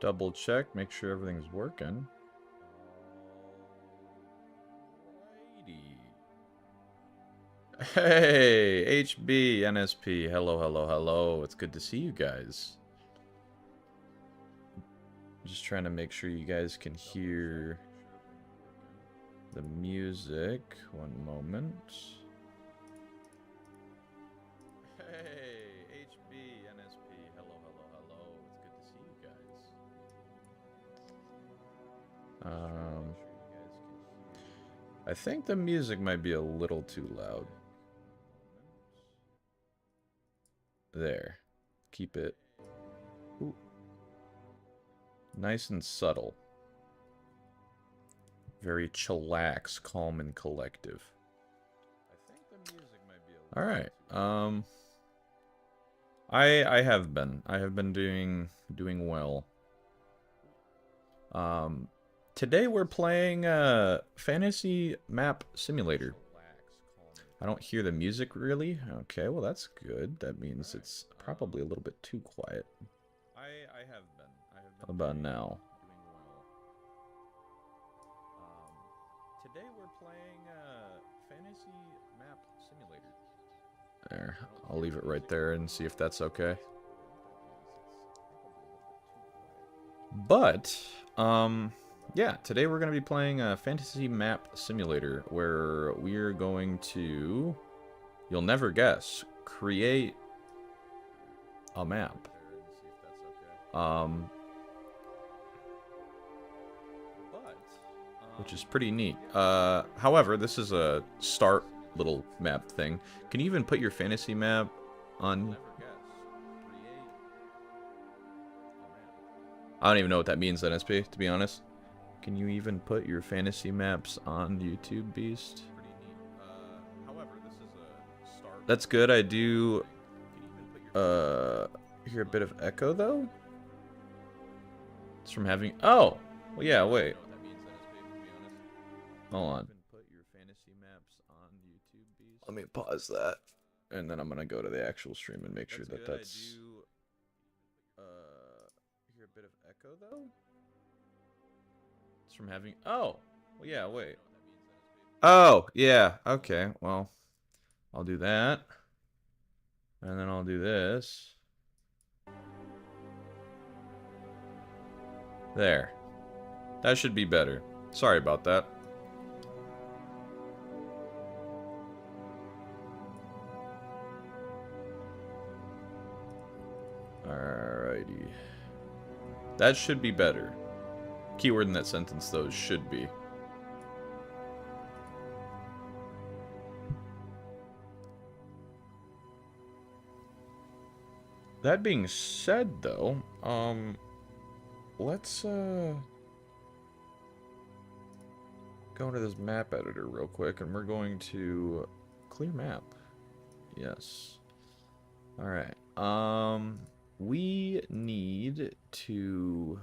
Double check, make sure everything's working. Alrighty. Hey, HB, NSP, hello, hello, hello. It's good to see you guys. Just trying to make sure you guys can hear the music. One moment. Hey, HB, NSP, hello, hello, hello. It's good to see you guys. I think the music might be a little too loud. There. Keep it. Ooh. Nice and subtle. Very chillax, calm, and collective. I think the music might be a little Alright. I have been. I have been doing well. Today we're playing Fantasy Map Simulator. I don't hear the music really. Okay, well that's good. That means it's probably a little bit too quiet. I have been. How about now? Today we're playing Fantasy Map Simulator. There. I'll leave it right there and see if that's okay. But, yeah, today we're going to be playing a Fantasy Map Simulator, where we're going to, you'll never guess, create a map. Which is pretty neat. However, this is a start little map thing. Can you even put your fantasy map on? I don't even know what that means, NSP, to be honest. Can you even put your fantasy maps on YouTube, Beast? That's good. I do hear a bit of echo, though. It's from having... Oh! Well, yeah, wait. Hold on. Let me pause that. And then I'm going to go to the actual stream and make sure that that's... hear a bit of echo, though? It's from having... Oh! Well, yeah, wait. Oh, yeah. Okay, well, I'll do that. And then I'll do this. There. That should be better. Sorry about that. Alrighty. That should be better. Keyword in that sentence, though, should be. That being said, though, let's, go into this map editor real quick, and we're going to clear map. Yes. Alright. We need to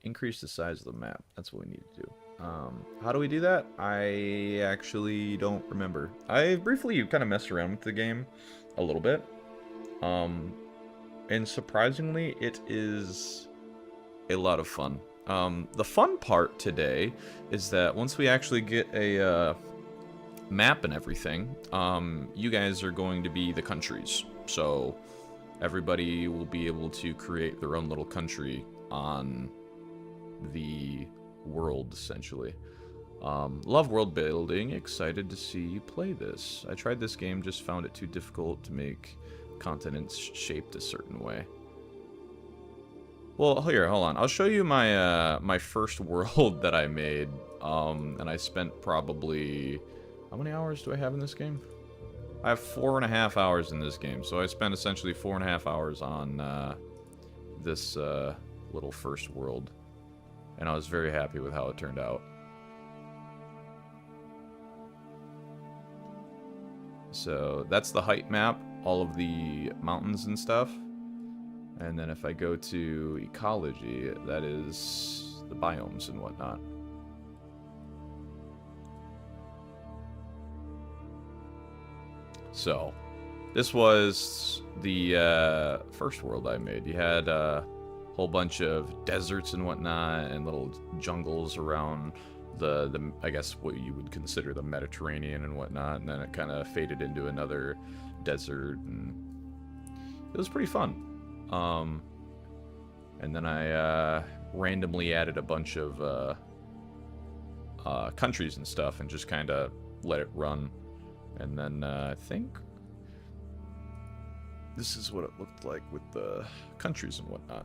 increase the size of the map. That's what we need to do. How do we do that? I actually don't remember. I briefly kind of messed around with the game a little bit. And surprisingly, it is a lot of fun. The fun part today is that once we actually get a map and everything, you guys are going to be the countries. So everybody will be able to create their own little country on the world, essentially. Love world building. Excited to see you play this. I tried this game, just found it too difficult to make continents shaped a certain way. Well, here, hold on. I'll show you my my first world that I made. And I spent probably... How many hours do I have in this game? I have 4.5 hours in this game, so I spent essentially 4.5 hours on this little first world. And I was very happy with how it turned out. So that's the height map, all of the mountains and stuff. And then if I go to ecology, that is the biomes and whatnot. So, this was the first world I made. You had whole bunch of deserts and whatnot, and little jungles around the I guess what you would consider the Mediterranean and whatnot, and then it kind of faded into another desert, and it was pretty fun. And then I randomly added a bunch of countries and stuff, and just kind of let it run. And then I think this is what it looked like with the countries and whatnot.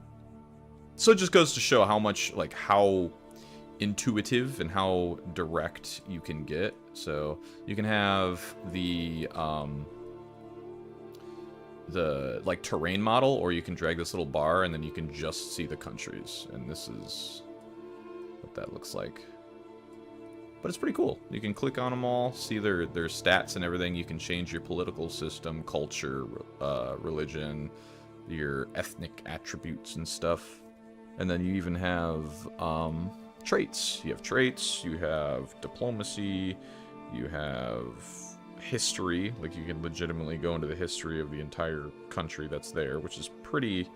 So it just goes to show how much, like, how intuitive and how direct you can get. So you can have the like terrain model, or you can drag this little bar and then you can just see the countries, and this is what that looks like. But it's pretty cool. You can click on them all, see their stats and everything. You can change your political system, culture, religion, your ethnic attributes and stuff. And then you even have traits. You have traits, you have diplomacy, you have history. Like, you can legitimately go into the history of the entire country that's there, which is pretty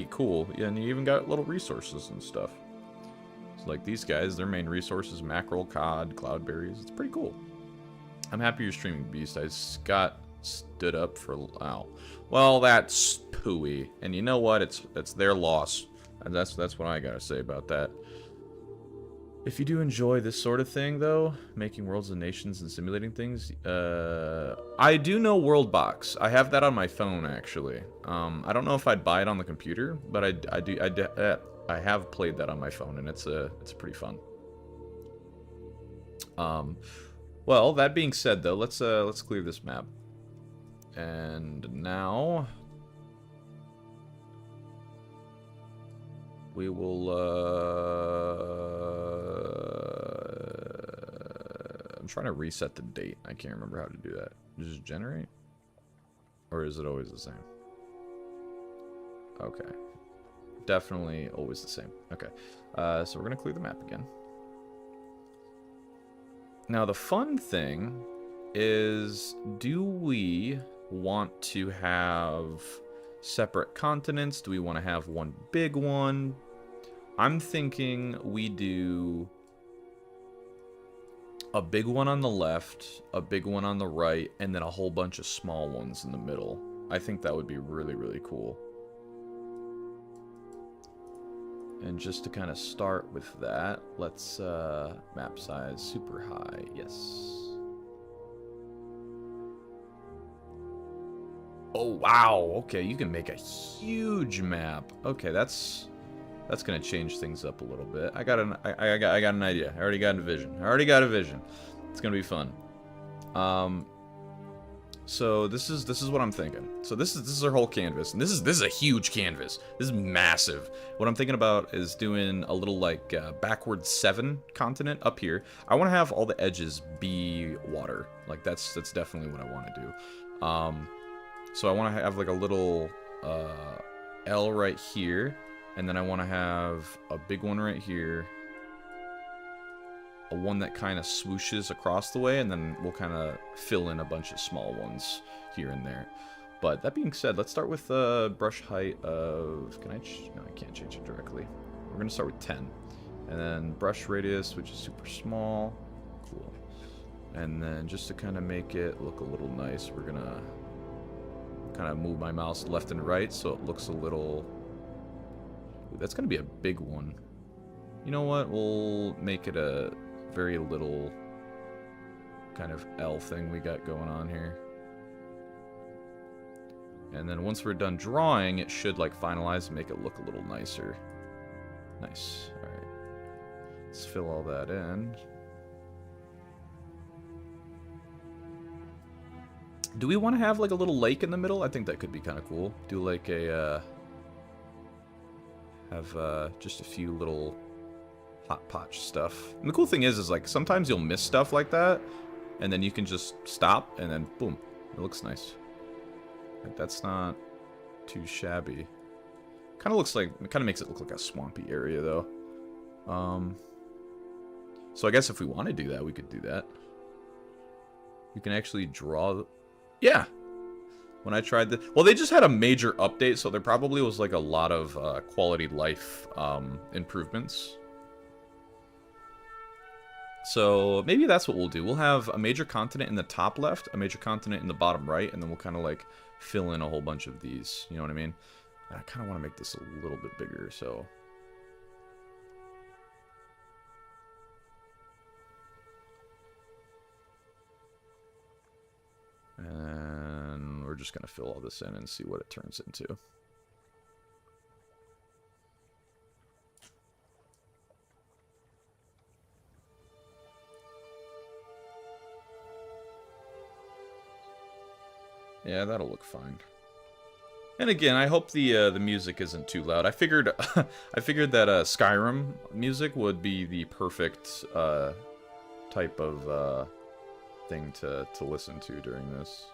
cool. Yeah, and you even got little resources and stuff. So like these guys, their main resources: mackerel, cod, cloudberries. It's pretty cool. I'm happy you're streaming, Beast. I got stood up for wow. Well, that's pooey. And you know what? It's their loss. And that's what I gotta say about that. If you do enjoy this sort of thing, though, making worlds and nations and simulating things, I do know Worldbox. I have that on my phone, actually. I don't know if I'd buy it on the computer, but I have played that on my phone, and it's pretty fun. Well, that being said, though, let's clear this map. And now we will, I'm trying to reset the date. I can't remember how to do that. Just generate? Or is it always the same? Okay. Definitely always the same. Okay. So we're going to clear the map again. Now, the fun thing is, do we want to have separate continents? Do we want to have one big one? I'm thinking we do a big one on the left, a big one on the right, and then a whole bunch of small ones in the middle. I think that would be really, really cool. And just to kind of start with that, let's map size super high. Yes. Oh wow. Okay, you can make a huge map. Okay, that's gonna change things up a little bit. I got an idea. I already got a vision. It's gonna be fun. So this is what I'm thinking. So this is our whole canvas, and this is a huge canvas. This is massive. What I'm thinking about is doing a little like backwards 7 continent up here. I want to have all the edges be water. Like that's definitely what I want to do. So I want to have like a little L right here. And then I want to have a big one right here. A one that kind of swooshes across the way. And then we'll kind of fill in a bunch of small ones here and there. But that being said, let's start with brush height of... Can I... No, I can't change it directly. We're going to start with 10. And then brush radius, which is super small. Cool. And then just to kind of make it look a little nice, we're going to kind of move my mouse left and right so it looks a little... Ooh, that's going to be a big one. You know what? We'll make it a very little kind of L thing we got going on here. And then once we're done drawing, it should like finalize and make it look a little nicer. Nice. Alright. Let's fill all that in. Do we want to have like a little lake in the middle? I think that could be kind of cool. Do like a... have just a few little hot potch stuff. And the cool thing is like sometimes you'll miss stuff like that, and then you can just stop, and then boom, it looks nice. Like, that's not too shabby. Kind of looks like, it kind of makes it look like a swampy area though. So I guess if we want to do that, we could do that. You can actually draw. Yeah. when I tried the... Well, they just had a major update, so there probably was like a lot of quality life improvements. So maybe that's what we'll do. We'll have a major continent in the top left, a major continent in the bottom right, and then we'll kind of like fill in a whole bunch of these. You know what I mean? I kind of want to make this a little bit bigger, so... And we're just going to fill all this in and see what it turns into. Yeah, that'll look fine. And again, I hope the music isn't too loud. I figured I figured that Skyrim music would be the perfect type of thing to listen to during this.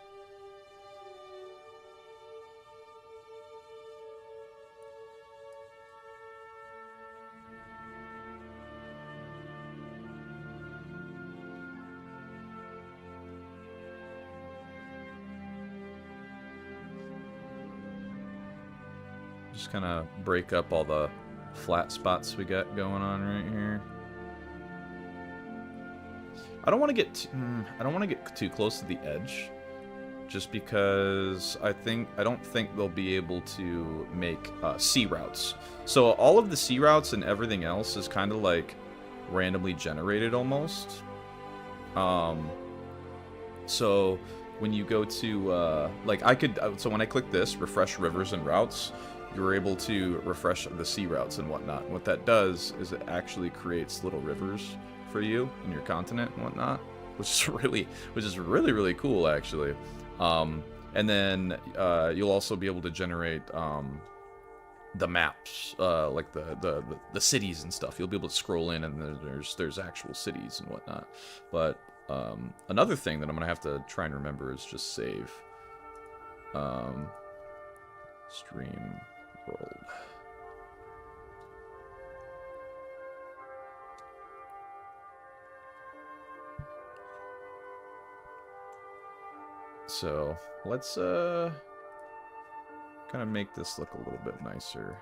Just kind of break up all the flat spots we got going on right here. I don't want to get too close to the edge, just because I don't think they'll be able to make sea routes. So all of the sea routes and everything else is kind of like randomly generated almost. So when you go to so when I click this, refresh rivers and routes, you're able to refresh the sea routes and whatnot. What that does is it actually creates little rivers for you in your continent and whatnot, which is really cool actually. And then you'll also be able to generate the maps, like the cities and stuff. You'll be able to scroll in and there's actual cities and whatnot. But another thing that I'm gonna have to try and remember is just save. Stream world. So let's kind of make this look a little bit nicer.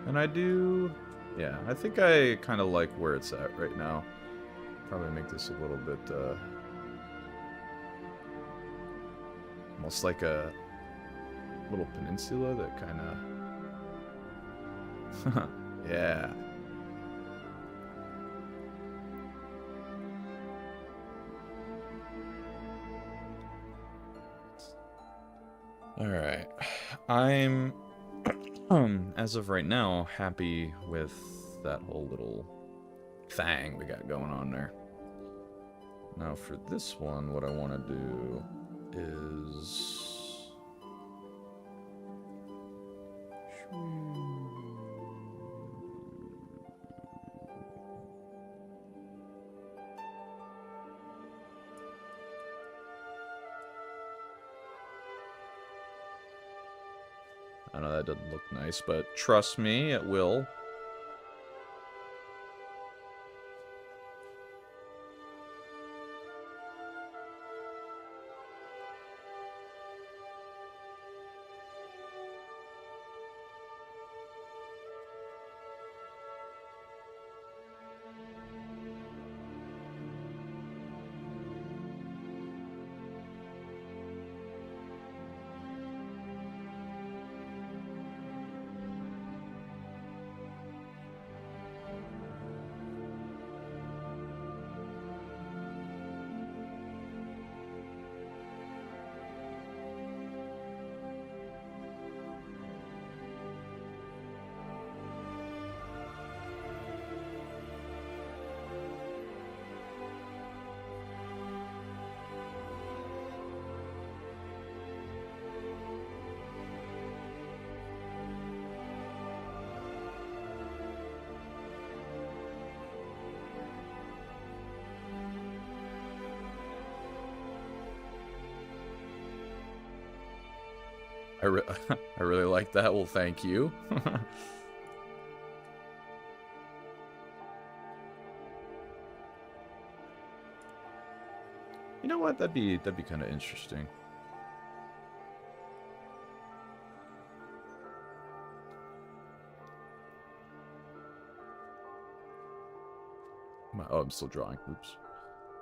And yeah, I think I kind of like where it's at right now. Probably make this a little bit, almost like a little peninsula that kind of... yeah. Alright. I'm... as of right now, happy with that whole little thing we got going on there. Now for this one, what I want to do is... I know that doesn't look nice, but trust me, it will. I really like that. Well, thank you. You know what? That'd be kind of interesting. Oh, I'm still drawing. Oops.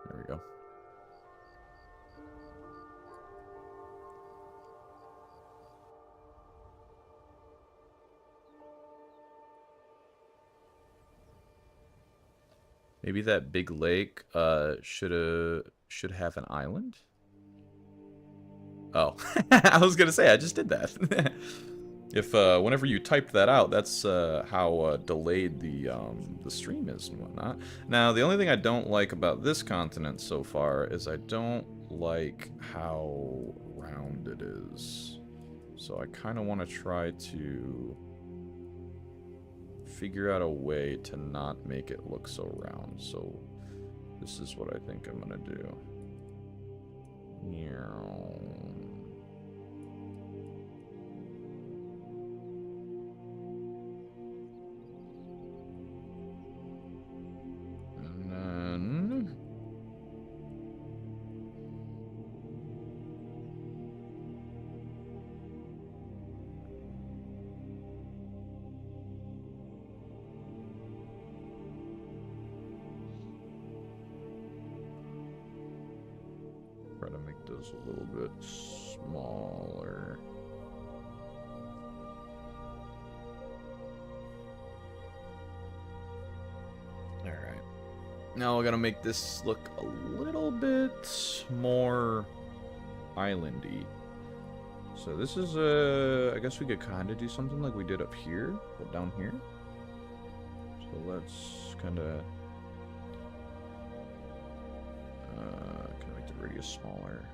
There we go. Maybe that big lake should have an island. Oh, I was gonna say I just did that. If whenever you typed that out, that's how delayed the stream is and whatnot. Now, the only thing I don't like about this continent so far is I don't like how round it is. So I kind of want to try to figure out a way to not make it look so round. So this is what I think I'm gonna do. And then try to make those a little bit smaller. Alright. Now we're gonna make this look a little bit more islandy. So this is I guess we could kind of do something like we did up here, but down here. So let's kind of make the radius smaller.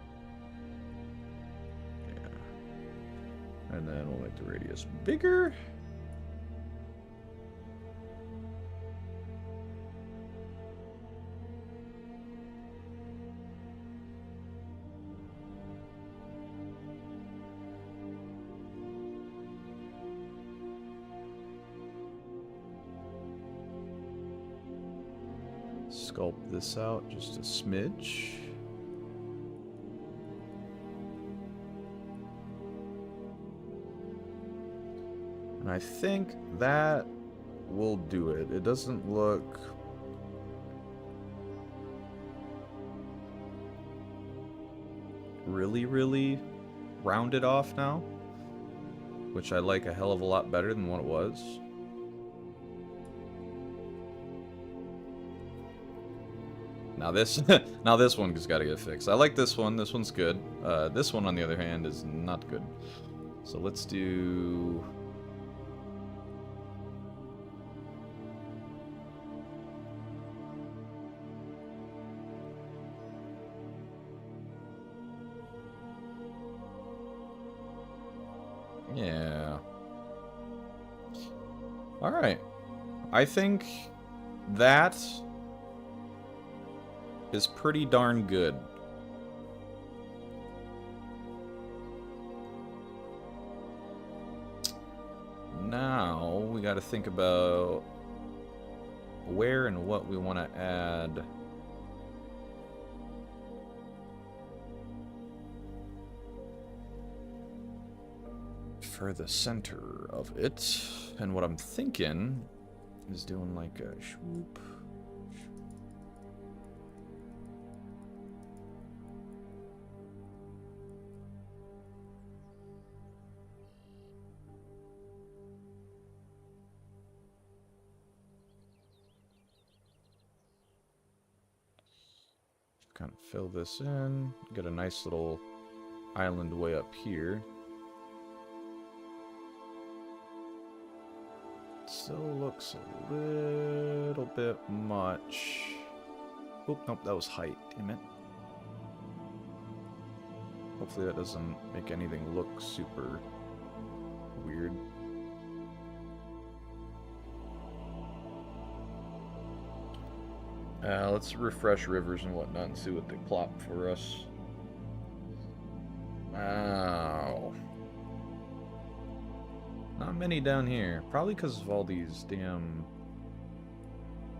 Yeah. And then we'll make the radius bigger. Sculpt this out just a smidge. And I think that will do it. It doesn't look really rounded off now, which I like a hell of a lot better than what it was. Now this, now this one has got to get fixed. I like this one. This one's good. This one, on the other hand, is not good. So let's do. Yeah. All right. I think that is pretty darn good. Now we got to think about where and what we want to add. For the center of it. And what I'm thinking is doing like a swoop. Kind of fill this in, get a nice little island way up here. Still looks a little bit much. Oop, nope, that was height, damn it. Hopefully that doesn't make anything look super weird. Let's refresh rivers and whatnot and see what they plop for us. Ow. Not many down here. Probably because of all these damn...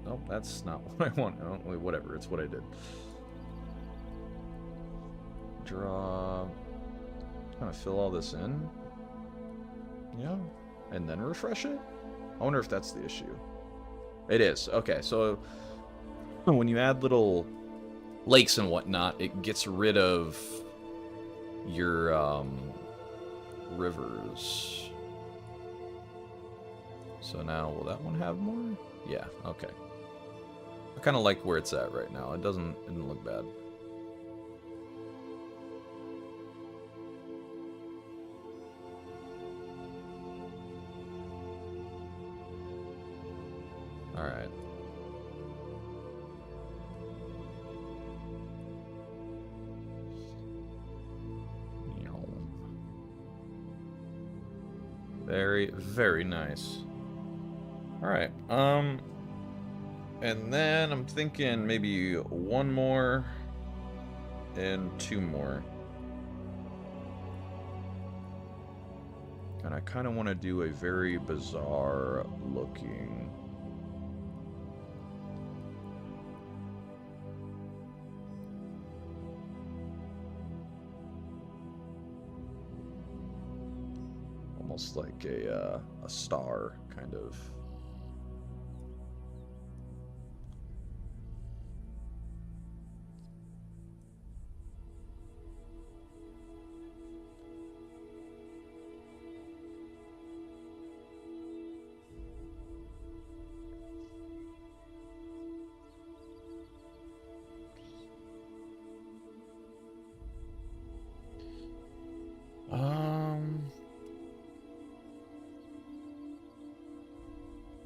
Oh, that's not what I want. Oh, wait, whatever. It's what I did. draw. Kind of fill all this in. Yeah. And then refresh it? I wonder if that's the issue. It is. Okay, so when you add little lakes and whatnot, it gets rid of your rivers. So now, will that one have more? Yeah, okay. I kind of like where it's at right now. It didn't look bad. Alright. Very, very nice. Alright, and then I'm thinking maybe one more and two more. And I kind of want to do a very bizarre looking... almost like a star, kind of.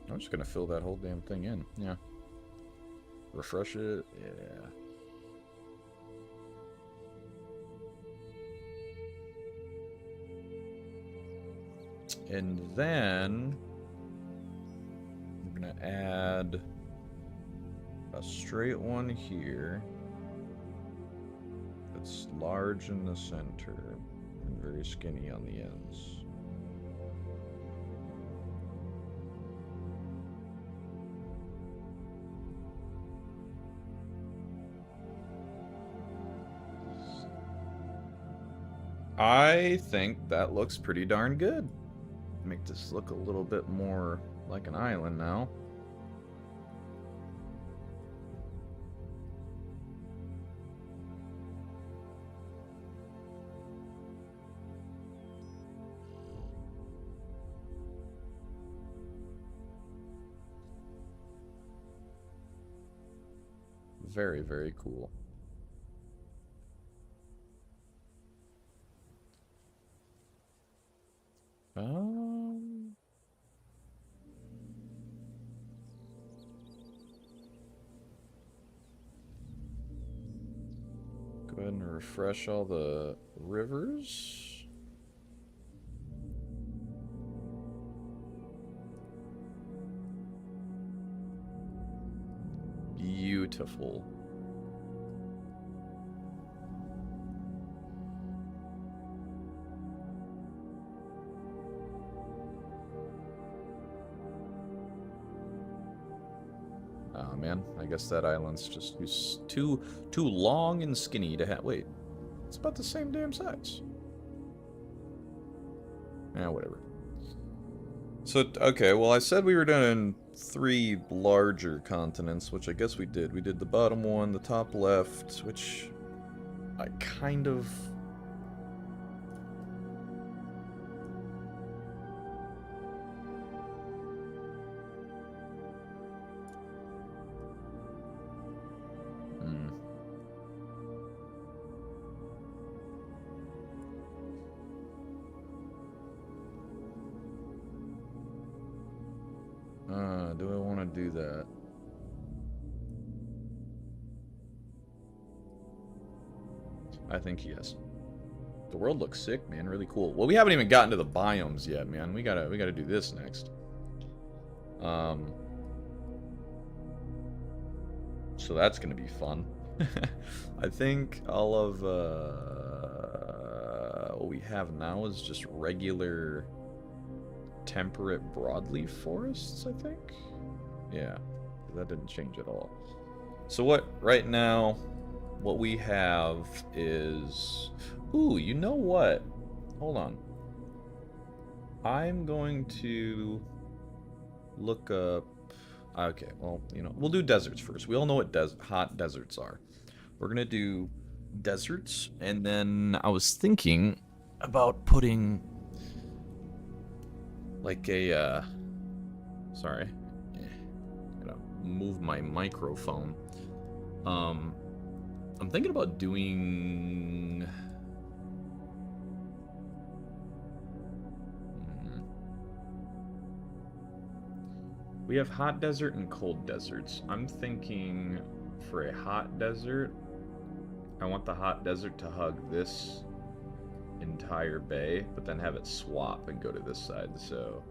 I'm just gonna fill that whole damn thing in. Yeah. Refresh it. Yeah. And then I'm gonna add a straight one here that's large in the center and very skinny on the ends. I think that looks pretty darn good. Make this look a little bit more like an island now. Very, very cool. Go ahead and refresh all the rivers. Beautiful. Oh man, I guess that island's just too long and skinny to have. Wait, it's about the same damn size. Yeah, whatever. So, okay, well I said we were doing 3 larger continents, which I guess we did. We did the bottom one, the top left, which I kind of... do I want to do that? I think yes. The world looks sick, man. Really cool. Well, we haven't even gotten to the biomes yet, man. We gotta do this next. So that's gonna be fun. I think all of what we have now is just regular temperate broadleaf forests, I think. Yeah, that didn't change at all. So what right now what we have is... Ooh, you know what? Hold on. I'm going to look up... Okay, well, you know, we'll do deserts first. We all know what hot deserts are. We're going to do deserts, and then I was thinking about putting like a, sorry, I'm gonna move my microphone. I'm thinking about doing... We have hot desert and cold deserts. I'm thinking for a hot desert, I want the hot desert to hug this entire bay, but then have it swap and go to this side. So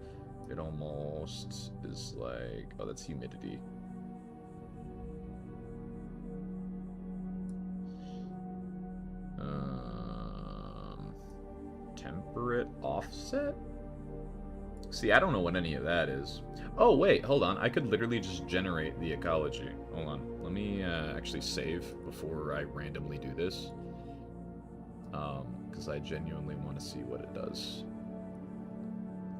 it almost is like... Oh, that's humidity. Temperate offset? See, I don't know what any of that is. Oh, wait, hold on. I could literally just generate the ecology. Hold on. Let me actually save before I randomly do this. Because I genuinely want to see what it does.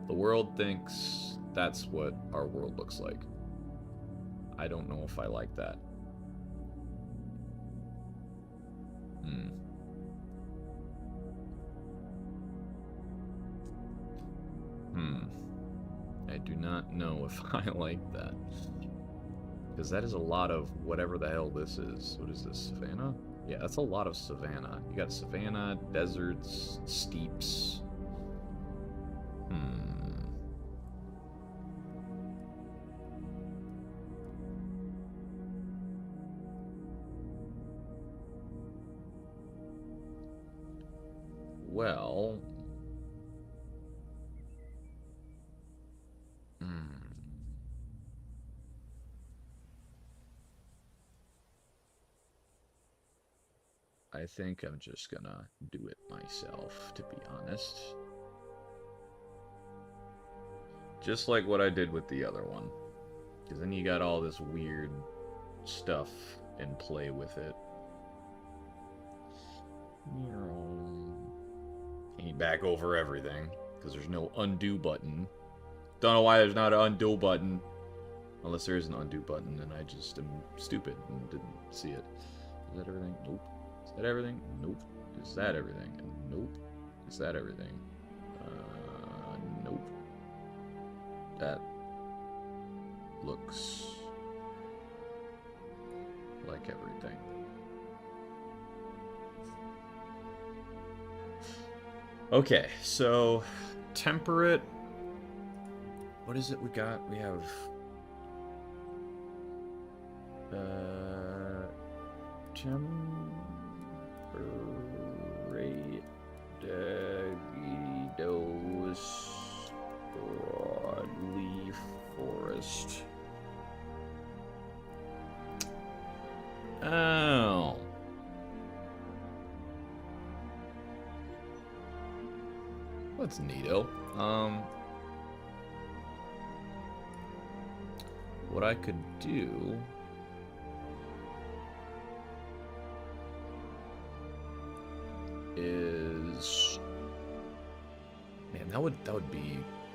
The world thinks that's what our world looks like. I don't know if I like that. I do not know if I like that. Because that is a lot of whatever the hell this is. What is this, savanna? Yeah, that's a lot of savanna. You got savanna, deserts, steeps. Well... I think I'm just gonna do it myself, to be honest. Just like what I did with the other one. Because then you got all this weird stuff and play with it. And you back over everything, because there's no undo button. Don't know why there's not an undo button. Unless there is an undo button, and I just am stupid and didn't see it. Is that everything? Nope. Is that everything? Nope. Is that everything? Nope. Is that everything? Nope. That looks like everything. Okay, so temperate. What is it we got? We have temperate Dagidos broadleaf forest. Oh. That's neato. What I could do is, man,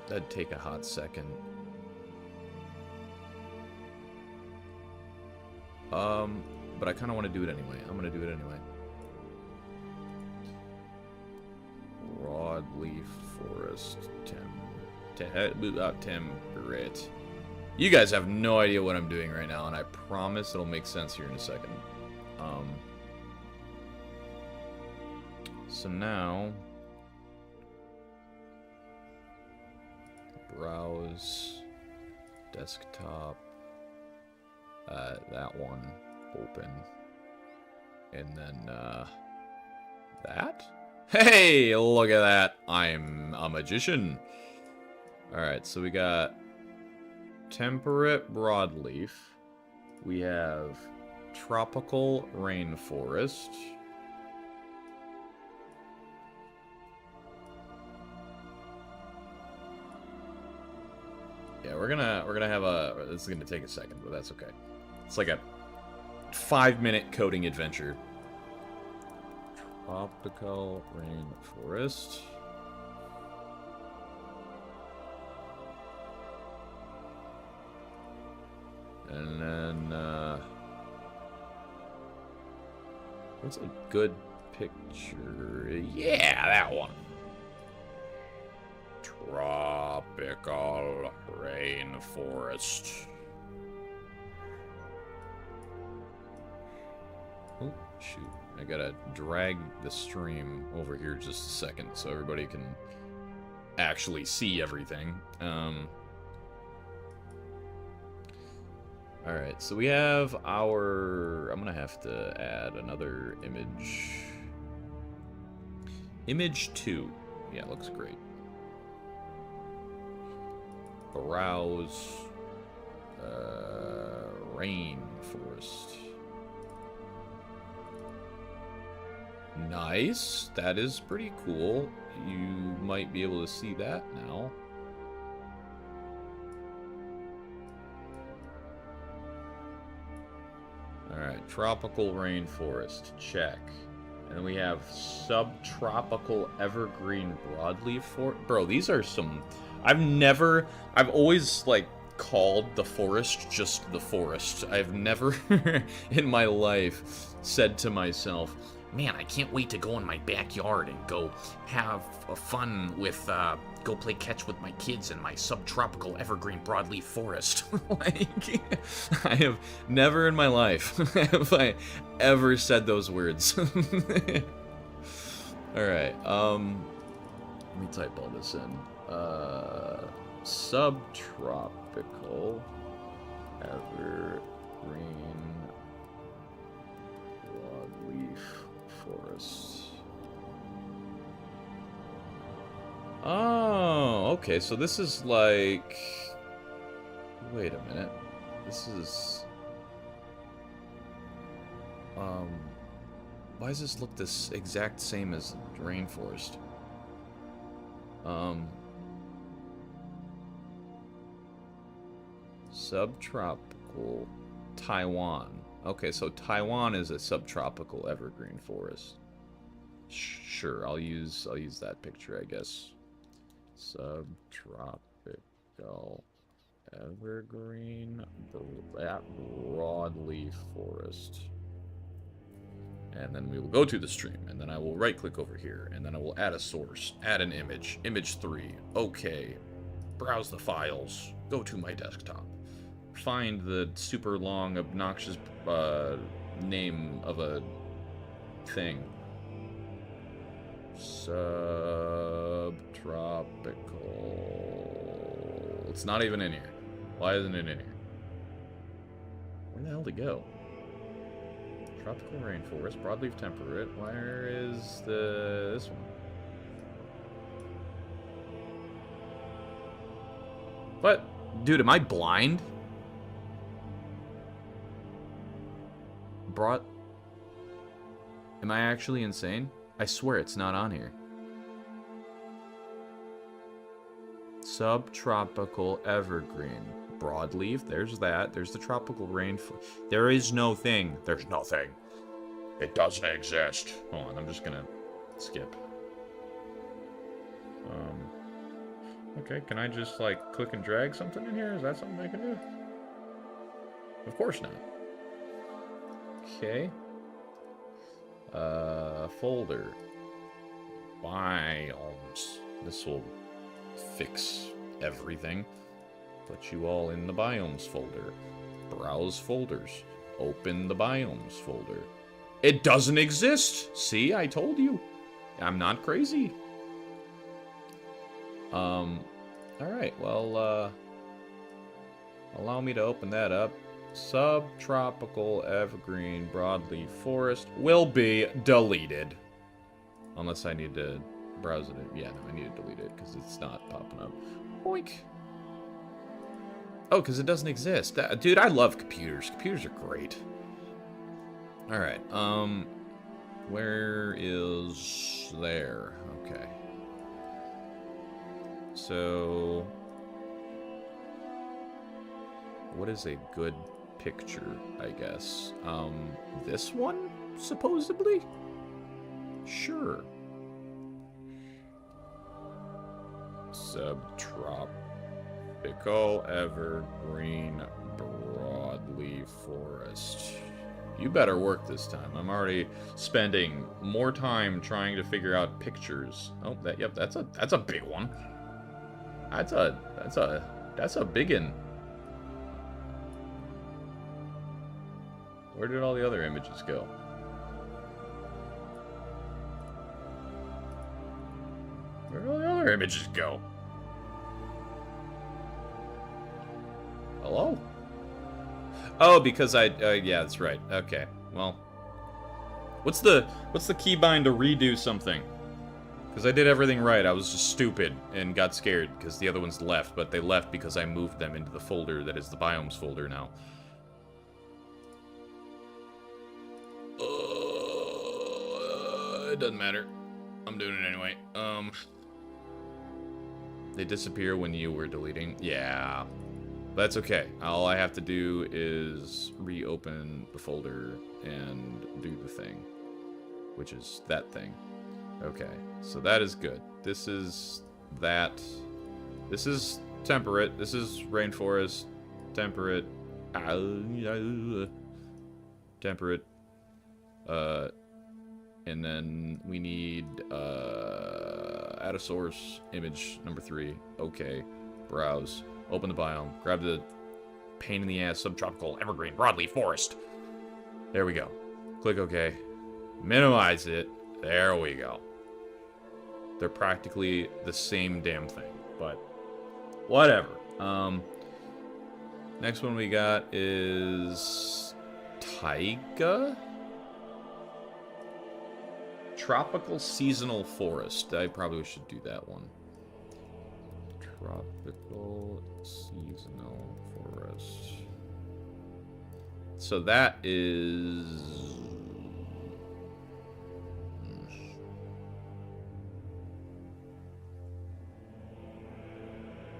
that'd take a hot second. But I kind of want to do it anyway. I'm gonna do it anyway. Broadleaf forest temperate. You guys have no idea what I'm doing right now, and I promise it'll make sense here in a second. So now, browse, desktop, that one, open, and then, that? Hey, look at that. I'm a magician. Alright, so we got temperate broadleaf. We have tropical rainforest. Yeah, we're gonna have a... This is gonna take a second, but that's okay. It's like a 5-minute coding adventure. Tropical rainforest. And then, what's a good picture? Yeah, that one. Tropical rainforest. Oh, shoot. I gotta drag the stream over here just a second so everybody can actually see everything. Alright, so we have our... I'm gonna have to add another image. Image 2. Yeah, looks great. Browse. Rainforest. Nice. That is pretty cool. You might be able to see that now. Alright, tropical rainforest. Check. And then we have subtropical evergreen broadleaf forest. Bro, these are some... I've always, like, called the forest just the forest. I've never in my life said to myself, man, I can't wait to go in my backyard and go have fun with, go play catch with my kids in my subtropical evergreen broadleaf forest. Like, I have never in my life have I ever said those words. Alright, let me type all this in. Subtropical evergreen broadleaf forest. Oh, okay, so this is like... Wait a minute. This is... Why does this look this exact same as rainforest? Subtropical Taiwan. Okay, so Taiwan is a subtropical evergreen forest. Sure, I'll use that picture, I guess. Subtropical evergreen broadleaf forest. And then we will go to the stream, and then I will right-click over here, and then I will add a source, add an image, image 3, okay, browse the files, go to my desktop, find the super long, obnoxious name of a thing. Subtropical... It's not even in here. Why isn't it in here? Where the hell did it go? Tropical rainforest, broadleaf temperate. Where is this one? What? Dude, am I blind? Am I actually insane? I swear it's not on here. Subtropical evergreen. Broadleaf, there's that. There's the tropical rainforest. There is no thing. There's nothing. It doesn't exist. Hold on, I'm just gonna skip. Okay, can I just, like, click and drag something in here? Is that something I can do? Of course not. Okay. Folder. Biomes. This will fix everything. Put you all in the biomes folder. Browse folders. Open the biomes folder. It doesn't exist! See, I told you. I'm not crazy. Alright, well, allow me to open that up. Subtropical evergreen broadleaf forest will be deleted. Unless I need to browse it. Yeah, no, I need to delete it because it's not popping up. Boink. Oh, because it doesn't exist. Dude, I love computers. Computers are great. Alright, where is there? Okay. So, what is a good picture, I guess? This one, supposedly? Sure. Subtropical evergreen broadleaf forest. You better work this time. I'm already spending more time trying to figure out pictures. Oh, that's a big one. That's a biggin. Where did all the other images go? Where did all the other images go? Hello? Oh, because yeah, that's right. Okay. Well, what's the keybind to redo something? Because I did everything right. I was just stupid and got scared because the other ones left, but they left because I moved them into the folder that is the biomes folder now. It doesn't matter. I'm doing it anyway. They disappear when you were deleting. Yeah. That's okay. All I have to do is reopen the folder and do the thing, which is that thing. Okay, so that is good. This is that. This is temperate. This is rainforest. Temperate. Temperate. And then we need add a source image number 3. Okay. Browse. Open the biome. Grab the pain in the ass subtropical evergreen broadleaf forest. There we go. Click OK. Minimize it. There we go. They're practically the same damn thing, but whatever. Next one we got is taiga? Tropical seasonal forest. I probably should do that one. Tropical seasonal forest. So that is...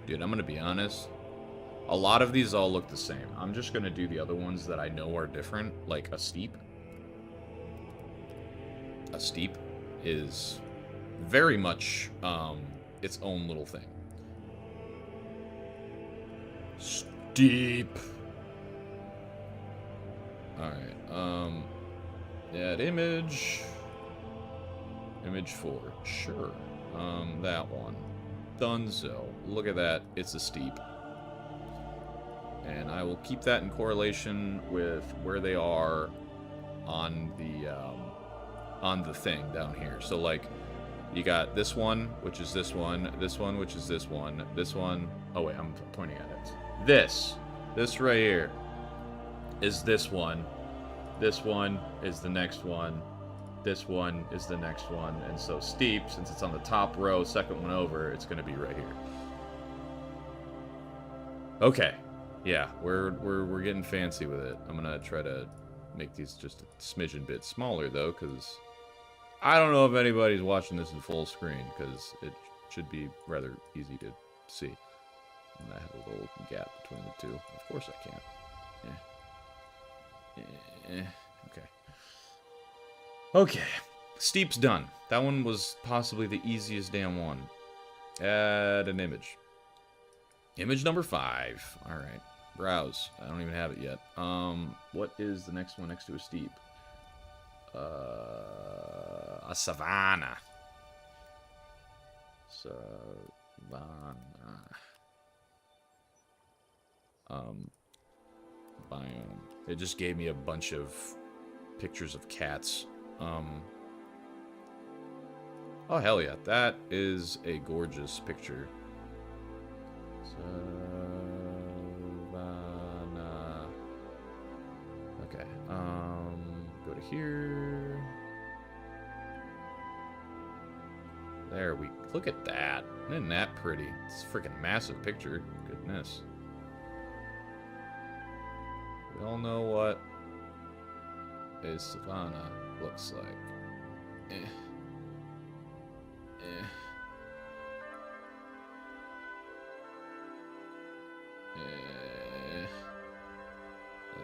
Dude, I'm gonna be honest. A lot of these all look the same. I'm just gonna do the other ones that I know are different, like a steep. A steep is very much its own little thing. Steep. Alright, add image. Image 4. Sure. That one. Dunzo. Look at that. It's a steep. And I will keep that in correlation with where they are on the thing down here. So, like, you got this one, which is this one, which is this one, this one. Oh, wait, I'm pointing at it. This right here is this one. This one is the next one. This one is the next one. And so steep, since it's on the top row, second one over, it's going to be right here. Okay. Yeah, we're getting fancy with it. I'm going to try to make these just a smidgen bit smaller, though, because I don't know if anybody's watching this in full screen, because it should be rather easy to see. And I have a little gap between the two. Of course I can. Okay. Okay. Steep's done. That one was possibly the easiest damn one. Add an image. Image number 5. Alright. Browse. I don't even have it yet. What is the next one next to a steep? A savanna. Savanna. Biome. It just gave me a bunch of pictures of cats. Oh, hell yeah. That is a gorgeous picture. Savannah. Okay. Go to here. There we... Look at that. Isn't that pretty? It's a freaking massive picture. Goodness. We all know what a savanna looks like.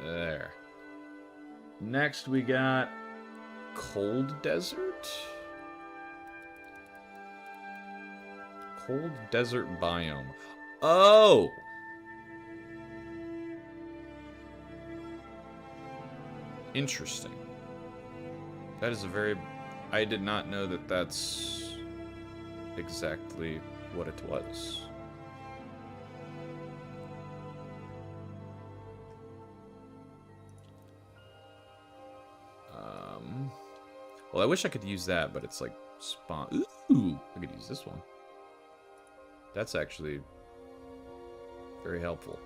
There. Next we got cold desert. Cold desert biome. Oh! Interesting. That is a very... I did not know that that's exactly what it was. Well, I wish I could use that, but it's like spawn. Ooh, I could use this one. That's actually very helpful.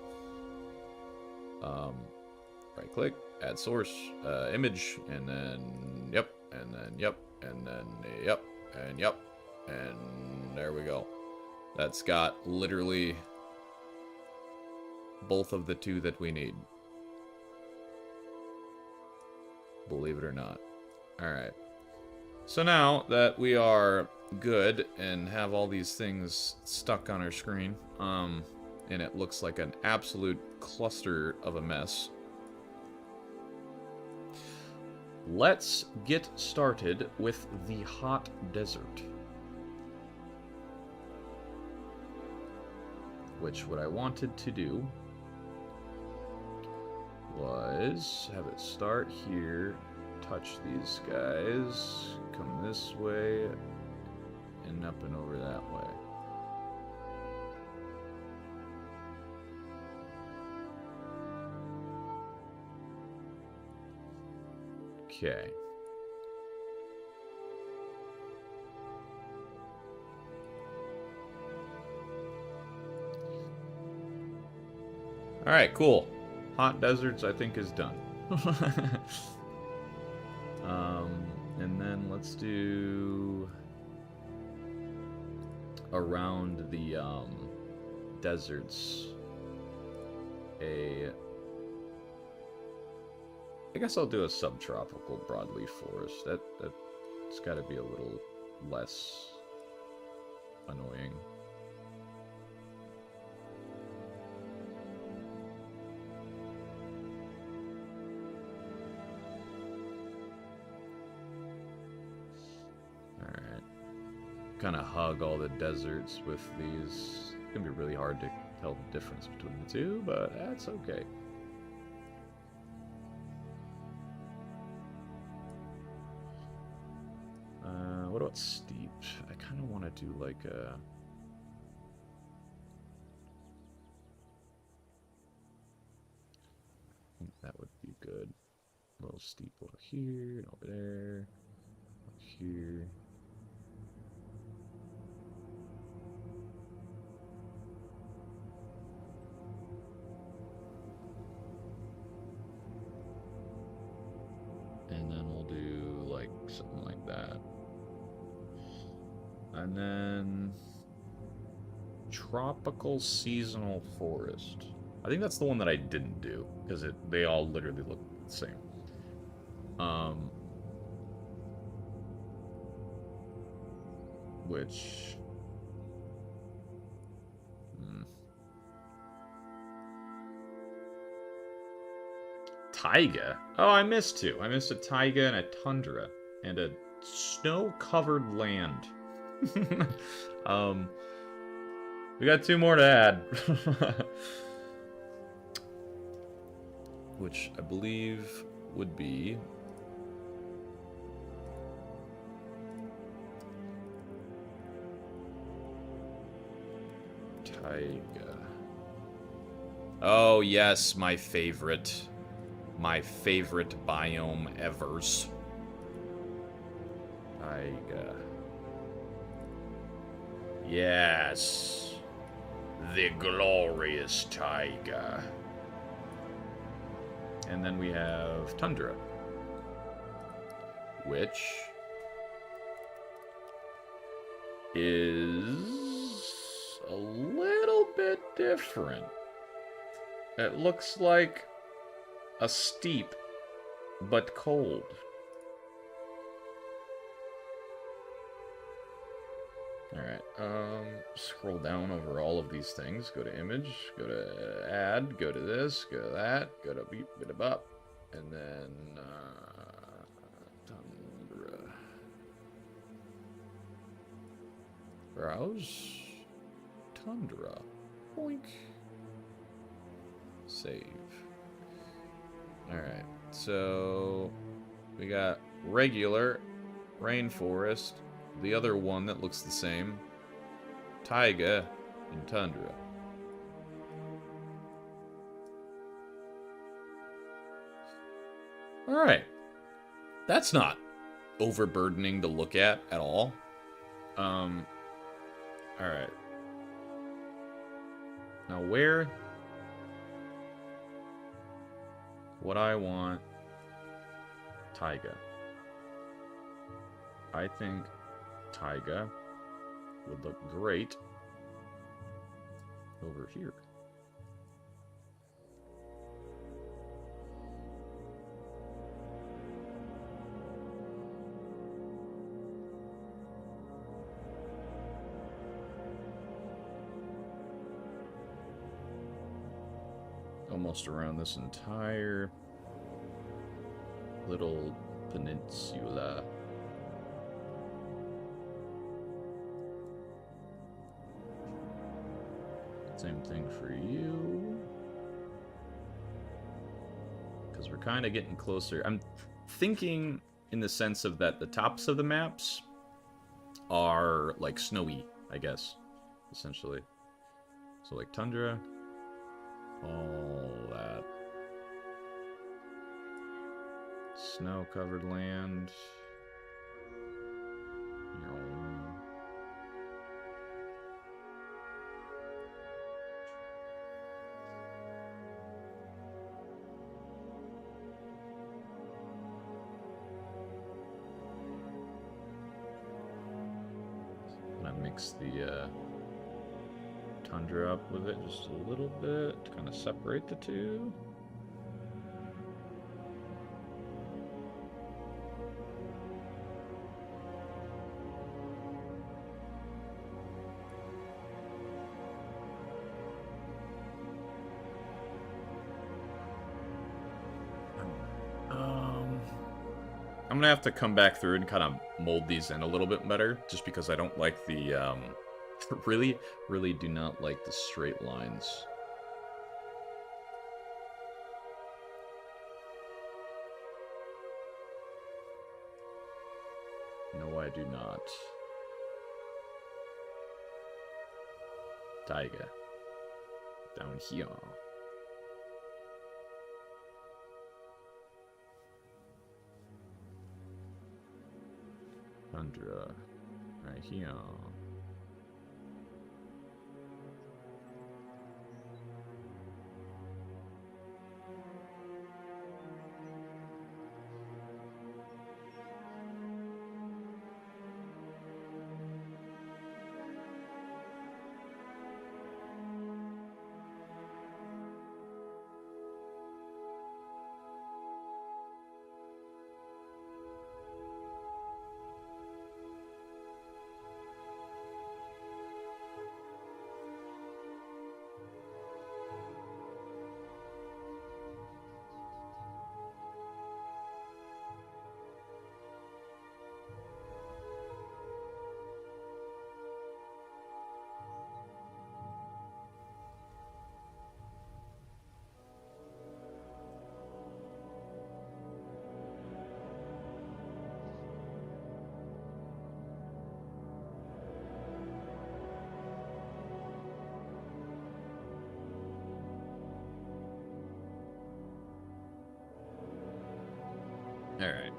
Right click, add source, image, and then yep, and then yep, and then yep, and yep, and there we go. That's got literally both of the two that we need. Believe it or not. Alright. So now that we are good and have all these things stuck on our screen, and it looks like an absolute cluster of a mess, let's get started with the hot desert. Which what I wanted to do was have it start here, touch these guys, come this way, and up and over that way. Okay. Alright, cool. Hot deserts, I think, is done. And then let's do around the deserts I guess I'll do a subtropical broadleaf forest. That's got to be a little less annoying. Alright. Kind of hug all the deserts with these. It's going to be really hard to tell the difference between the two, but that's okay. What about steep? I kind of want to do like a... I think that would be good. A little steep over here, and over there, over here. And then we'll do like something like that. And then tropical seasonal forest. I think that's the one that I didn't do because they all literally look the same. Which taiga. Oh, I missed two. I missed a taiga and a tundra and a snow-covered land. We got two more to add. Which I believe would be taiga. Oh yes, my favorite biome evers. Taiga. Yes, the glorious taiga. And then we have tundra, which is a little bit different. It looks like a steep, but cold. Alright, scroll down over all of these things. Go to image, go to add, go to this, go to that, go to beep, bit of up, and then, tundra. Browse, tundra. Boink. Save. Alright, so we got regular, rainforest, the other one that looks the same, taiga, and tundra. Alright. That's not overburdening to look at all. Alright. Now where would I want taiga? I think taiga would look great over here. Almost around this entire little peninsula. Same thing for you. Because we're kind of getting closer. I'm thinking in the sense of that the tops of the maps are like snowy, I guess, essentially. So like tundra, all that. Snow-covered land. Mix the tundra up with it just a little bit to kind of separate the two. I'm gonna have to come back through and kind of mold these in a little bit better, just because I don't like the, really do not like the straight lines. No, I do not. Taiga. Down here. Tundra, right here. Alright.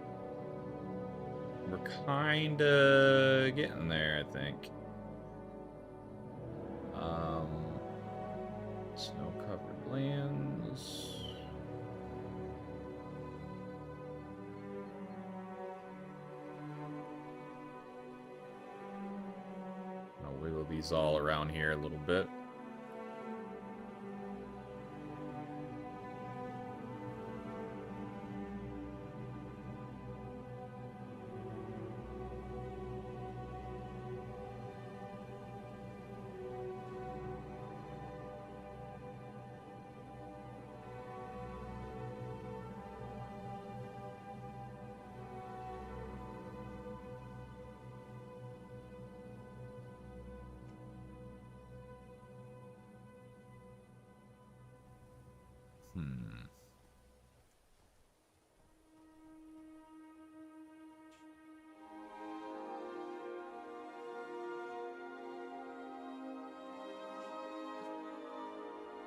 We're kinda getting there, I think. Snow-covered lands. I'll wiggle these all around here a little bit.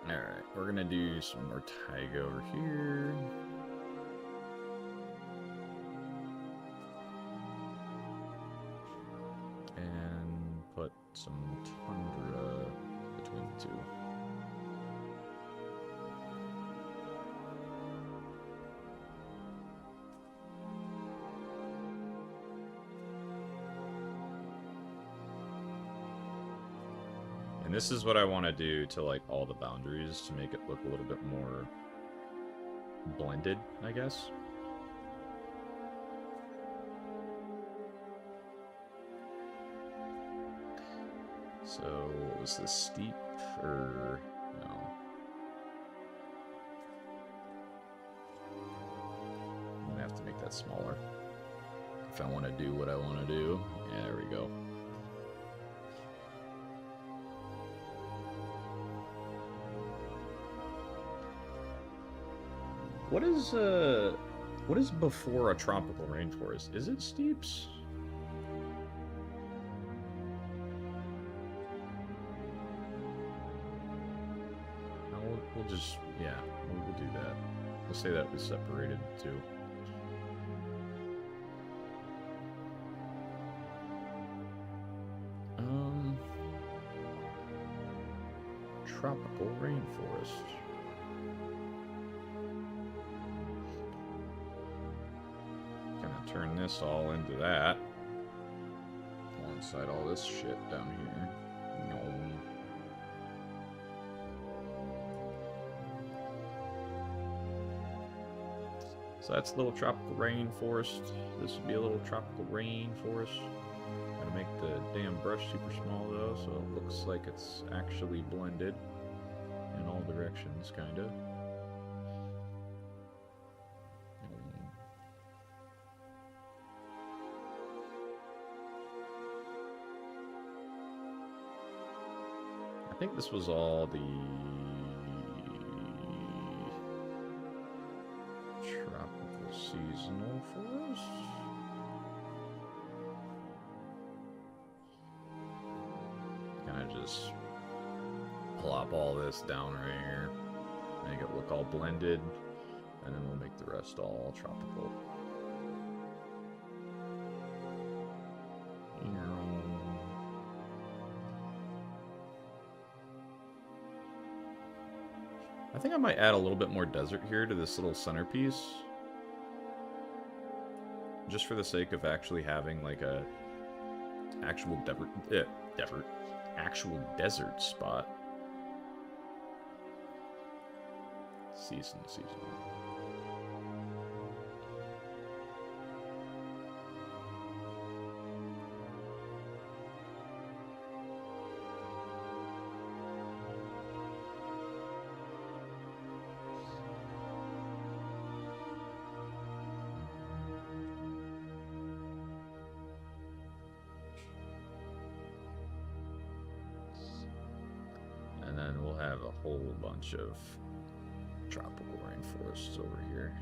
Alright, we're gonna do some more taiga over here. And put some tundra between the two. And this is what I want to do to like all the boundaries to make it look a little bit more blended, I guess. So, what was this, steep, or no? I'm gonna have to make that smaller if I want to do what I want to do. Yeah, there we go. What is before a tropical rainforest? Is it steeps? No, we'll just, yeah, we'll do that. We'll say that we separated the two. Tropical rainforest. Turn this all into that. Alongside all this shit down here. No. So that's a little tropical rainforest. This would be a little tropical rainforest. Gotta make the damn brush super small though, so it looks like it's actually blended in all directions, kinda. I think this was all the tropical seasonal forest. Kind of just plop all this down right here, make it look all blended, and then we'll make the rest all tropical. I think I might add a little bit more desert here to this little centerpiece. Just for the sake of actually having like a actual desert spot. Seasonal. And then we'll have a whole bunch of tropical rainforests over here.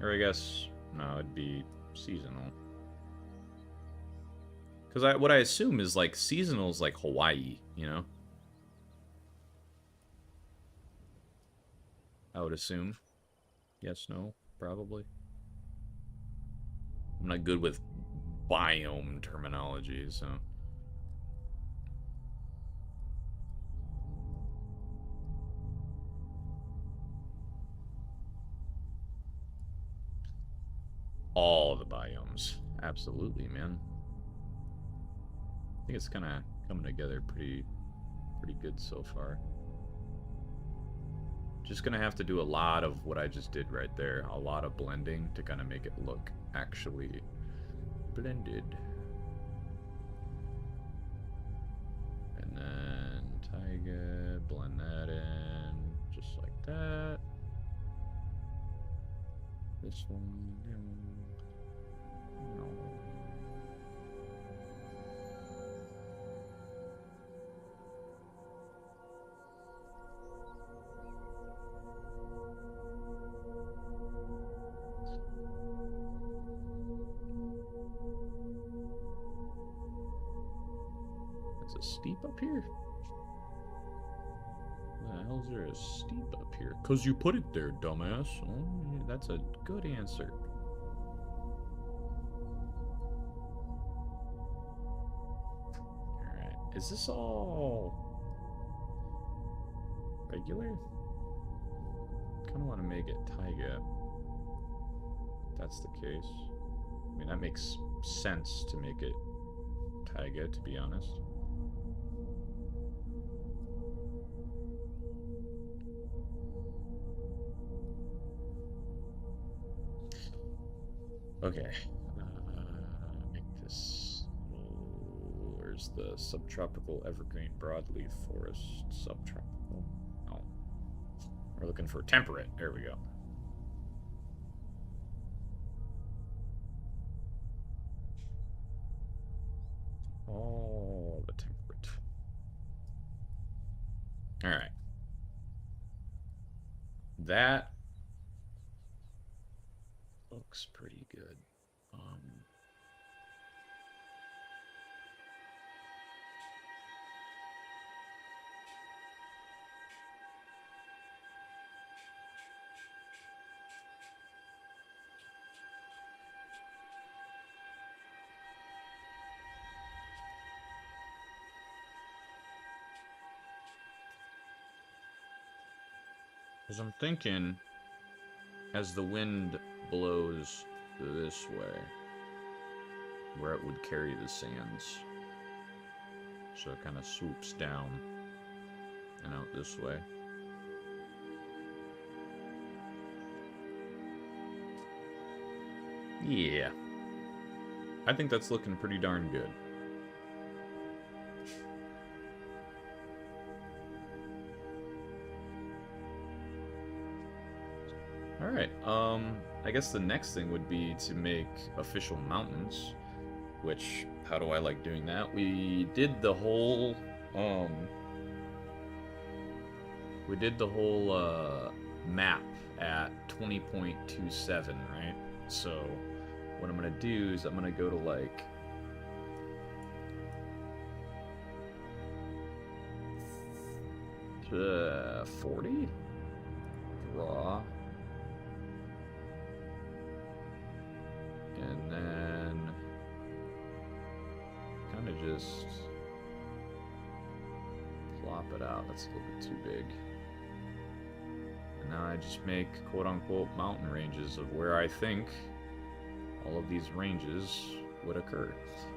Or I guess, no, it'd be seasonal. Because what I assume is like seasonal is like Hawaii, you know? I would assume. Yes, no, probably. I'm not good with biome terminology, so. All the biomes. Absolutely, man. I think it's kind of coming together pretty good so far. Just gonna have to do a lot of what I just did right there. A lot of blending to kind of make it look actually blended. And then taiga, blend that in just like that. This one, no. it steep up here? Why the hell is there a steep up here? 'Cause you put it there, dumbass. Oh, that's a good answer. Alright. Is this all regular? Kinda wanna make it taiga. If that's the case. I mean, that makes sense to make it taiga, to be honest. Okay. Make this. Where's the subtropical evergreen broadleaf forest? Subtropical? Oh. We're looking for temperate. There we go. Oh, the temperate. Alright. That looks pretty good. Because I'm thinking, as the wind blows this way, where it would carry the sands. So it kind of swoops down and out this way. Yeah. I think that's looking pretty darn good. Alright, I guess the next thing would be to make official mountains, which, how do I like doing that? We did the whole, map at 20.27, right? So, what I'm gonna do is I'm gonna go to, like, to 40? Draw. And then kind of just plop it out. That's a little bit too big. And now I just make quote-unquote mountain ranges of where I think all of these ranges would occur.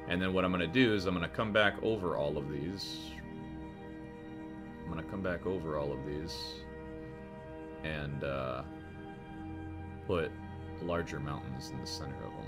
And then what I'm going to do is I'm going to come back over all of these. And put larger mountains in the center of them.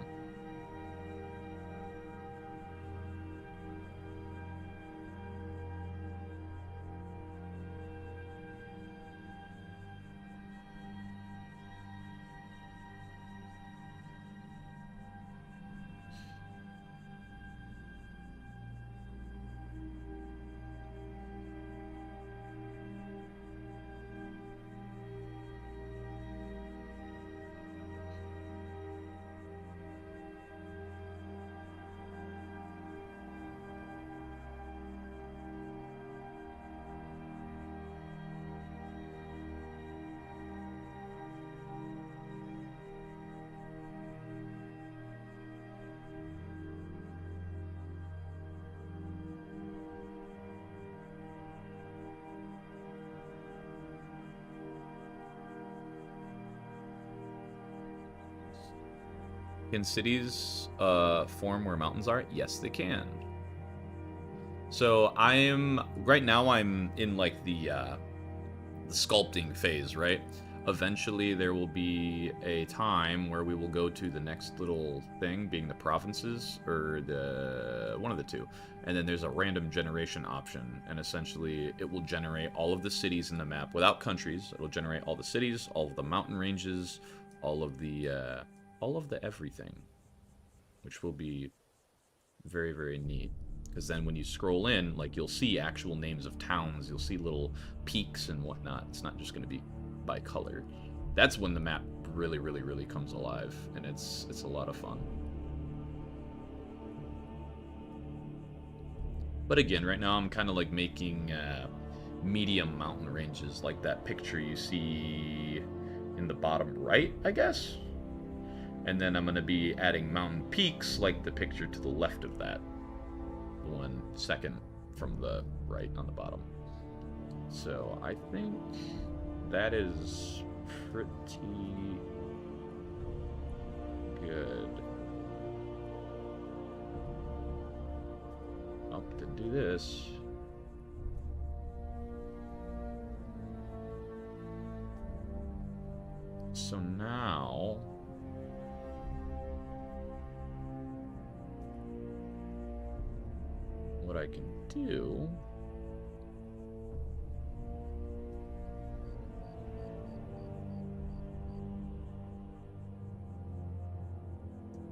Can cities form where mountains are? Yes, they can. So right now I'm in like the sculpting phase, right? Eventually there will be a time where we will go to the next little thing, being the provinces, or one of the two. And then there's a random generation option, and essentially it will generate all of the cities in the map without countries. It'll generate all the cities, all of the mountain ranges, all of the everything, which will be very, very neat. Because then when you scroll in, like, you'll see actual names of towns, you'll see little peaks and whatnot. It's not just going to be by color. That's when the map really, really, really comes alive, and it's a lot of fun. But again, right now I'm kind of like making medium mountain ranges, like that picture you see in the bottom right, I guess. And then I'm going to be adding mountain peaks, like the picture to the left of that. The one second from the right on the bottom. So I think that is pretty good. Oh, didn't do this. So now what I can do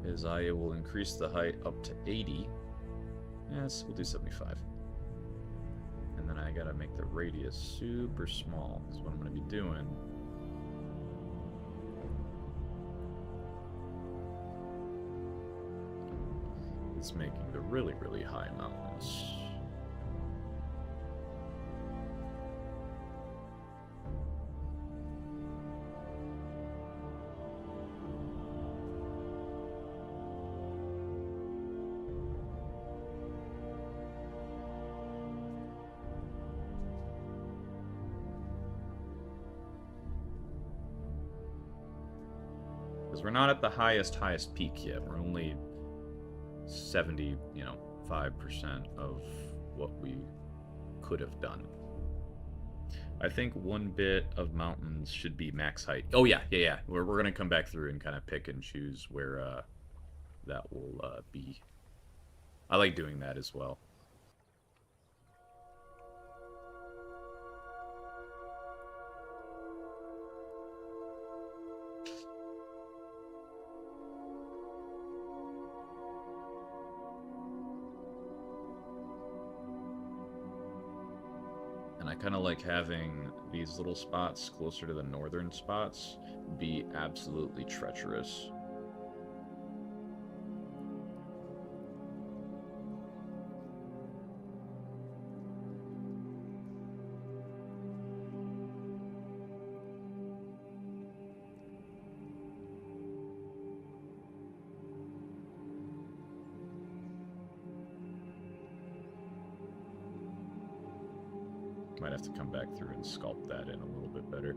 is I will increase the height up to 80. Yes, we'll do 75. And then I gotta make the radius super small. That's what I'm gonna be doing. It's making the really, really high mountains. Because we're not at the highest peak yet. We're only 70, 5% of what we could have done. I think one bit of mountains should be max height. Oh yeah. We're gonna come back through and kind of pick and choose where that will be. I like doing that as well. And I kind of like having these little spots closer to the northern spots be absolutely treacherous. Might have to come back through and sculpt that in a little bit better.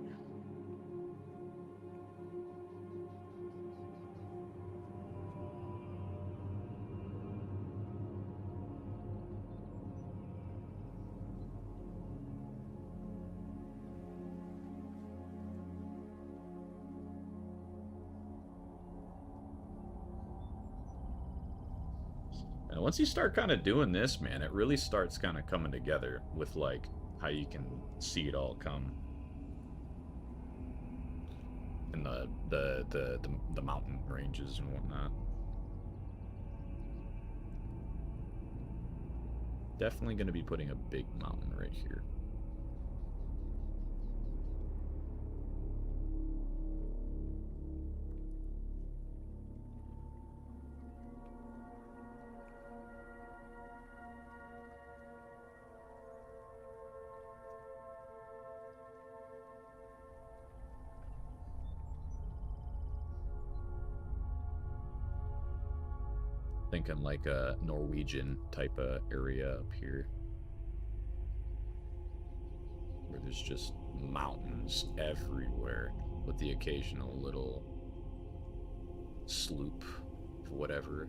And once you start kind of doing this, man, it really starts kind of coming together with like how you can see it all come in the mountain ranges and whatnot. Definitely going to be putting a big mountain right here. Thinking like a Norwegian type of area up here, where there's just mountains everywhere with the occasional little sloop, whatever.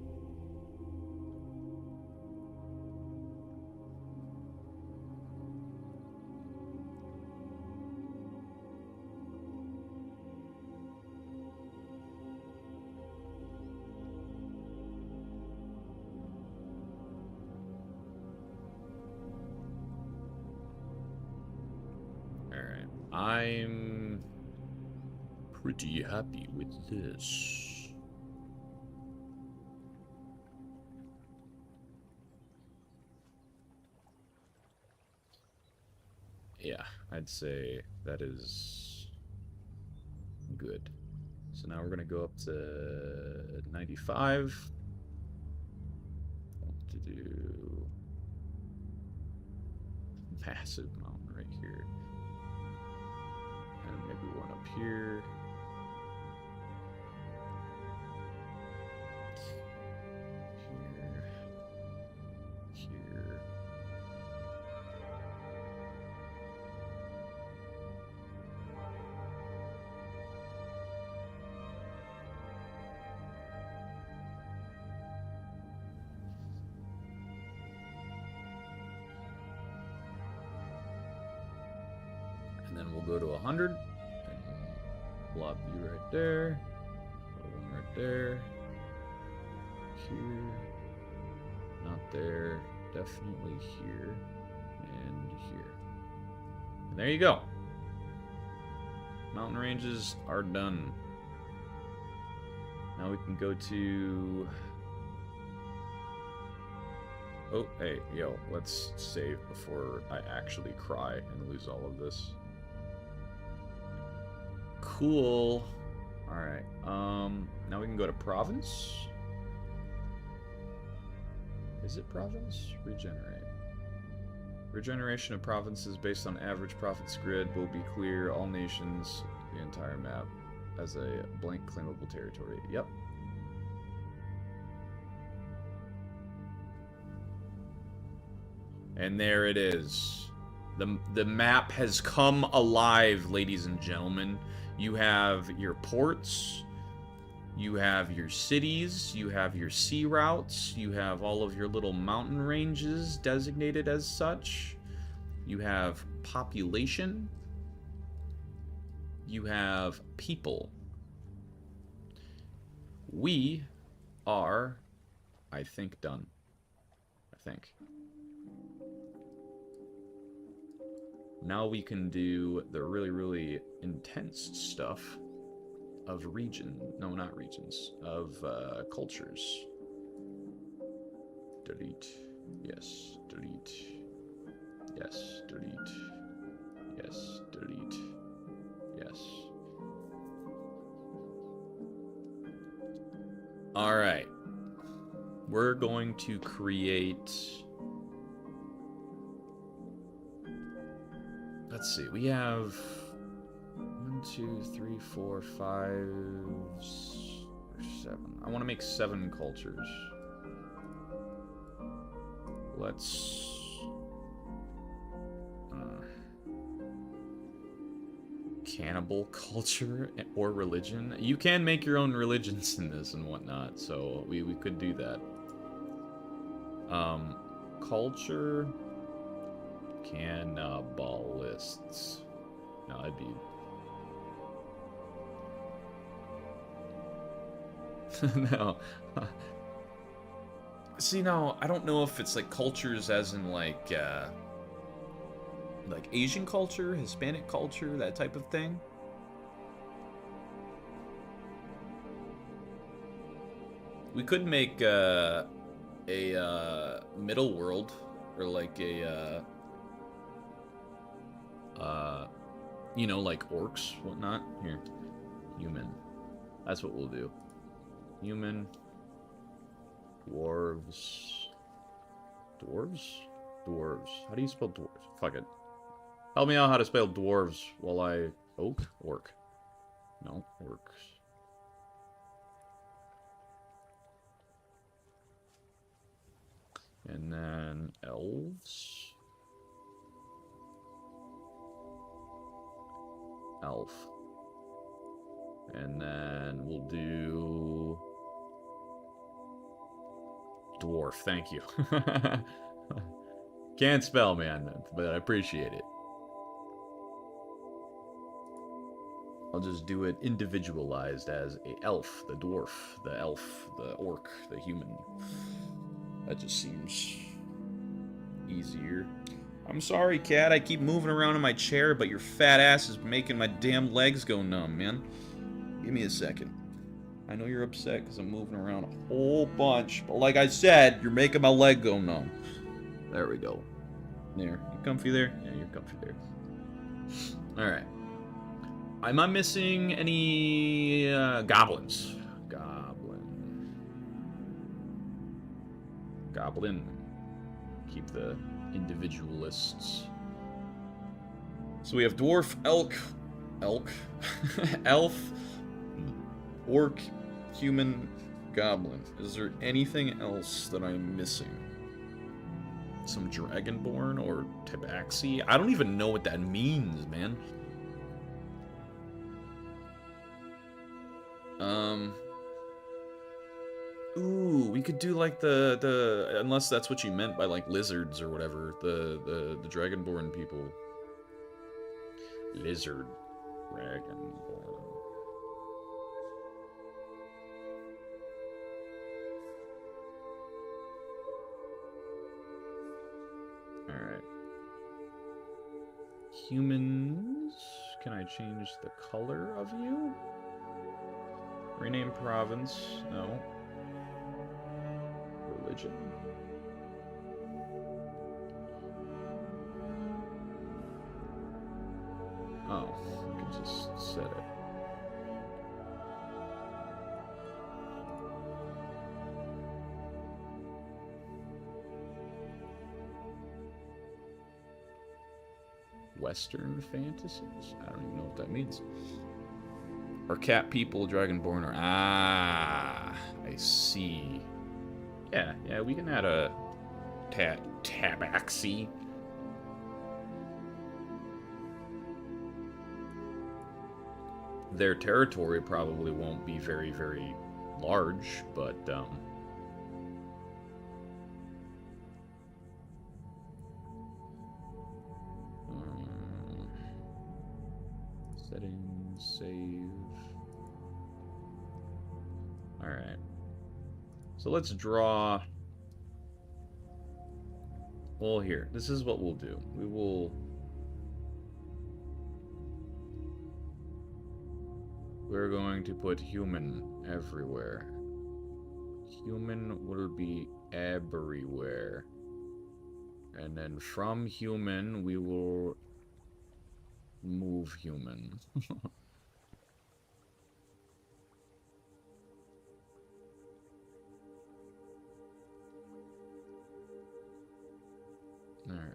I'm pretty happy with this. Yeah, I'd say that is good. So now we're going to go up to 95. To do massive mountain right here. And maybe one up here. Here. And then we'll go to 100. And blob you right there. One right there. Here. Not there. Definitely here. And here. And there you go. Mountain ranges are done. Now we can go to... Oh, hey, yo, let's save before I actually cry and lose all of this. Cool. Alright, now we can go to province. Is it province? Regenerate. Regeneration of provinces based on average profits grid will be clear all nations, the entire map, as a blank claimable territory. Yep. And there it is. The map has come alive, ladies and gentlemen. You have your ports, you have your cities, you have your sea routes, you have all of your little mountain ranges designated as such. You have population. You have people. We are, I think, done. I think. Now we can do the really, really intense stuff of no, not regions, of cultures. Delete. Yes, delete. Yes, delete. Yes, delete. Yes. Alright. We're going to create... Let's see, we have 1, 2, 3, 4, 5, 7. I want to make 7 cultures. Let's... cannibal culture or religion. You can make your own religions in this and whatnot, so we could do that. Culture... Cannibalists. No, I'd be... No. See, now, I don't know if it's like cultures as in like Asian culture, Hispanic culture, that type of thing. We could make a middle world, or like a you know, like orcs, whatnot. Here, human. That's what we'll do. Human. Dwarves. Dwarves? Dwarves. How do you spell dwarves? Fuck it. Help me out how to spell dwarves while I... Oak? Orc. No, orcs. And then elves. Elf. And then we'll do... Dwarf, thank you. Can't spell, man, but I appreciate it. I'll just do it individualized as a elf, the dwarf, the elf, the orc, the human. That just seems easier. I'm sorry, cat, I keep moving around in my chair, but your fat ass is making my damn legs go numb, man. Give me a second. I know you're upset because I'm moving around a whole bunch, but like I said, you're making my leg go numb. There we go. There. You comfy there? Yeah, you're comfy there. Alright. Am I missing any goblins? Goblin. Keep the individualists So we have dwarf, elk, elf, orc, human, goblin. Is there anything else that I'm missing? Some dragonborn or tabaxi? I don't even know what that means, man. Ooh, we could do like the unless that's what you meant by like lizards or whatever, the dragonborn people. Lizard dragonborn. Alright. Humans. Can I change the color of you? Rename province. No. Religion. Oh, we can just set it. Western fantasies? I don't even know what that means. Or cat people, dragonborn, or... Ah, I see. Yeah, we can add a tabaxi. Their territory probably won't be very, very large, but, settings, save. Alright. So let's draw... Well, here. This is what we'll do. We will... We're going to put human everywhere. Human will be everywhere. And then from human, we will move human. Alright.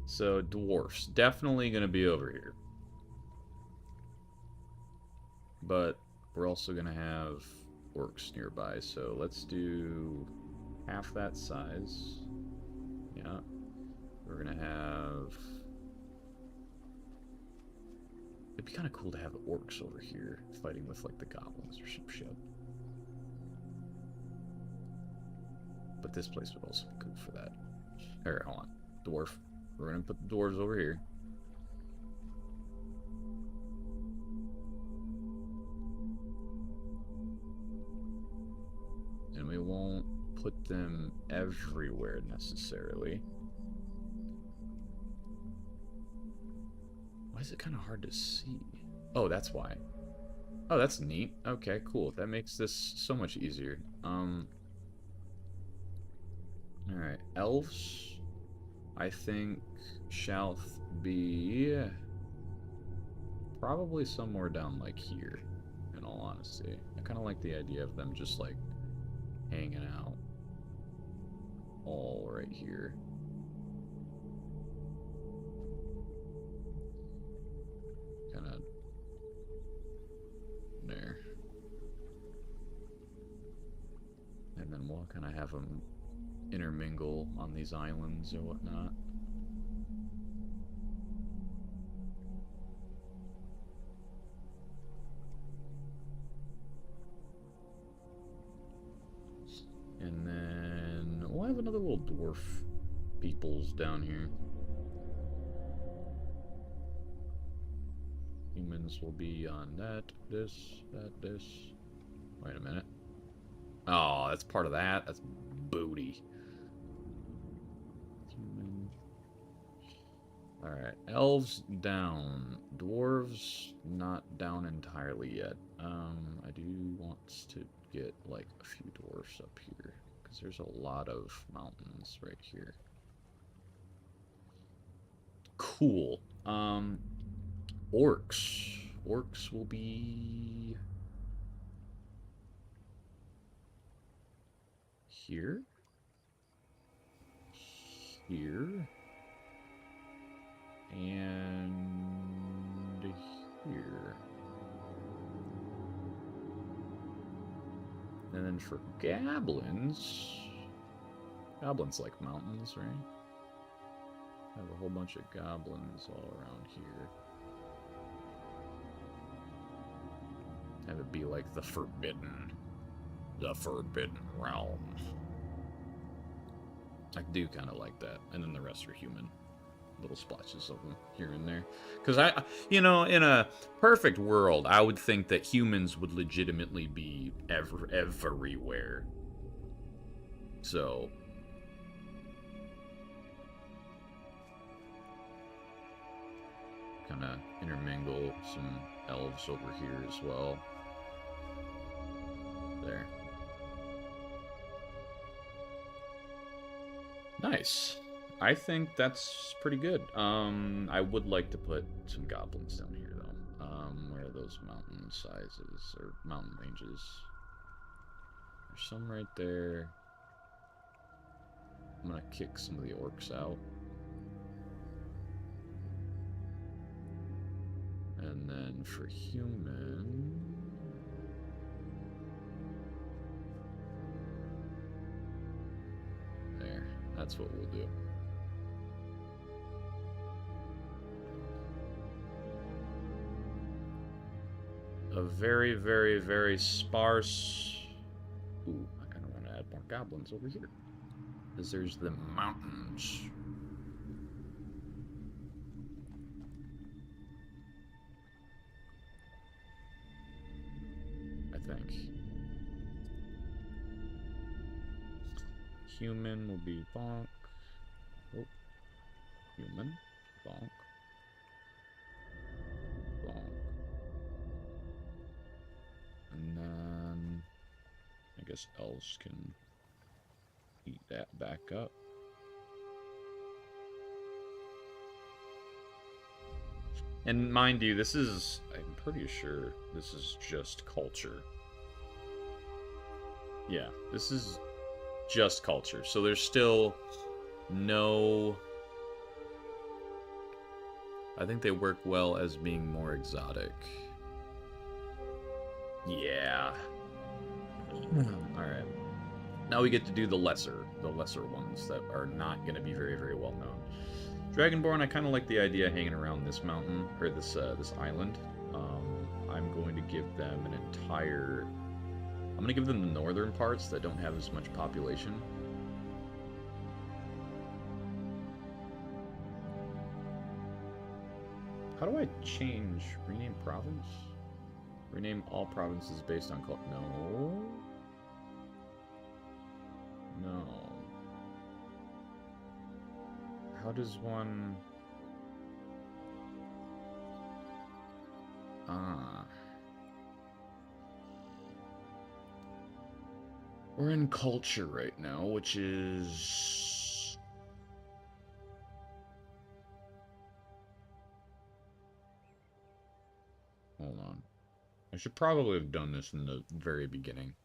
So, dwarfs. Definitely going to be over here. But we're also going to have orcs nearby. So, let's do half that size. Yeah. We're going to have... It'd be kind of cool to have orcs over here fighting with, like, the goblins or some shit. But this place would also be cool for that. Here, hold on. Dwarf. We're going to put the dwarves over here. And we won't put them everywhere necessarily. Why is it kind of hard to see? Oh, that's why. Oh, that's neat. Okay, cool. That makes this so much easier. Alright, elves, I think, shall be probably somewhere down, like, here, in all honesty. I kind of like the idea of them just, like, hanging out all right here. Kind of there. And then we'll kind of have them intermingle on these islands or whatnot. And then we'll have another little dwarf peoples down here. Humans will be on that, this. Wait a minute. Oh, that's part of that? That's booty. Human. Alright, elves down. Dwarves not down entirely yet. I do want to get, like, a few dwarves up here, because there's a lot of mountains right here. Cool. Orcs. Orcs will be... here. Here. And here. And then for goblins... Goblins like mountains, right? I have a whole bunch of goblins all around here. Have it be like the Forbidden Realm. I do kind of like that. And then the rest are human. Little splotches of them here and there. Because in a perfect world, I would think that humans would legitimately be everywhere. So... kind of intermingle some elves over here as well. There. Nice. I think that's pretty good. I would like to put some goblins down here, though. Where are those mountain sizes, or mountain ranges? There's some right there. I'm gonna kick some of the orcs out. And then for human... There. That's what we'll do. A very, very, very sparse... Ooh, I kind of want to add more goblins over here. Because there's the mountains. Human will be bonk. Oh, human, bonk, bonk, and then I guess elves can eat that back up. And mind you, this is, I'm pretty sure this is just culture. Yeah, this is just culture. So there's still no... I think they work well as being more exotic. Yeah. Alright. Now we get to do the lesser ones that are not going to be very, very well known. Dragonborn, I kind of like the idea of hanging around this mountain, or this island. I'm going to give them an entire... I'm going to give them the northern parts that don't have as much population. How do I change? Rename province? Rename all provinces based on... No. No. How does one... We're in culture right now, which is... Hold on. I should probably have done this in the very beginning.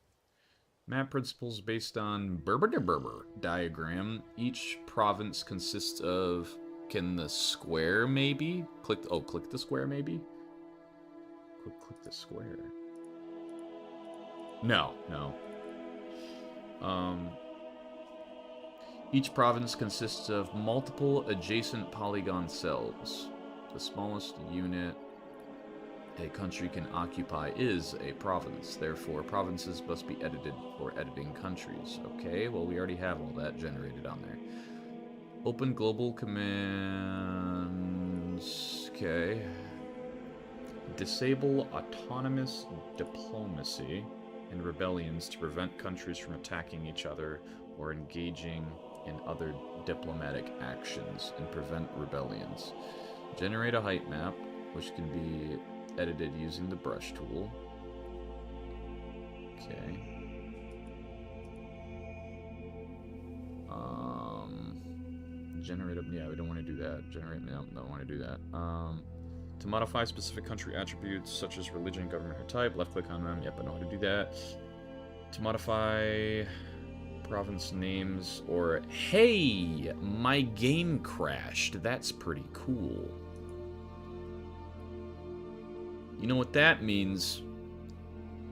Map principles based on Berber diagram. Each province consists of... Can the square maybe? Click the square maybe? Click the square. No. Each province consists of multiple adjacent polygon cells. The smallest unit a country can occupy is a province. Therefore, provinces must be edited for editing countries. Okay, well, we already have all that generated on there. Open global commands. Okay. Disable autonomous diplomacy and rebellions to prevent countries from attacking each other or engaging in other diplomatic actions and prevent rebellions. Generate a height map, which can be edited using the brush tool. Okay. Generate a... Yeah, we don't want to do that. Generate... No, don't want to do that. To modify specific country attributes, such as religion, government, or type, left-click on them. Yep, I know how to do that. To modify province names, or hey, my game crashed. That's pretty cool. You know what that means?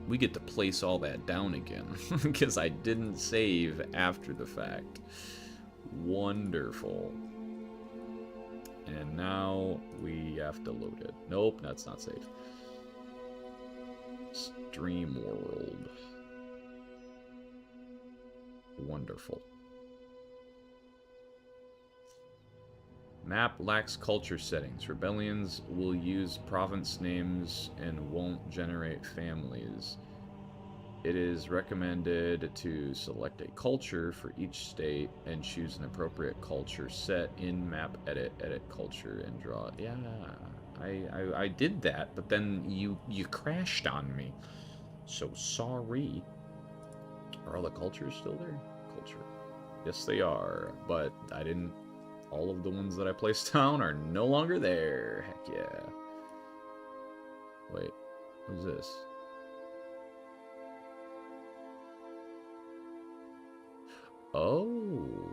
We get to place all that down again, because I didn't save after the fact. Wonderful. And now we have to load it. Nope, that's not safe. Stream world. Wonderful. Map lacks culture settings. Rebellions will use province names and won't generate families. It is recommended to select a culture for each state and choose an appropriate culture set in map edit culture and draw it. Yeah, I did that, but then you crashed on me. So sorry. Are all the cultures still there? Culture. Yes, they are, but I didn't. All of the ones that I placed down are no longer there. Heck yeah. Wait, who's this? Oh.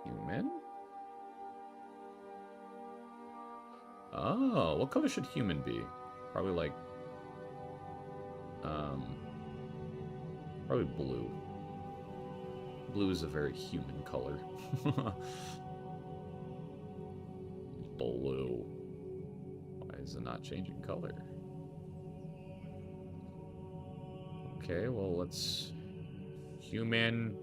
Human? Oh, what color should human be? Probably like, probably blue. Blue is a very human color. Blue. Why is it not changing color? Okay, well, let's... Humanity.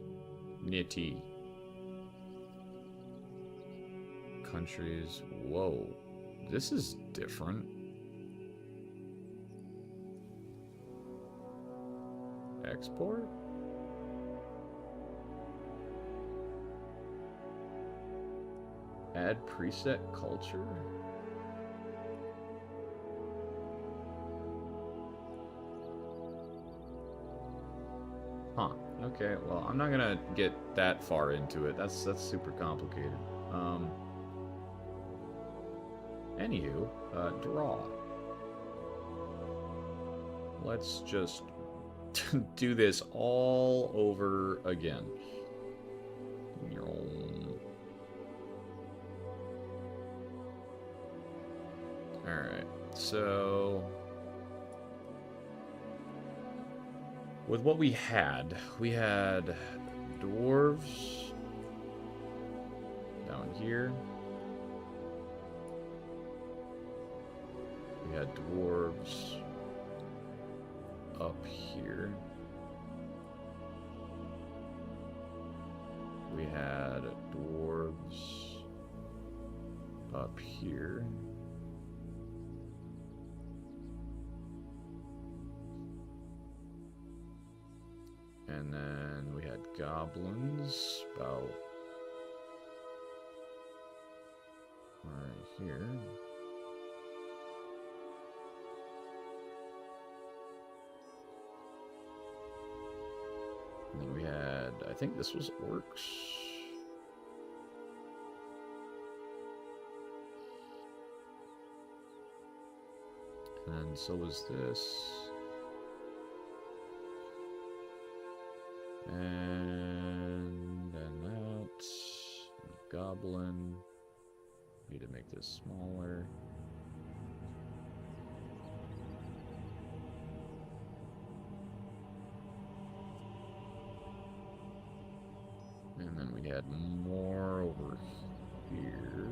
Countries. Whoa. This is different. Export? Add preset culture? Huh. Okay, well, I'm not gonna get that far into it. That's super complicated. Anywho, draw. Let's just do this all over again. Alright, so... with what we had dwarves down here. We had dwarves up here. We had dwarves up here. And then we had goblins about right here. And then we had, I think this was orcs. And so was this. And then that. Goblin. Need to make this smaller. And then we had more over here.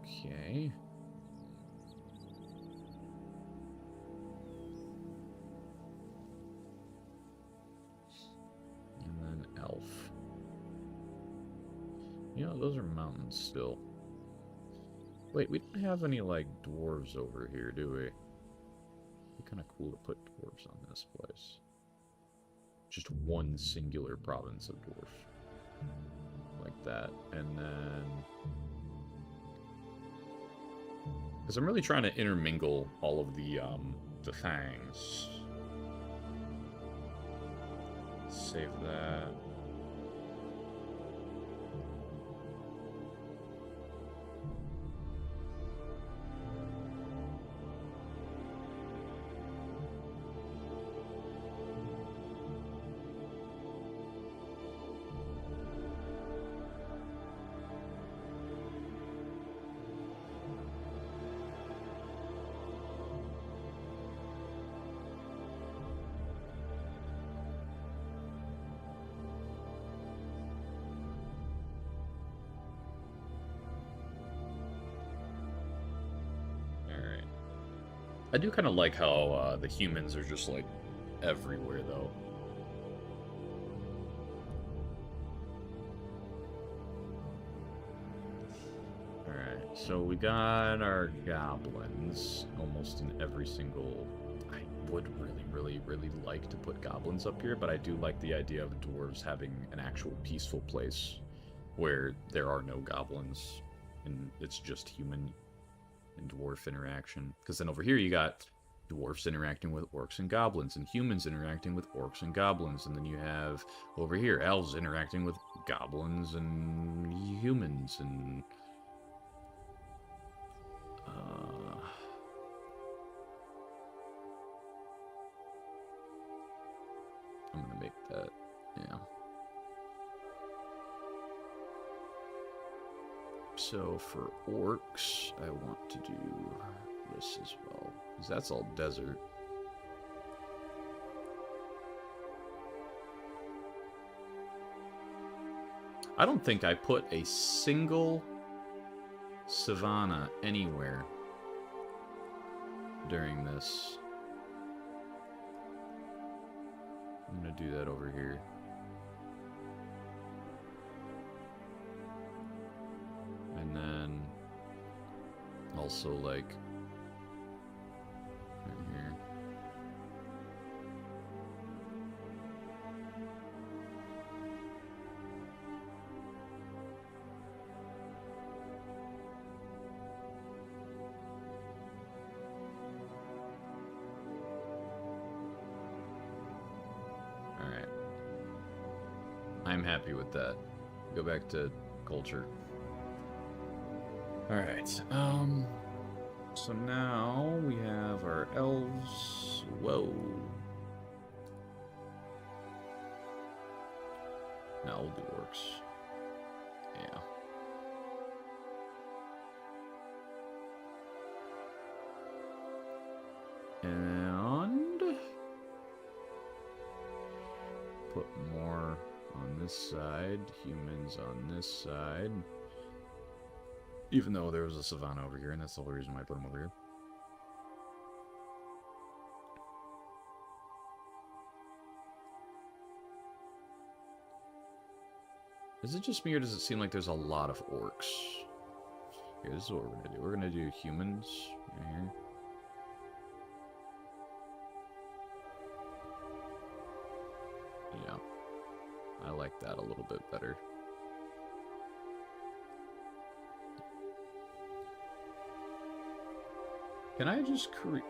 Okay. And then elf. You know, those are mountains still. Wait, we don't have any, like, dwarves over here, do we? It'd be kind of cool to put dwarves on this place. Just one singular province of dwarf. Like that. And then... because I'm really trying to intermingle all of the things. Save that. I do kind of like how the humans are just, like, everywhere, though. Alright, so we got our goblins almost in every single... I would really like to put goblins up here, but I do like the idea of dwarves having an actual peaceful place where there are no goblins, and it's just human and dwarf interaction. Because then over here you got dwarfs interacting with orcs and goblins, and humans interacting with orcs and goblins, and then you have over here elves interacting with goblins and humans, and I'm gonna make that, yeah. So for orcs, I want to do this as well, because that's all desert. I don't think I put a single savanna anywhere during this. I'm gonna do that over here. And then also, like, right here. Alright. I'm happy with that. Go back to culture. Alright, so now we have our elves. Whoa. Now we'll do orcs. Yeah. And put more on this side, humans on this side. Even though there was a savanna over here, and that's the whole reason why I put them over here. Is it just me, or does it seem like there's a lot of orcs? Here, this is what we're gonna do. We're gonna do humans right here. Yeah. I like that a little bit better. Can I just create...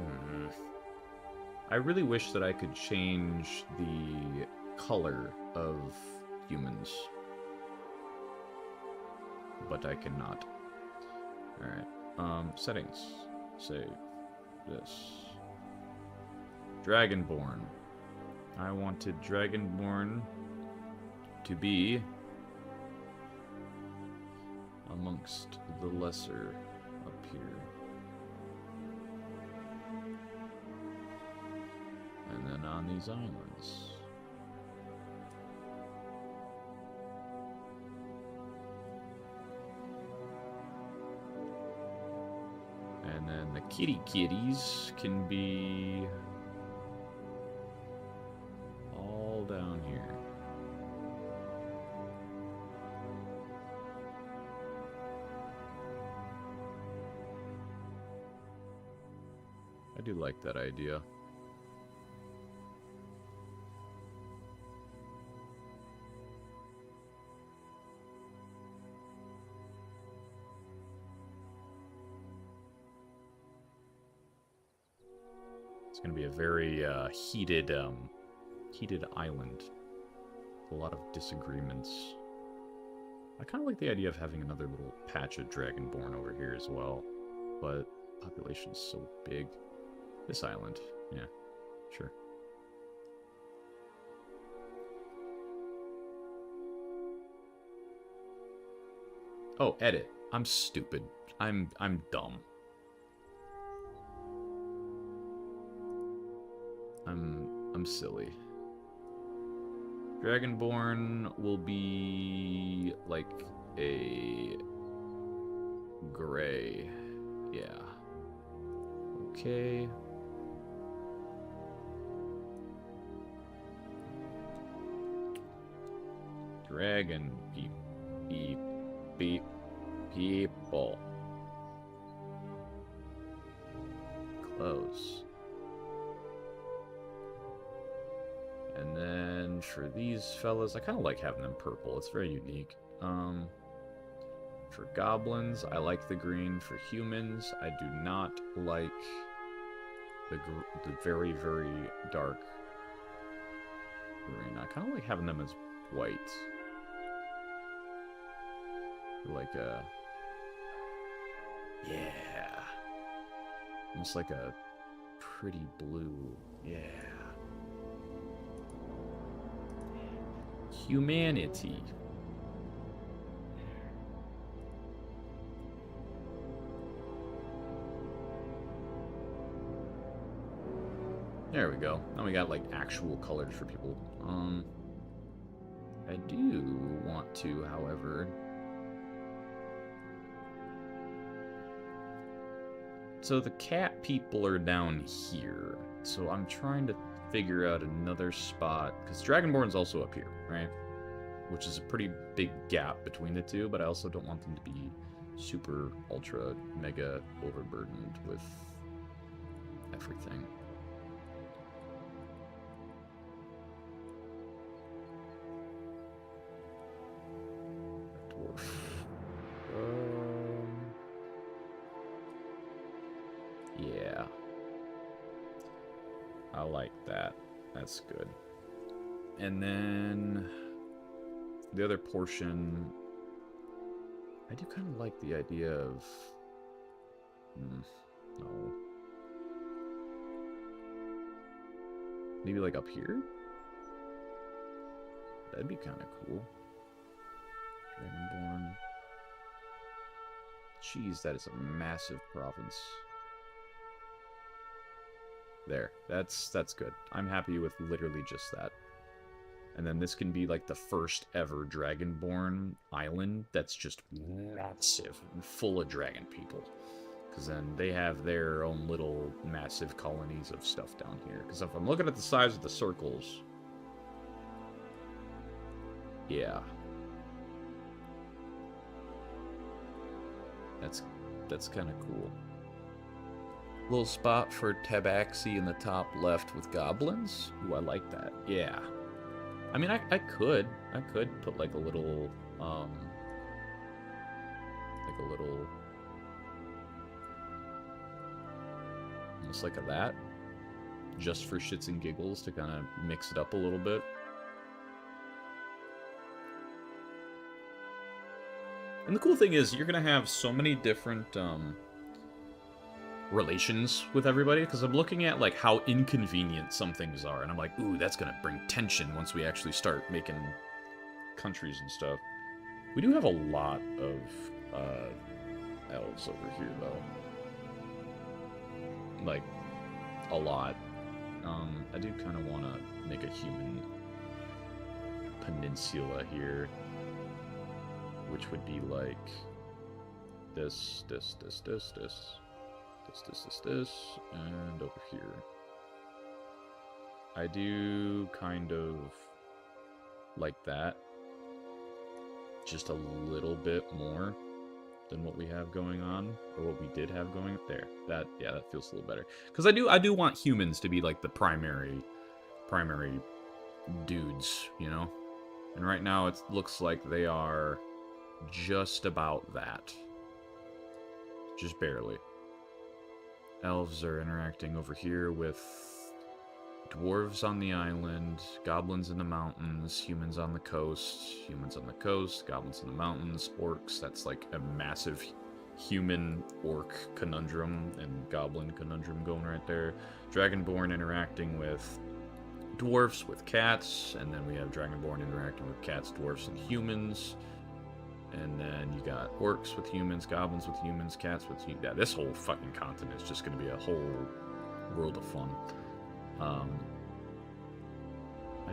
I really wish that I could change the color of humans. But I cannot. Alright. Settings. Save. This. Dragonborn. I wanted Dragonborn to be amongst the lesser up here. And then on these islands. And then the kitties can be all down here. I do like that idea. It's going to be a very heated island. A lot of disagreements. I kind of like the idea of having another little patch of Dragonborn over here as well, but population's so big. This island, yeah, sure. Oh, edit. I'm stupid. I'm dumb. I'm silly. Dragonborn will be like a gray. Yeah. Okay. Dragon people. Close. And then for these fellas, I kind of like having them purple. It's very unique. For goblins, I like the green. For humans, I do not like the very, very dark green. I kind of like having them as white. Like a... Yeah. Almost like a pretty blue. Yeah. Humanity. There we go. Now we got like actual colors for people. I do want to, however. So the cat people are down here. So I'm trying to figure out another spot, because Dragonborn's also up here, right? Which is a pretty big gap between the two, but I also don't want them to be super, ultra, mega overburdened with everything. Dwarf. Yeah. I like that. That's good. And then the other portion, I do kind of like the idea of... no. Maybe like up here? That'd be kind of cool. Dragonborn. Jeez, that is a massive province. There, that's good. I'm happy with literally just that. And then this can be like the first ever Dragonborn island that's just massive and full of dragon people. Because then they have their own little massive colonies of stuff down here. Because if I'm looking at the size of the circles... Yeah. That's kind of cool. Little spot for Tabaxi in the top left with goblins. Ooh, I like that. Yeah. I mean, I could put like a little, almost like a that, just for shits and giggles to kind of mix it up a little bit. And the cool thing is, you're gonna have so many different, relations with everybody, because I'm looking at like how inconvenient some things are, and I'm like, ooh, that's gonna bring tension once we actually start making countries and stuff. We do have a lot of elves over here, though. Like, a lot. I do kind of want to make a human peninsula here, which would be like this, and over here. I do kind of like that. Just a little bit more than what we have going on, or what we did have going up there. That, yeah, that feels a little better. Because I do want humans to be like the primary dudes, you know? And right now it looks like they are just about that. Just barely. Elves are interacting over here with dwarves on the island, goblins in the mountains, humans on the coast, goblins in the mountains, orcs. That's like a massive human-orc conundrum and goblin conundrum going right there. Dragonborn interacting with dwarfs, with cats, and then we have Dragonborn interacting with cats, dwarfs, and humans. And then you got orcs with humans, goblins with humans, cats with humans. Yeah, this whole fucking continent is just going to be a whole world of fun. I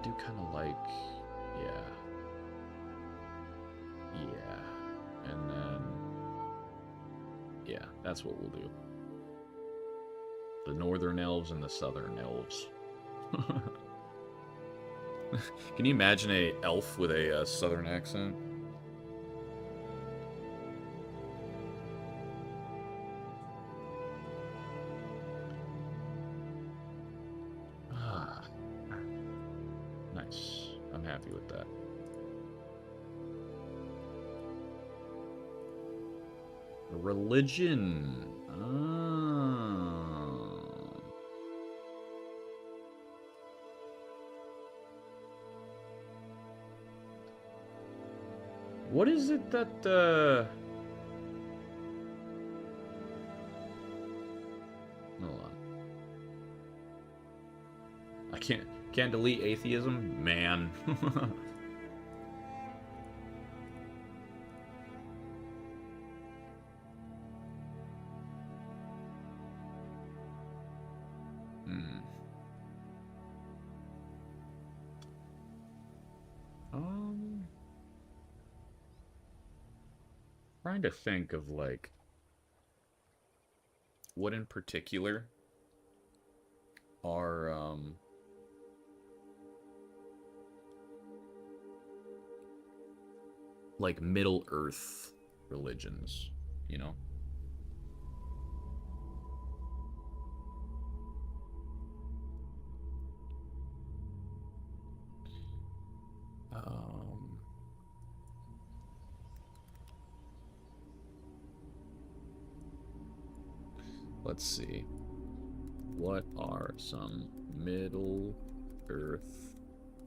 do kind of like, yeah. And then, yeah, that's what we'll do. The northern elves and the southern elves. Can you imagine a elf with a southern accent? Ah, nice. I'm happy with that. Religion. What is it that, hold on. I can't delete atheism? Man. Trying to think of, like, what in particular are, like, Middle Earth religions, you know? Let's see. What are some Middle Earth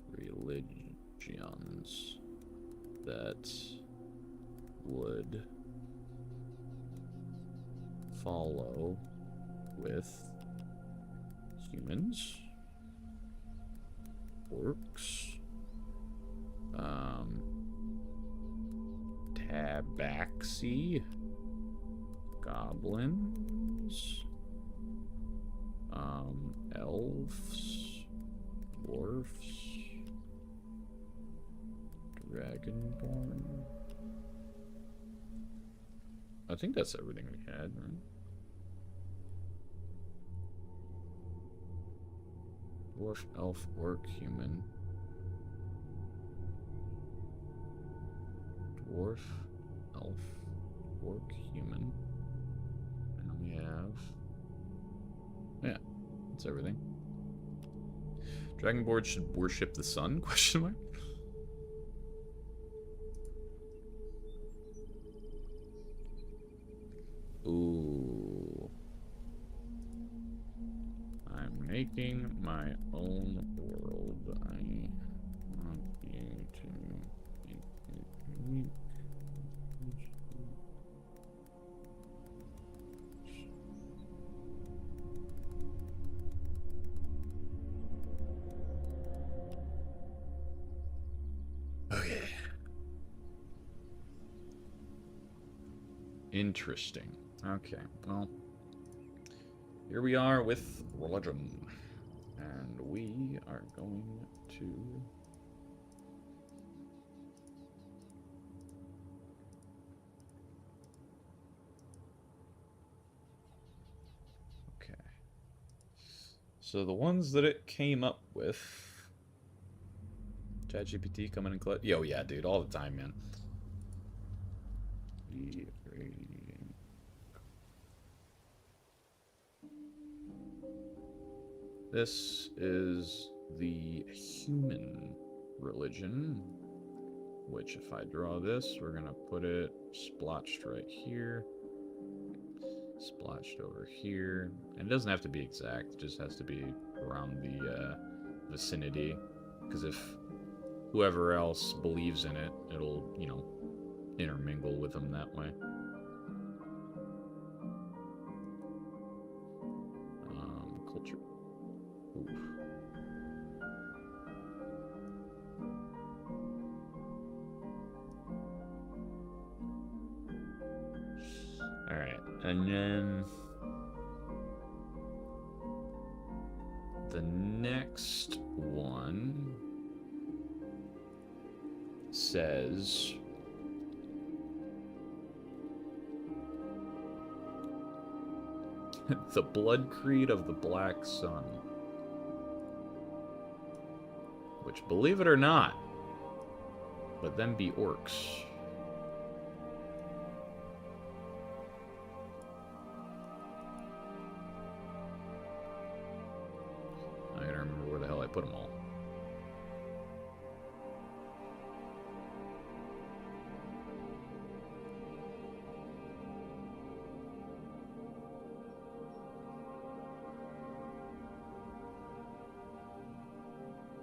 religions that would follow with humans, orcs, tabaxi, goblins, elves, dwarfs, dragonborn. I think that's everything we had, right? Dwarf, elf, orc, human. Dwarf, elf, orc, human. And we have... yeah, that's everything. Dragonborn should worship the sun? Question mark? Ooh. I'm making my own world. I want you to make it unique. Okay. Interesting. Okay, well, here we are with religion, and we are going to... okay. So the ones that it came up with... ChatGPT coming and collect... yo, yeah, dude, all the time, man. This is the human religion, which if I draw this, we're gonna put it splotched right here, splotched over here, and it doesn't have to be exact, it just has to be around the vicinity, because if whoever else believes in it, it'll, you know, intermingle with them that way. Culture. Oof. Alright, and then the next one says the Blood Creed of the Black Sun, which which, believe it or not, would then be orcs. I gotta remember where the hell I put them all.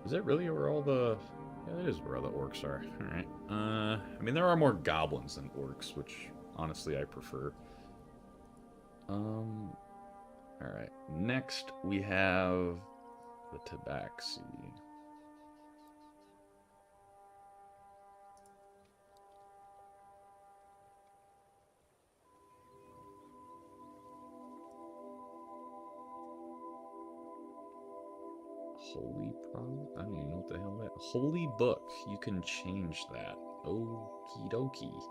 Is that really where all the... Yeah, that is where all the orcs are. Alright. I mean, there are more goblins than orcs, which, honestly, I prefer. Alright. Next, we have the Tabaxi. Holy Prom? I don't even know what the hell that... Holy Book. You can change that. Okie dokie.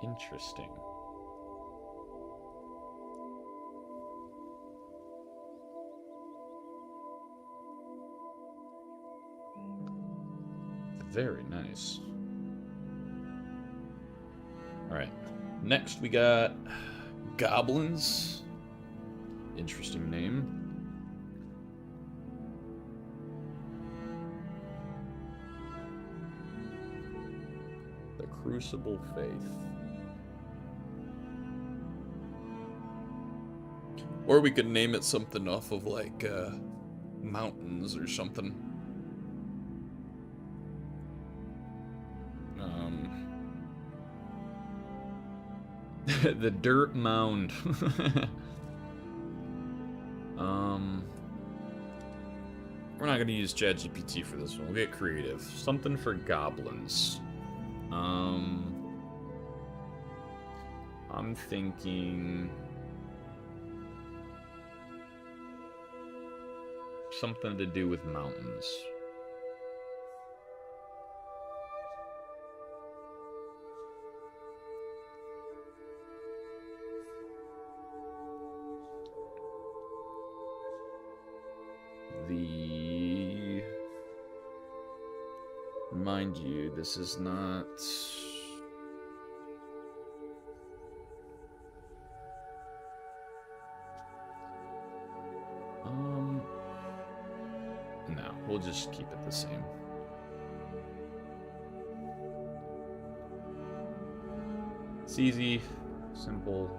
Interesting. Very nice. Alright. Next we got... Goblins. Interesting name. The Crucible Faith. Or we could name it something off of, like, mountains or something. The Dirt Mound. We're not gonna use ChatGPT for this one. We'll get creative. Something for goblins. I'm thinking something to do with mountains. Mind you, this is not... No, we'll just keep it the same. It's easy, simple.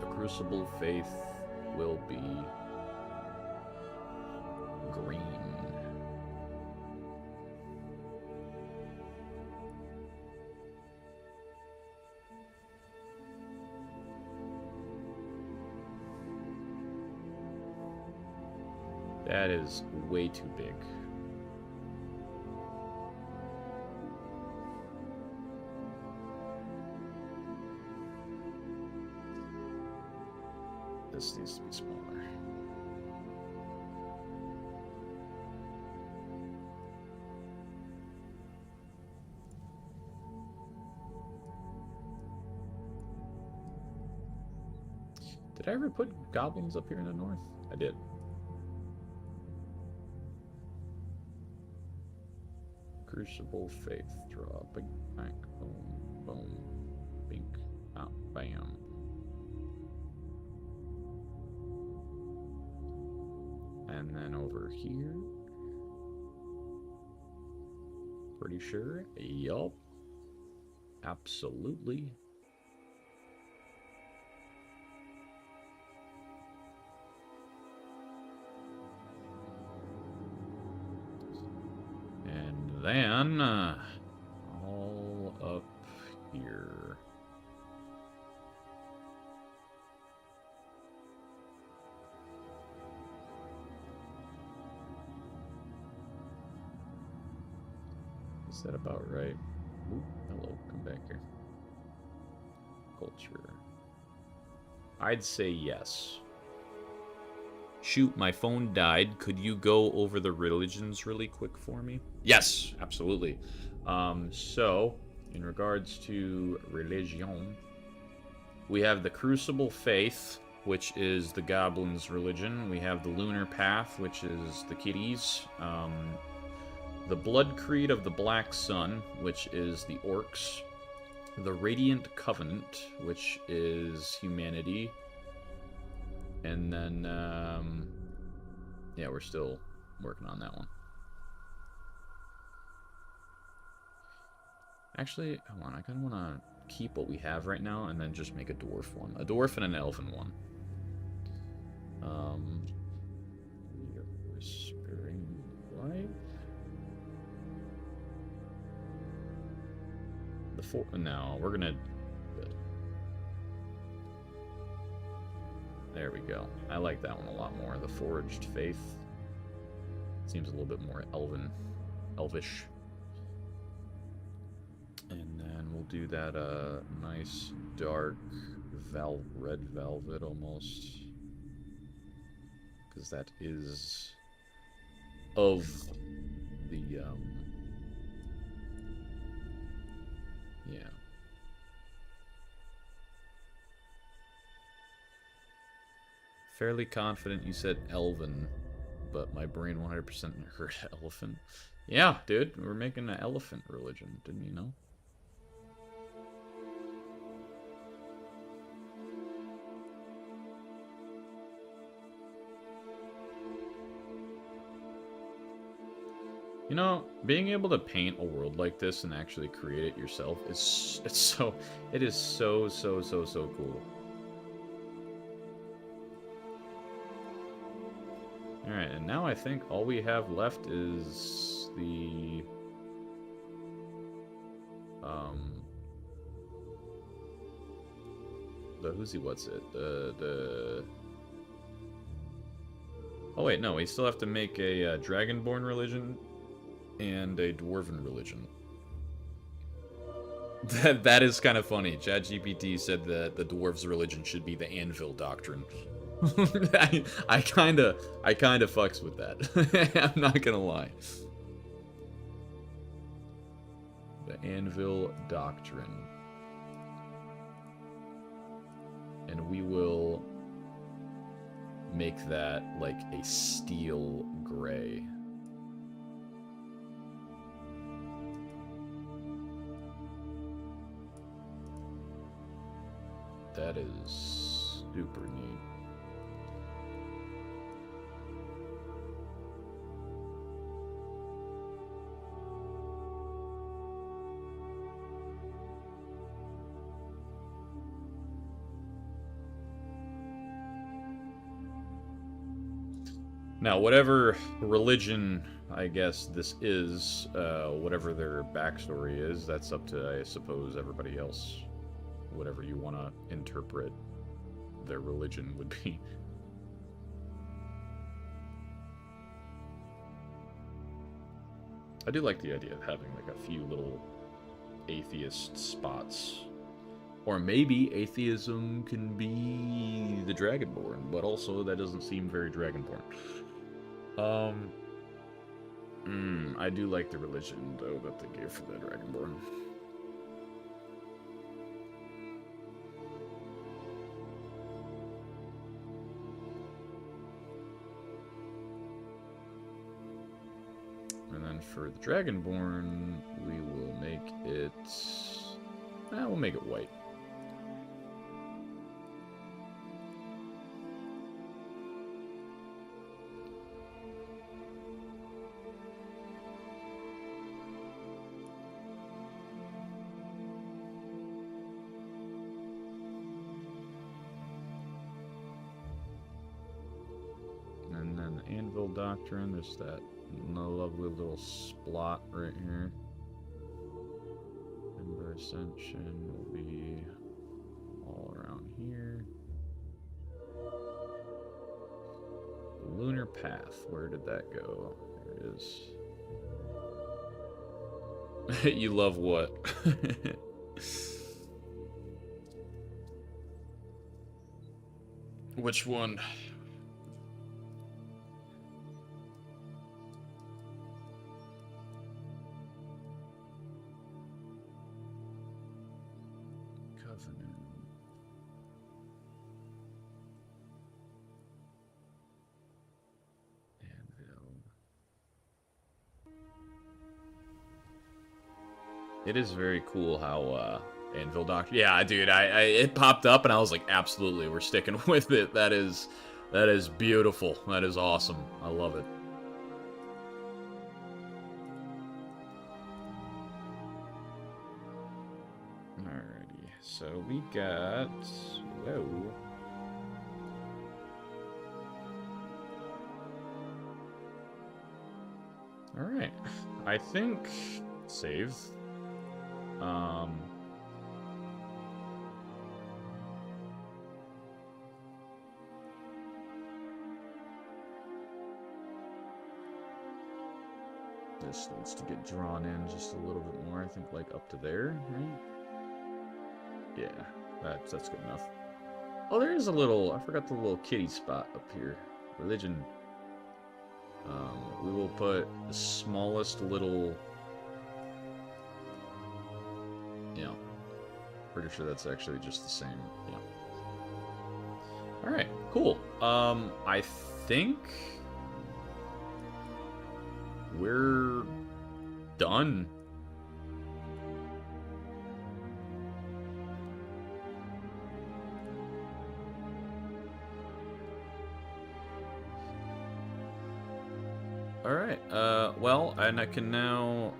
The Crucible Faith will be green. That is way too big. This needs to be smaller. Did I ever put goblins up here in the north? I did. Crucible Faith. Draw. Big bang. Boom. Boom. Bink. Out. Bam. And then over here. Pretty sure. Yup. Absolutely. Then, all up here. Is that about right? Ooh, hello, come back here. Culture. I'd say yes. Shoot, my phone died. Could you go over the religions really quick for me? Yes, absolutely. So, in regards to religion, we have the Crucible Faith, which is the goblins' religion. We have the Lunar Path, which is the kitties. The Blood Creed of the Black Sun, which is the orcs. The Radiant Covenant, which is humanity. And then, yeah, we're still working on that one. Actually, hold on, I kind of want to keep what we have right now and then just make a dwarf one. A dwarf and an elven one. Whispering Light. No, we're gonna... There we go. I like that one a lot more. The Forged Faith. Seems a little bit more elvish. And then we'll do that nice dark red velvet almost. Because that is of the yeah. Fairly confident you said elven, but my brain 100% heard elephant. Yeah, dude, we're making an elephant religion, didn't you know? You know, being able to paint a world like this and actually create it yourself is so cool. Alright, and now I think all we have left is the what's it? Oh wait, no, we still have to make a Dragonborn religion and a Dwarven religion. That is kind of funny. ChatGPT said that the dwarves' religion should be the Anvil Doctrine. I kind of fucks with that. I'm not gonna lie. The Anvil Doctrine. And we will make that like a steel gray. That is super neat. Now, whatever religion, I guess, this is, whatever their backstory is, that's up to, I suppose, everybody else. Whatever you want to interpret their religion would be. I do like the idea of having, like, a few little atheist spots. Or maybe atheism can be the Dragonborn, but also that doesn't seem very Dragonborn. I do like the religion, though, that they gave for the Dragonborn. And then for the Dragonborn, we will make it... we'll make it white. And then the Anvil Doctrine, there's that lovely little splot right here. Ember Ascension will be all around here. The Lunar Path, where did that go? There it is. You love what? Which one? It is very cool how Anvil Doctor. Yeah, dude, it popped up and I was like, absolutely, we're sticking with it. That is beautiful. That is awesome. I love it. Alrighty, so we got whoa. Alright. I think save. This needs to get drawn in just a little bit more. I think like up to there, right? Yeah, that's good enough. Oh, there is a little, I forgot the little kitty spot up here. Religion. We will put the smallest little, yeah, pretty sure that's actually just the same, yeah. Alright, cool. I think we're done. Alright, well, and I can now,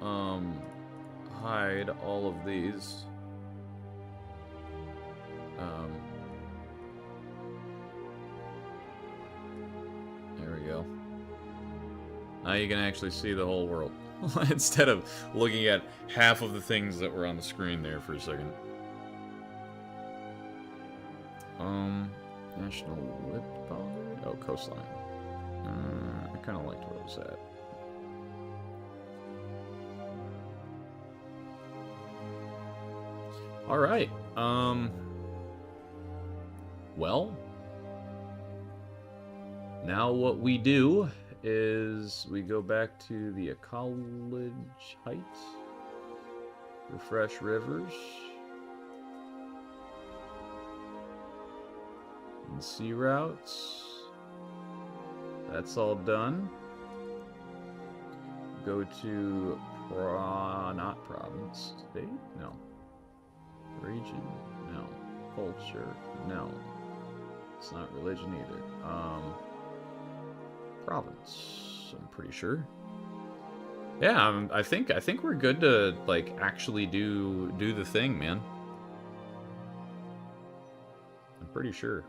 hide all of these. There we go. Now you can actually see the whole world. Instead of looking at half of the things that were on the screen there for a second. National Whip Boundary? Oh, coastline. I kind of liked where it was at. Alright, well, now what we do is we go back to the College Heights, refresh rivers, and sea routes. That's all done. Go to not province, state? No. Region? No. Culture? No. It's not religion either. Province, I'm pretty sure. Yeah, I think we're good to like actually do the thing, man. I'm pretty sure.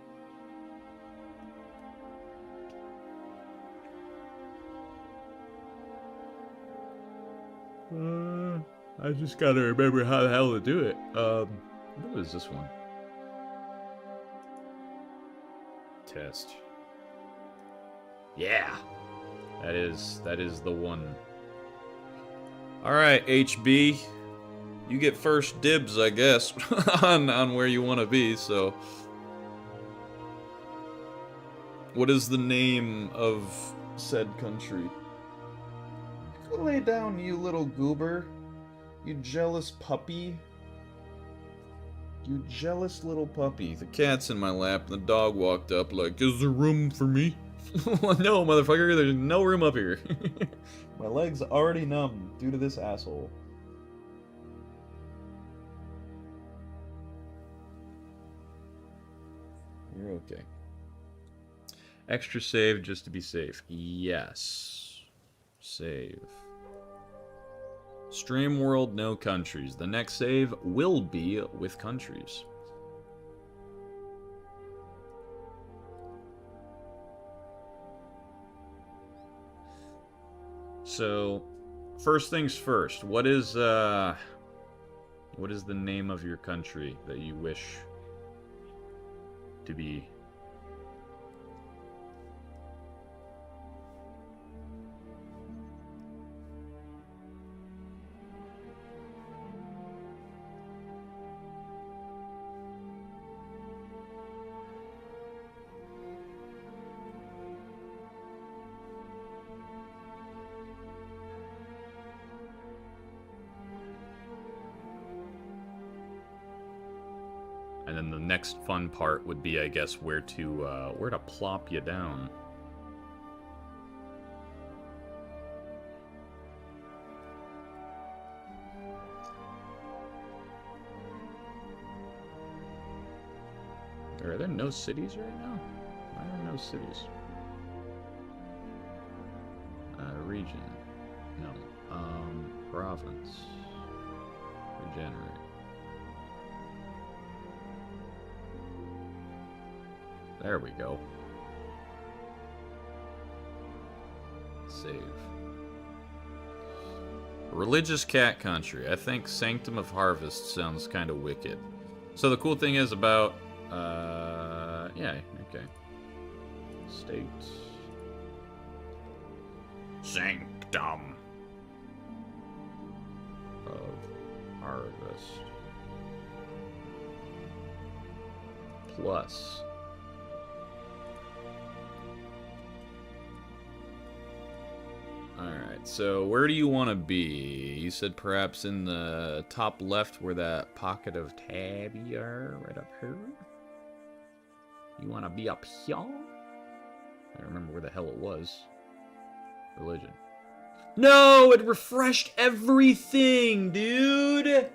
I just gotta remember how the hell to do it. What is this one? Test. Yeah, that is the one. All right, HB, you get first dibs, I guess, on where you want to be. So, what is the name of said country? Go lay down, you little goober. You jealous puppy. You jealous little puppy. The cat's in my lap, and the dog walked up like, is there room for me? No, motherfucker, there's no room up here. My leg's already numb due to this asshole. You're okay. Extra save just to be safe. Yes. Save. Stream world, no countries. The next save will be with countries. So, first things first. What is the name of your country that you wish to be? And then the next fun part would be, I guess, where to plop you down. Are there no cities right now? Why are there no cities? Region. No. Province. Regenerate. There we go. Save. Religious cat country. I think Sanctum of Harvest sounds kind of wicked. So the cool thing is about, yeah, okay. State. Sanctum of Harvest. Plus. Alright, so where do you want to be? You said perhaps in the top left where that pocket of tabby are, right up here? You want to be up here? I don't remember where the hell it was. Religion. No, it refreshed everything, dude!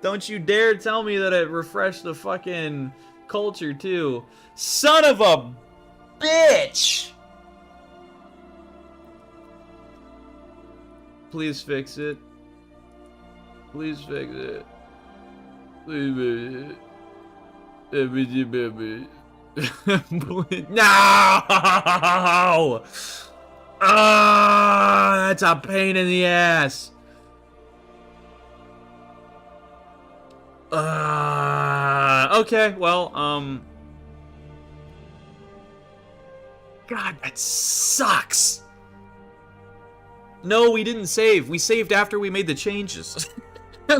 Don't you dare tell me that it refreshed the fucking culture too. Son of a bitch! Please fix it. Please fix it. Please fix it. No! Ah, that's a pain in the ass. Okay, well, God, that sucks. No, we didn't save. We saved after we made the changes.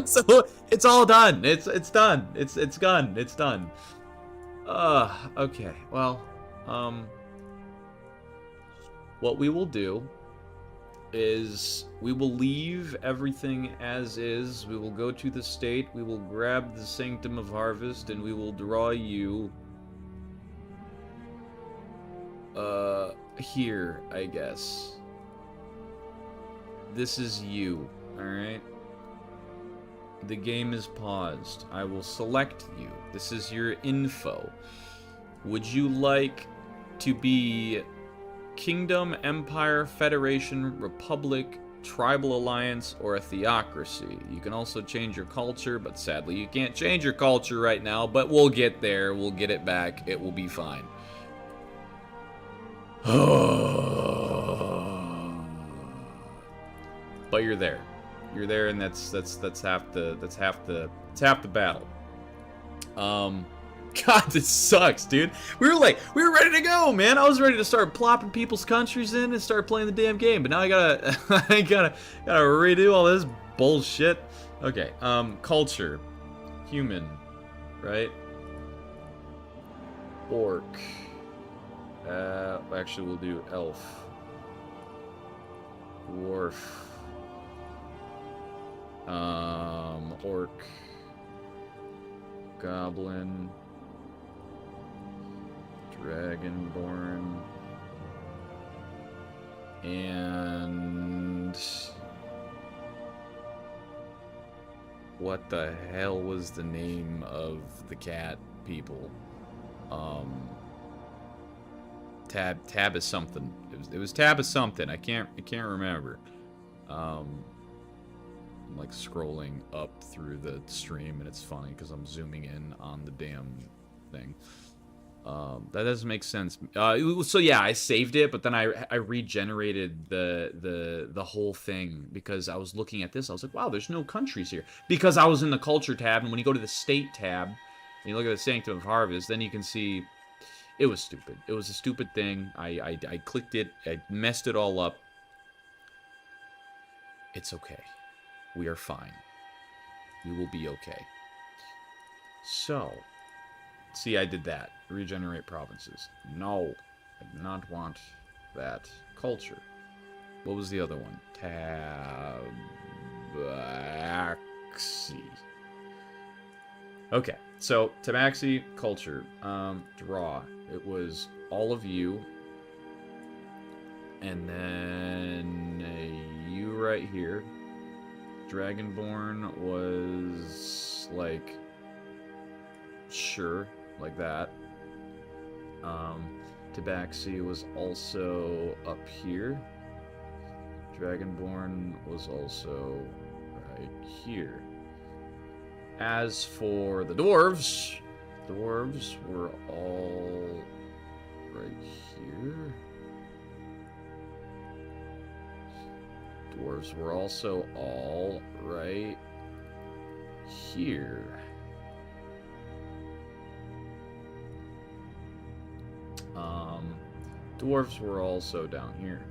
So it's all done. It's done. It's done. It's done. Okay. Well, what we will do is we will leave everything as is. We will go to the state. We will grab the Sanctum of Harvest, and we will draw you here, I guess. This is you, alright? The game is paused. I will select you. This is your info. Would you like to be Kingdom, Empire, Federation, Republic, Tribal Alliance, or a Theocracy? You can also change your culture, but sadly you can't change your culture right now, but we'll get there. We'll get it back. It will be fine. But you're there. You're there, and that's half the battle. God, this sucks, dude. We were ready to go, man. I was ready to start plopping people's countries in and start playing the damn game, but now I gotta gotta redo all this bullshit. Okay, culture, human, right? Orc. Actually, we'll do elf. Dwarf. Orc. Goblin. Dragonborn. And what the hell was the name of the cat people? Tab is something. It was Tab is something. I can't remember. I'm like scrolling up through the stream, and it's funny because I'm zooming in on the damn thing. That doesn't make sense. So yeah, I saved it, but then I regenerated the whole thing because I was looking at this. I was like, wow, there's no countries here because I was in the culture tab, and when you go to the state tab and you look at the Sanctum of Harvest, then you can see it was stupid. It was a stupid thing. I clicked it. I messed it all up. It's okay. We are fine. We will be okay. So, see, I did that. Regenerate provinces. No, I do not want that. Culture. What was the other one? Tabaxi. Okay, so Tabaxi, culture. Draw. It was all of you. And then you right here. Dragonborn was like, sure, like that. Tabaxi was also up here. Dragonborn was also right here. As for the dwarves were all right here. Dwarves were also all right here. Dwarves were also down here.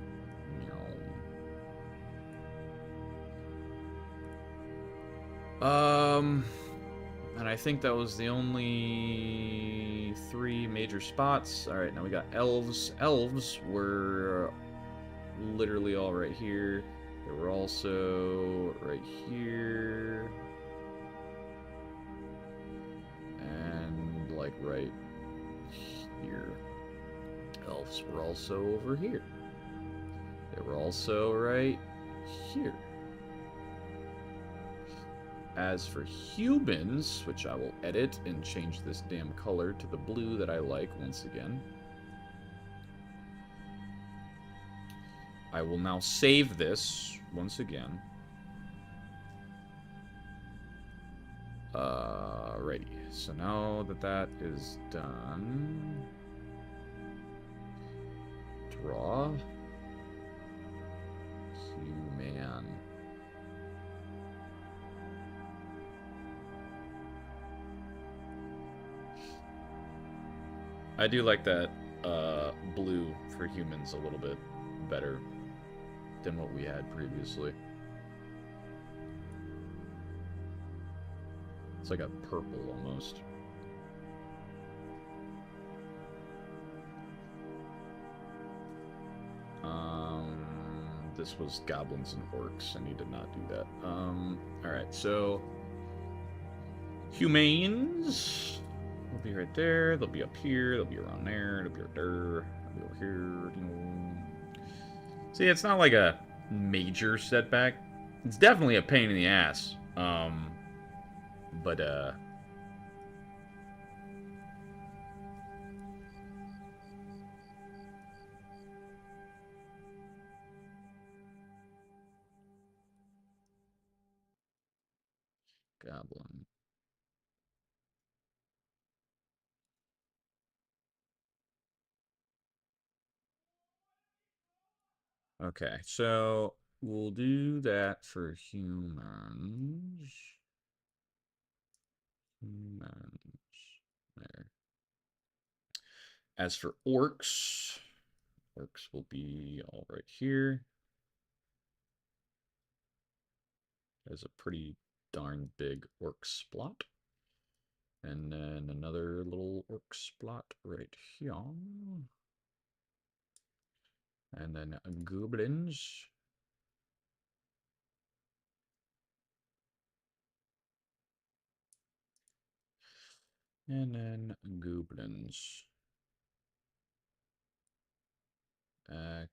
And I think that was the only 3 major spots. Alright, now we got elves. Elves were literally all right here. They were also right here. And, like, right here. Elves were also over here. They were also right here. As for humans, which I will edit and change this damn color to the blue that I like once again. I will now save this once again. Righty. So now that that is done, draw human. I do like that blue for humans a little bit better than what we had previously. It's like a purple almost. This was goblins and orcs. I need to not do that. Alright, so humanes will be right there. They'll be up here. They'll be around there. They'll be right there. They'll be over here. See, it's not like a major setback. It's definitely a pain in the ass. But goblin. Okay, so we'll do that for humans. Humans. There. As for orcs, orcs will be all right here. There's a pretty darn big orc splot. And then another little orc splot right here. And then goblins. And then goblins.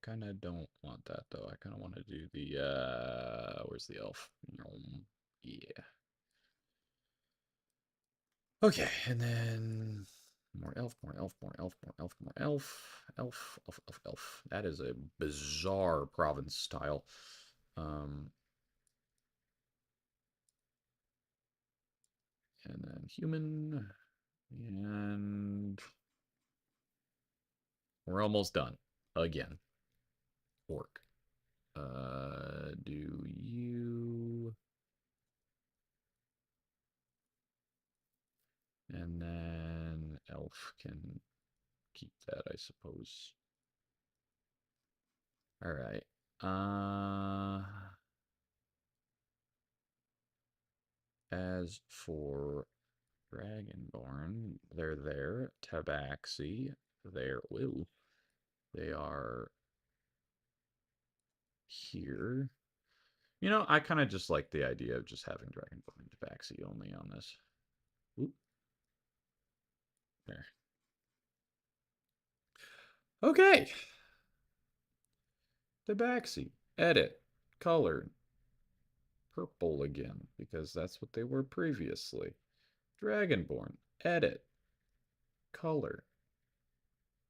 Kind of don't want that, though. I kind of want to do the, where's the elf? Yeah. Okay, and then more elf, more elf, more elf, more elf, more elf. Elf, elf, elf, elf. That is a bizarre province style. And then human. And we're almost done. Again. Orc. Do you... And then elf can keep that, I suppose. Alright. As for Dragonborn, they're there. Tabaxi, they're... Woo. They are here. You know, I kind of just like the idea of just having Dragonborn and Tabaxi only on this. Oop. There. Okay. Tabaxi. Edit. Colored. purple again, because that's what they were previously. Dragonborn, edit, color,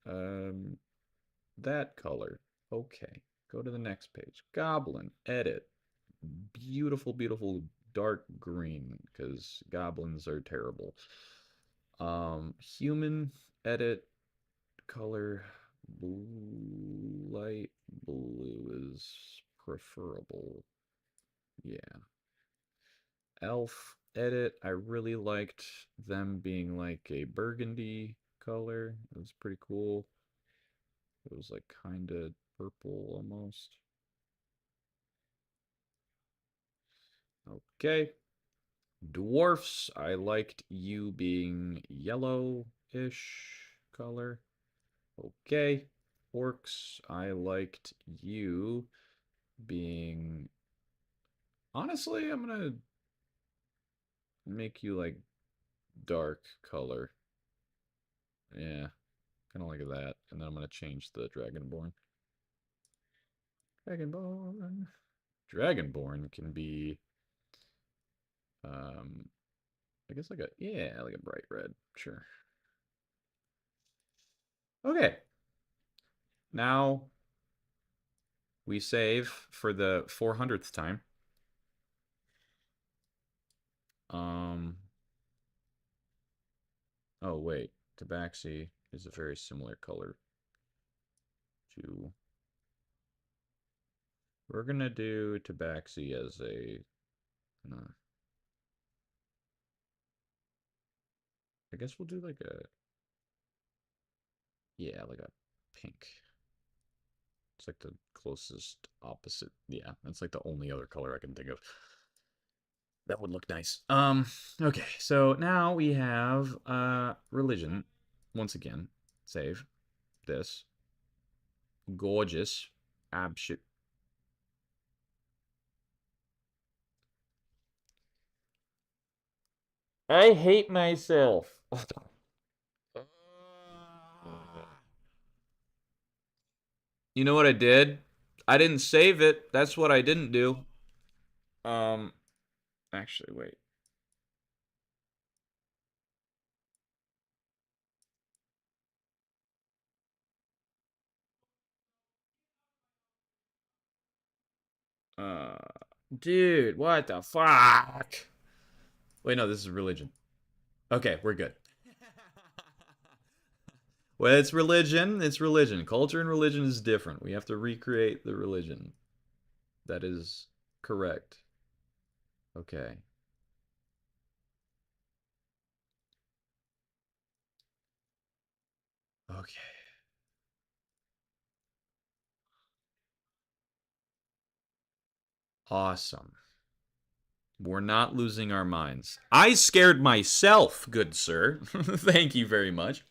that color, okay. Go to the next page. Goblin, edit, beautiful, beautiful dark green, because goblins are terrible. Human, edit, color, blue, light blue is preferable. Yeah. Elf, edit, I really liked them being like a burgundy color. It was pretty cool. It was like kind of purple almost. Okay. Dwarfs, I liked you being yellow-ish color. Okay. Orcs, I liked you being... Honestly, I'm gonna make you like dark color. Yeah, kind of like that. And then I'm gonna change the Dragonborn. Dragonborn. Dragonborn can be, I guess like a, yeah, like a bright red. Sure. Okay. Now we save for the 400th time. Oh wait, Tabaxi is a very similar color to... We're gonna do Tabaxi as a... I guess we'll do like a... Yeah, like a pink. It's like the closest opposite. Yeah, that's like the only other color I can think of. That would look nice. Okay, so now we have religion. Once again, save this. Gorgeous. Abshit. I hate myself. You know what I did? I didn't save it. That's what I didn't do. Actually, wait. Uh, Dude, what the fuck? Wait, no, this is religion. Okay, we're good. Well, it's religion. It's religion. Culture and religion is different. We have to recreate the religion. That is correct. Okay. Okay. Awesome. We're not losing our minds. I scared myself, good sir. Thank you very much.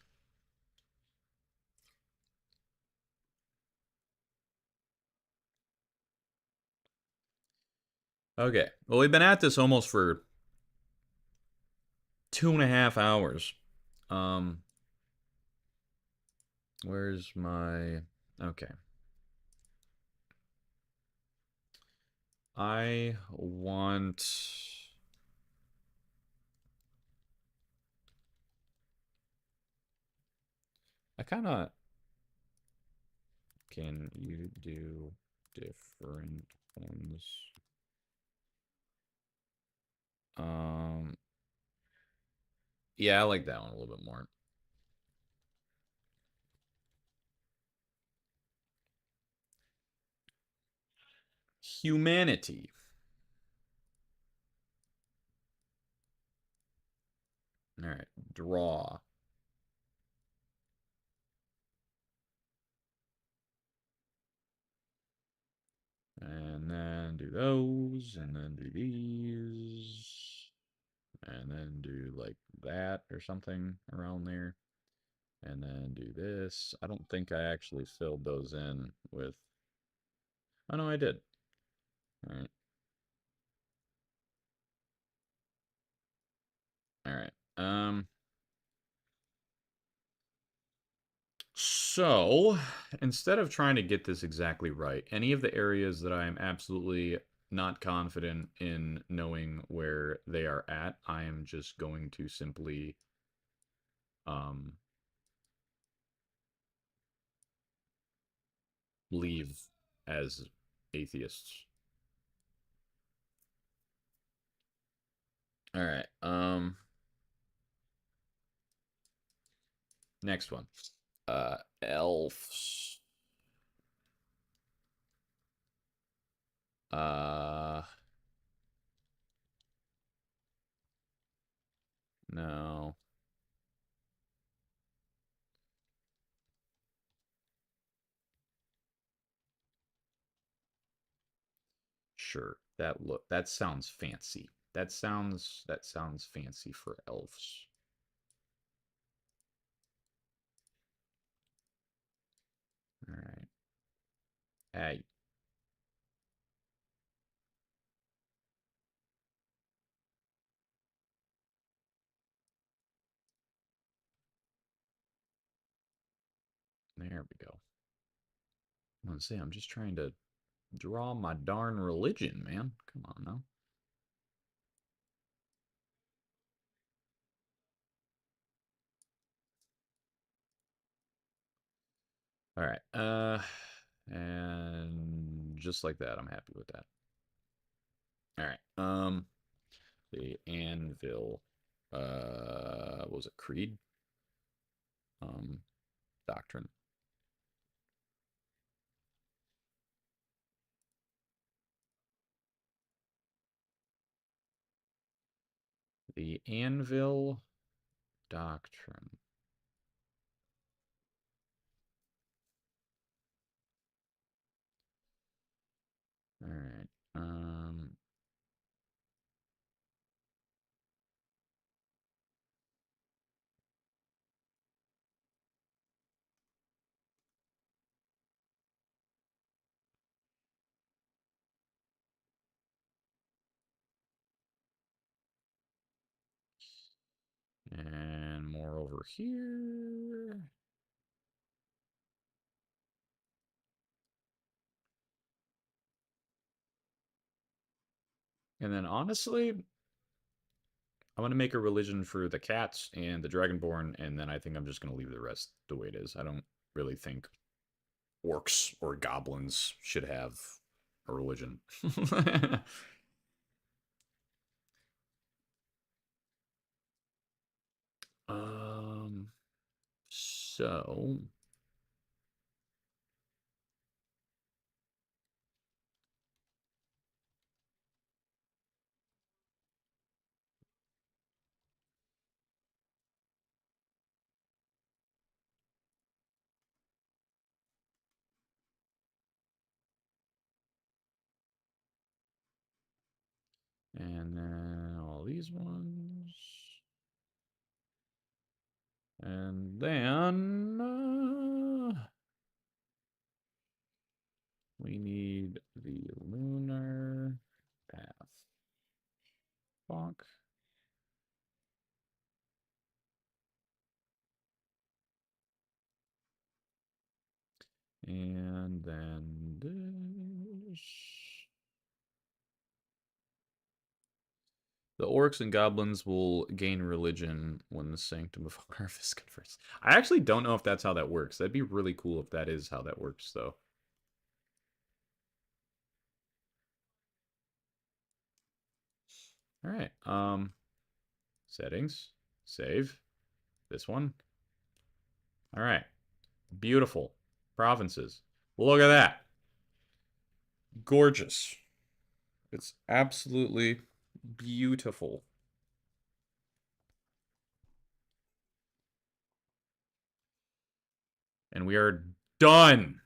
Okay. Well, we've been at this almost for 2.5 hours. Where's my... Okay. I want... I kind of... Can you do different ones? Yeah, I like that one a little bit more. Humanity. All right, draw. And then do those, and then do these, and then do like that or something around there. And then do this. I don't think I actually filled those in with... Oh, no, I did. All right. All right. So, instead of trying to get this exactly right, any of the areas that I am absolutely not confident in knowing where they are at, I am just going to simply leave as atheists. All right. Next one. Elves. No. Sure. That sounds fancy. That sounds fancy for elves. All right. Hey. There we go. I want to say I'm just trying to draw my darn religion, man. Come on now. All right. And just like that, I'm happy with that. All right. The Anvil. What was it? Creed? Doctrine. The Anvil Doctrine. All right. And more over here. And then honestly, I'm going to make a religion for the cats and the Dragonborn, and then I think I'm just going to leave the rest the way it is. I don't really think orcs or goblins should have a religion. So and then all these ones. And then we need the lunar path. Fuck. And then this. The orcs and goblins will gain religion when the Sanctum of Harvest converts. I actually don't know if that's how that works. That'd be really cool if that is how that works, though. All right. Settings. Save. This one. All right. Beautiful. Provinces. Look at that. Gorgeous. It's absolutely beautiful. And we are done.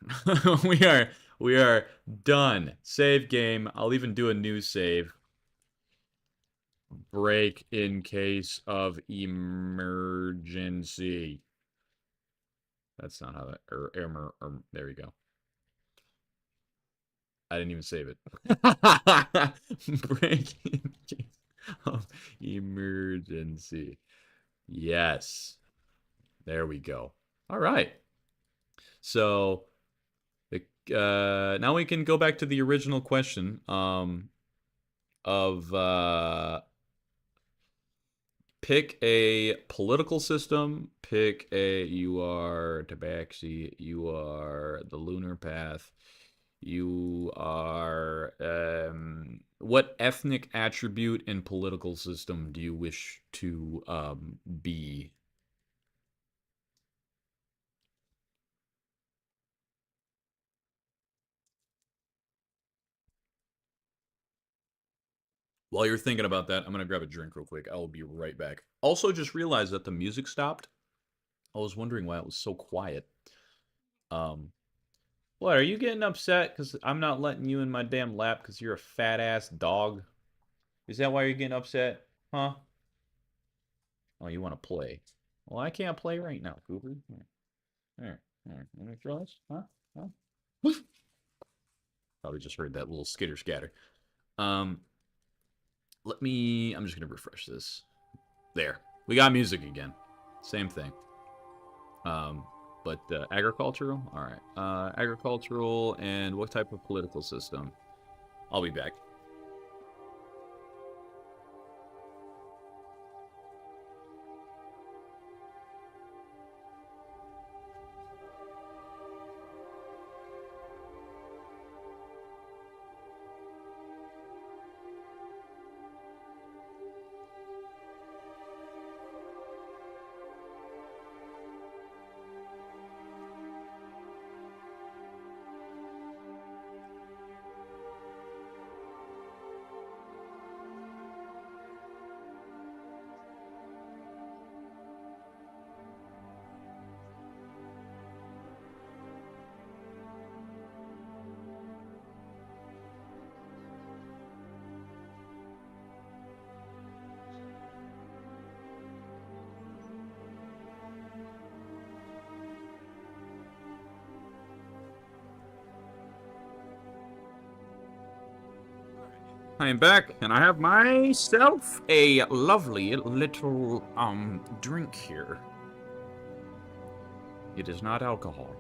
we are done. Save game. I'll even do a new save. Break in case of emergency. That's not how that. There we go. I didn't even save it. Break in case of emergency. Yes. There we go. All right. So now we can go back to the original question. of pick a political system. Pick a you are Tabaxi. You are the lunar path. You are what ethnic attribute and political system do you wish to be? While you're thinking about that, I'm gonna grab a drink real quick. I will be right back. Also, just realized that the music stopped. I was wondering why it was so quiet. Um, what are you getting upset because I'm not letting you in my damn lap because you're a fat ass dog? Is that why you're getting upset? Huh? Oh, you want to play? Well, I can't play right now, Cooper. Here, here. Let me throw this. Huh? Huh? Probably just heard that little skitter scatter. Um, let me. I'm just gonna refresh this. There, we got music again. Same thing. Um, but agricultural. All right. Agricultural and what type of political system? I'll be back. I am back, and I have myself a lovely little drink here. It is not alcohol.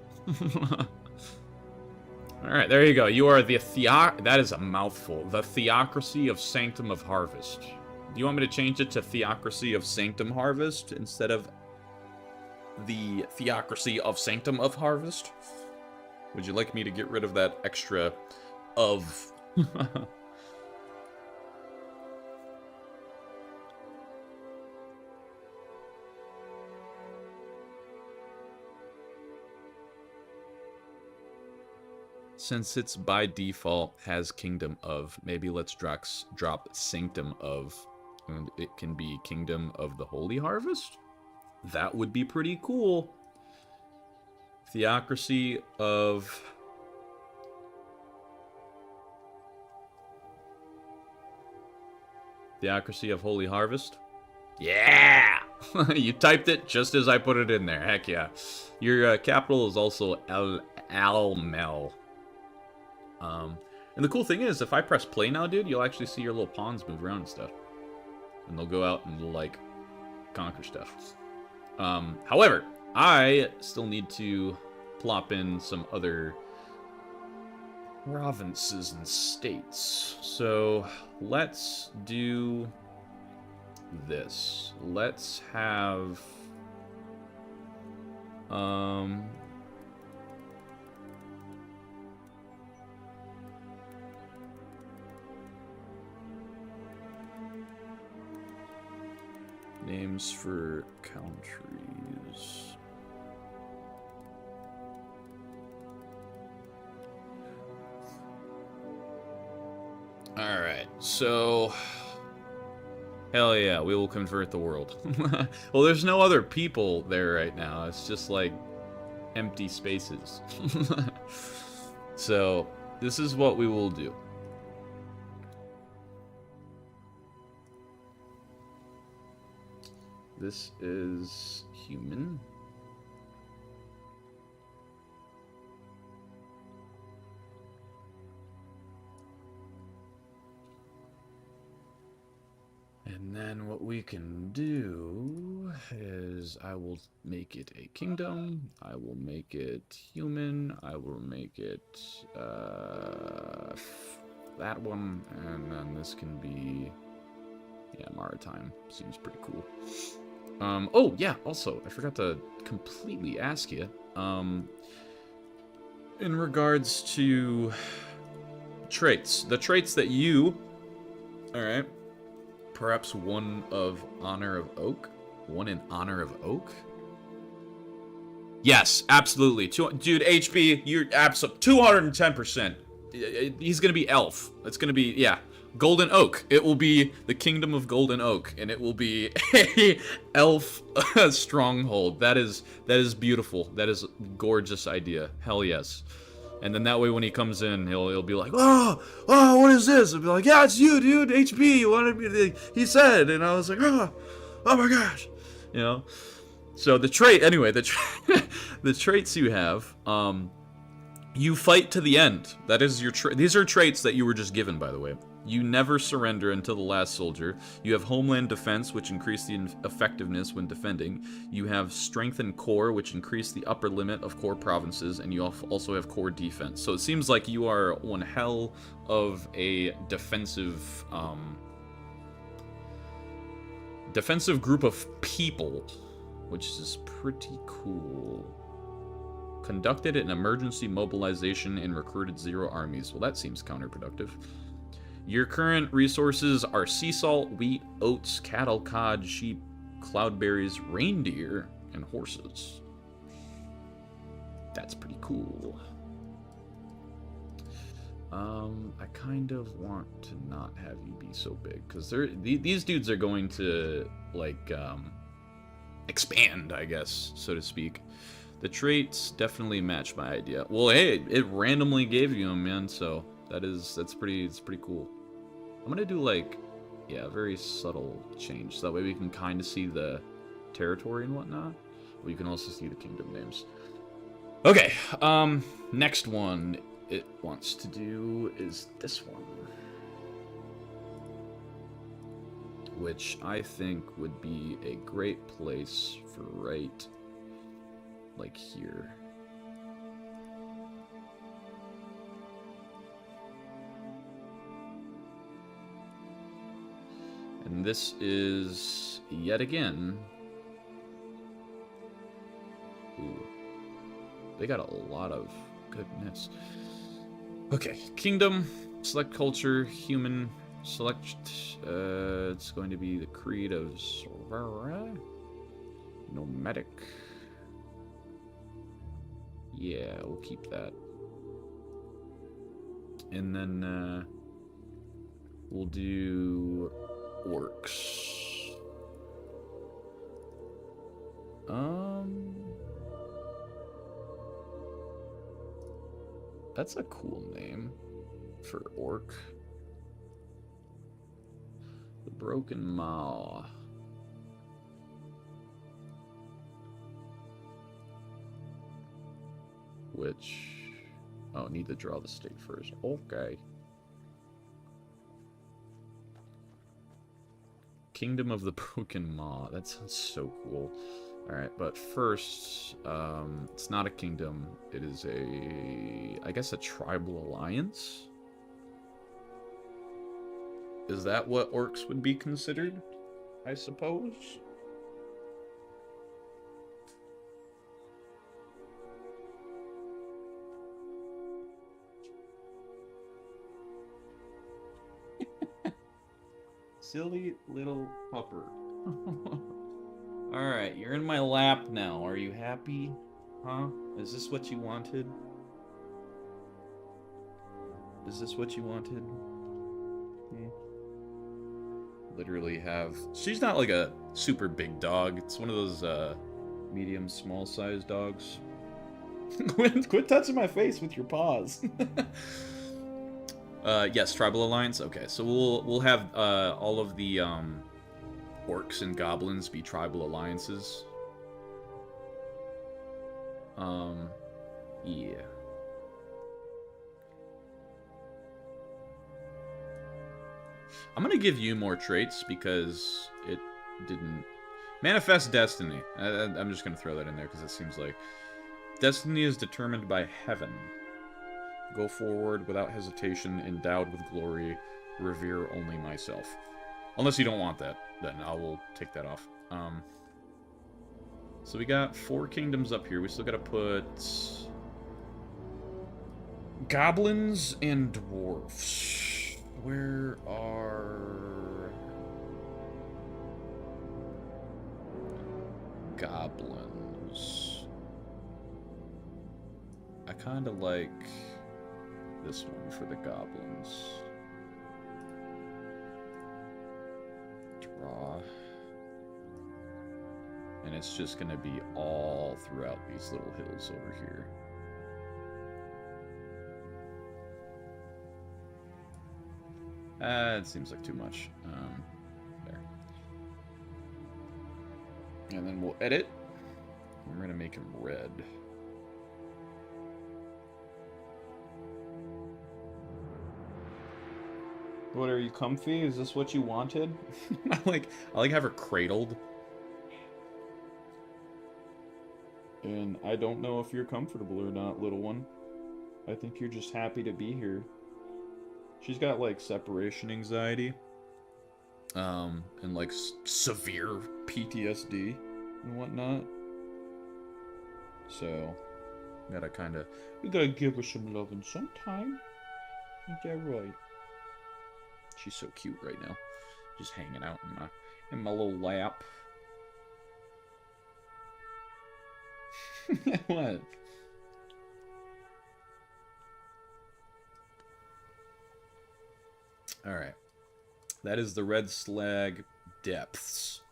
All right, there you go. You are the that is a mouthful. The Theocracy of Sanctum of Harvest. Do you want me to change it to Theocracy of Sanctum Harvest instead of the Theocracy of Sanctum of Harvest? Would you like me to get rid of that extra of? Since it's by default has Kingdom of, maybe let's drop Sanctum of, and it can be Kingdom of the Holy Harvest? That would be pretty cool. Theocracy of... Theocracy of Holy Harvest? Yeah! You typed it just as I put it in there. Heck yeah. Your capital is also Almel. And the cool thing is, if I press play now, dude, you'll actually see your little pawns move around and stuff. And they'll go out and they'll, like, conquer stuff. However, I still need to plop in some other provinces and states. So, let's do this. Let's have... names for countries. Alright, so... Hell yeah, we will convert the world. Well, there's no other people there right now. It's just like empty spaces. So, this is what we will do. This is human. And then what we can do is I will make it a kingdom. I will make it human. I will make it that one, and then this can be, yeah, Maritime. Seems pretty cool. Oh, yeah, also, I forgot to completely ask you, in regards to traits. The traits that you, alright, perhaps one of Honor of Oak? One in Honor of Oak? Yes, absolutely. Dude, HB, you're absolutely 210%. He's gonna be Elf. It's gonna be, yeah, Golden Oak. It will be the Kingdom of Golden Oak, and it will be a Elf stronghold. That is beautiful. That is a gorgeous idea. Hell yes. And then that way, when he comes in, he'll be like, oh, what is this? I'll be like, yeah, it's you, dude. HB, you wanted me to, he said, and I was like, oh my gosh, you know. So the trait, anyway, the traits you have, you fight to the end. That is your these are traits that you were just given, by the way. You never surrender until the last soldier. You have Homeland Defense, which increase the effectiveness when defending. You have Strength and Core, which increase the upper limit of core provinces, and you also have Core Defense. So it seems like you are one hell of a defensive group of people, which is pretty cool. Conducted an emergency mobilization and recruited 0 armies. Well, that seems counterproductive. Your current resources are sea salt, wheat, oats, cattle, cod, sheep, cloudberries, reindeer, and horses. That's pretty cool. I kind of want to not have you be so big, because these dudes are going to, like, expand, I guess, so to speak. The traits definitely match my idea. Well, hey, it randomly gave you them, man, so it's pretty cool. I'm gonna do, like, yeah, a very subtle change, so that way we can kind of see the territory and whatnot. But you can also see the kingdom names. Okay, next one it wants to do is this one, which I think would be a great place for right, like, here. And this is, yet again... Ooh. They got a lot of goodness. Okay, Kingdom, select culture, human, select... it's going to be the creed of Sorvera? Nomadic. Yeah, we'll keep that. And then, we'll do... Orcs. That's a cool name for orc. The Broken Maw. Which... Oh, need to draw the state first. Okay. Kingdom of the Broken Maw. That sounds so cool. Alright, but first, it's not a kingdom. It is I guess a tribal alliance? Is that what orcs would be considered? I suppose? Silly little pupper. Alright, you're in my lap now. Are you happy? Huh? Is this what you wanted? Is this what you wanted? Hmm. Literally have... She's not like a super big dog. It's one of those, medium, small-sized dogs. Quit touching my face with your paws. Yes, Tribal Alliance. Okay, so we'll have, all of the, orcs and goblins be tribal alliances. Yeah. I'm gonna give you more traits because it didn't... Manifest Destiny. I'm just gonna throw that in there because it seems like... Destiny is determined by heaven. Go forward without hesitation, endowed with glory. Revere only myself. Unless you don't want that, then I will take that off. So we got 4 kingdoms up here. We still gotta put goblins and dwarfs. Where are goblins? I kind of like this one for the goblins. Draw. And it's just going to be all throughout these little hills over here. It seems like too much. There. And then we'll edit. We're going to make him red. What, are you comfy? Is this what you wanted? I like have her cradled. And I don't know if you're comfortable or not, little one. I think you're just happy to be here. She's got, like, separation anxiety. And, like, severe PTSD and whatnot. So, we gotta give her some loving sometime. Ain't that right? She's so cute right now. Just hanging out in my little lap. What? Alright. That is the Red Slag Depths.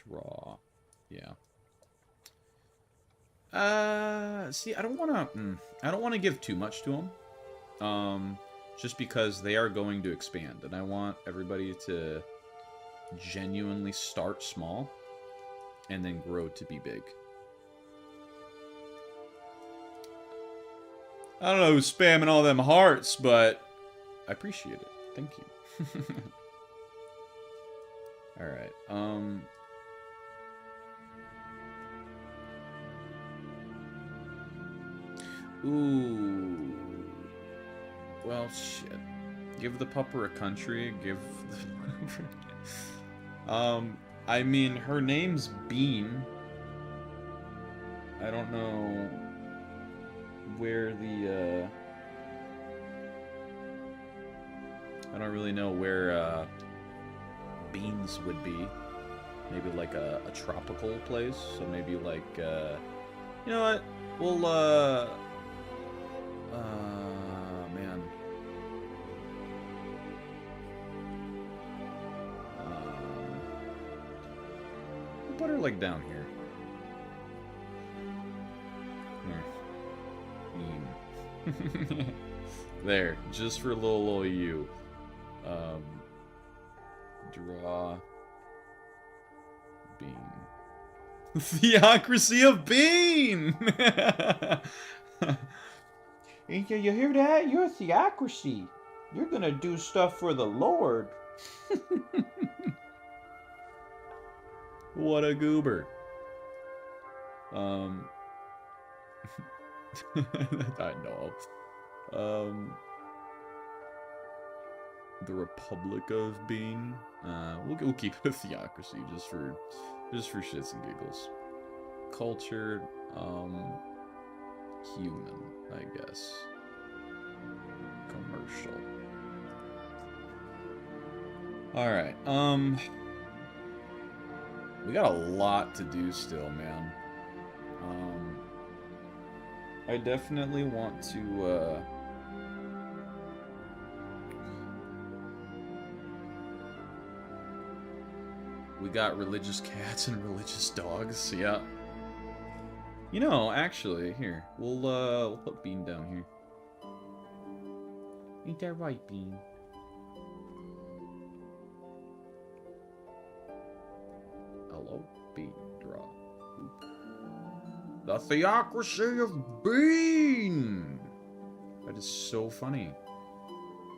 Draw. Yeah. See, I don't want to give too much to them. Just because they are going to expand, and I want everybody to genuinely start small and then grow to be big. I don't know who's spamming all them hearts, but I appreciate it. Thank you. Alright, ooh. Well, shit. Give the pupper a country, give the... I mean, her name's Bean. I don't know where the, I don't really know where, beans would be. Maybe like a tropical place, so maybe like, you know what? We'll, man. We'll put her like down here. Here. There, just for little you. Draw Bean. Theocracy of Bean! You hear that? You're a theocracy. You're gonna do stuff for the Lord. What a goober. I know. The Republic of Bean. We'll keep it a theocracy just for shits and giggles. Cultured, human, I guess. Commercial. Alright, we got a lot to do still, man. I definitely want to, we got religious cats and religious dogs, yeah. You know, actually, here, we'll put Bean down here. Ain't that right, Bean? Hello, Bean, draw. The Theocracy of Bean! That is so funny.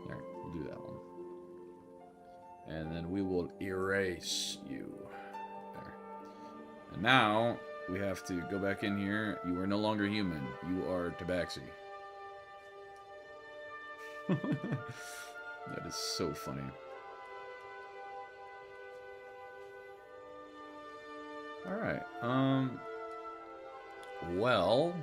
There, we'll do that one. And then we will erase you. There. And now, We have to go back in here. You are no longer human. You are Tabaxi. That is so funny. Alright, well...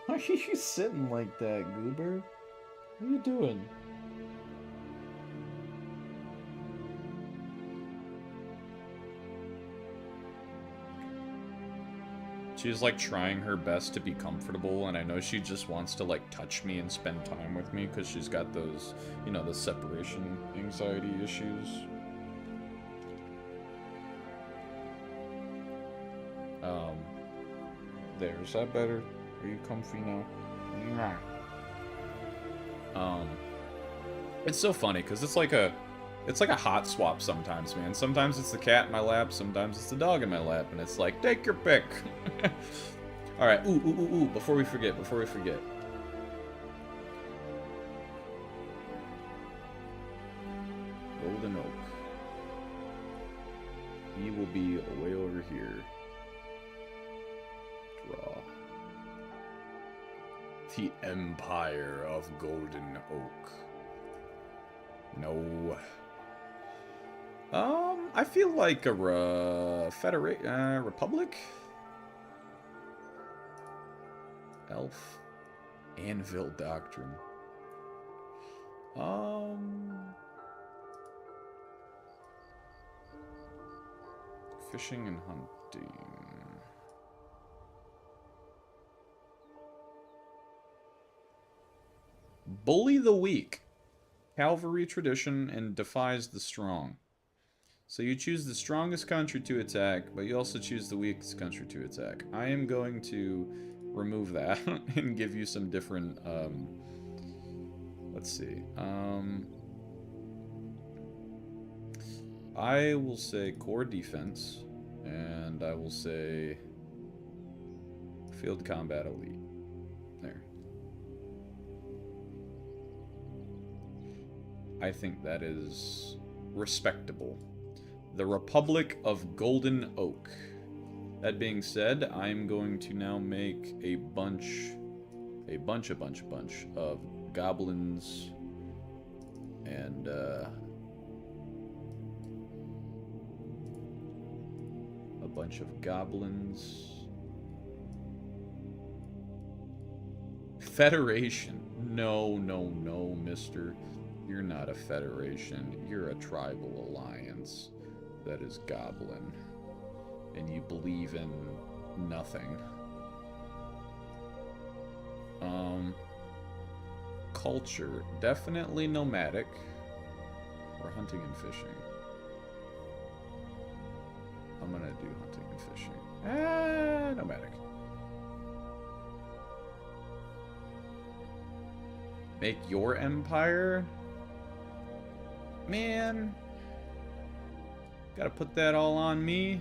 Why are you sitting like that, Goober? What are you doing? She's like trying her best to be comfortable, and I know she just wants to like touch me and spend time with me because she's got those, you know, the separation anxiety issues. Is that better? Are you comfy now? It's so funny because it's like a hot swap sometimes, man. Sometimes it's the cat in my lap, sometimes it's the dog in my lap, and it's like, take your pick. All right, ooh, before we forget. Golden Oak. He will be way over here. Draw. The Empire of Golden Oak. No. I feel like a Republic? Elf. Anvil Doctrine. Fishing and hunting. Bully the weak. Cavalry tradition and defies the strong. So you choose the strongest country to attack, but you also choose the weakest country to attack. I am going to remove that and give you some different, let's see. I will say core defense, and I will say field combat elite. There. I think that is respectable. The Republic of Golden Oak. That being said, I'm going to now make a bunch of goblins and a bunch of goblins. Federation. No, mister. You're not a federation. You're a tribal alliance that is goblin. And you believe in nothing. Culture. Definitely nomadic. Or hunting and fishing. I'm gonna do hunting and fishing. Nomadic. Make your empire? Man. Gotta put that all on me.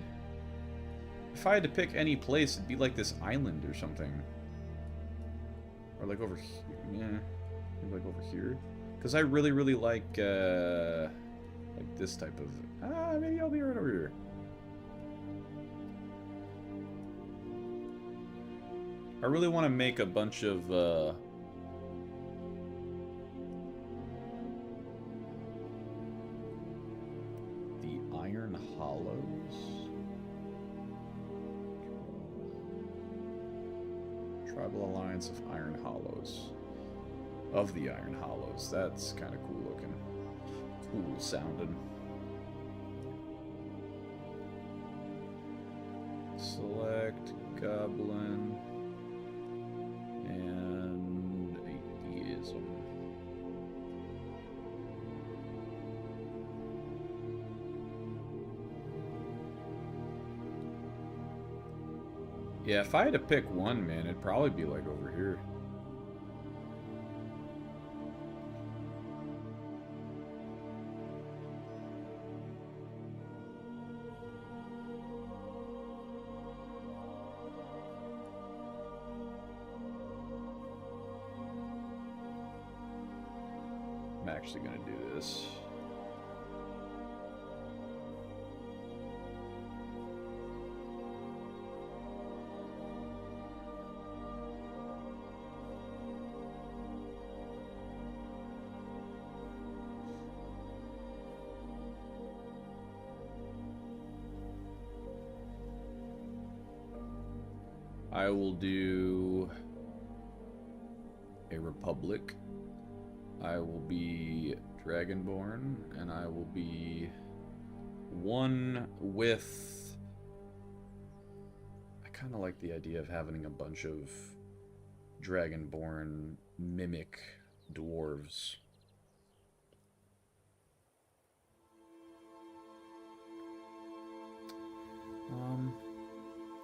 If I had to pick any place, it'd be like this island or something. Or like over here. Yeah. Maybe like over here. Because I really like this type of... maybe I'll be right over here. I really want to make a bunch of, the Iron Hollows. Tribal Alliance of Iron Hollows. Of the Iron Hollows. That's kind of cool looking. Cool sounding. Select Goblin. And atheism. Yeah, if I had to pick one, man, it'd probably be like over here. I'm actually gonna do this. I will do a Republic. I will be Dragonborn, and I will be one with... I kind of like the idea of having a bunch of Dragonborn mimic dwarves.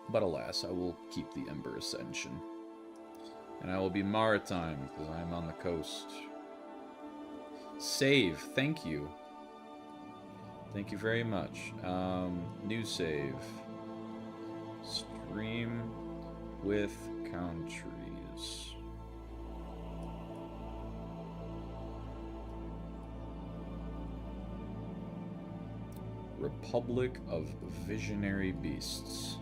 But alas, I will keep the Ember Ascension. And I will be maritime, because I am on the coast. Save, thank you. Thank you very much. New save. Stream with countries. Republic of Visionary Beasts.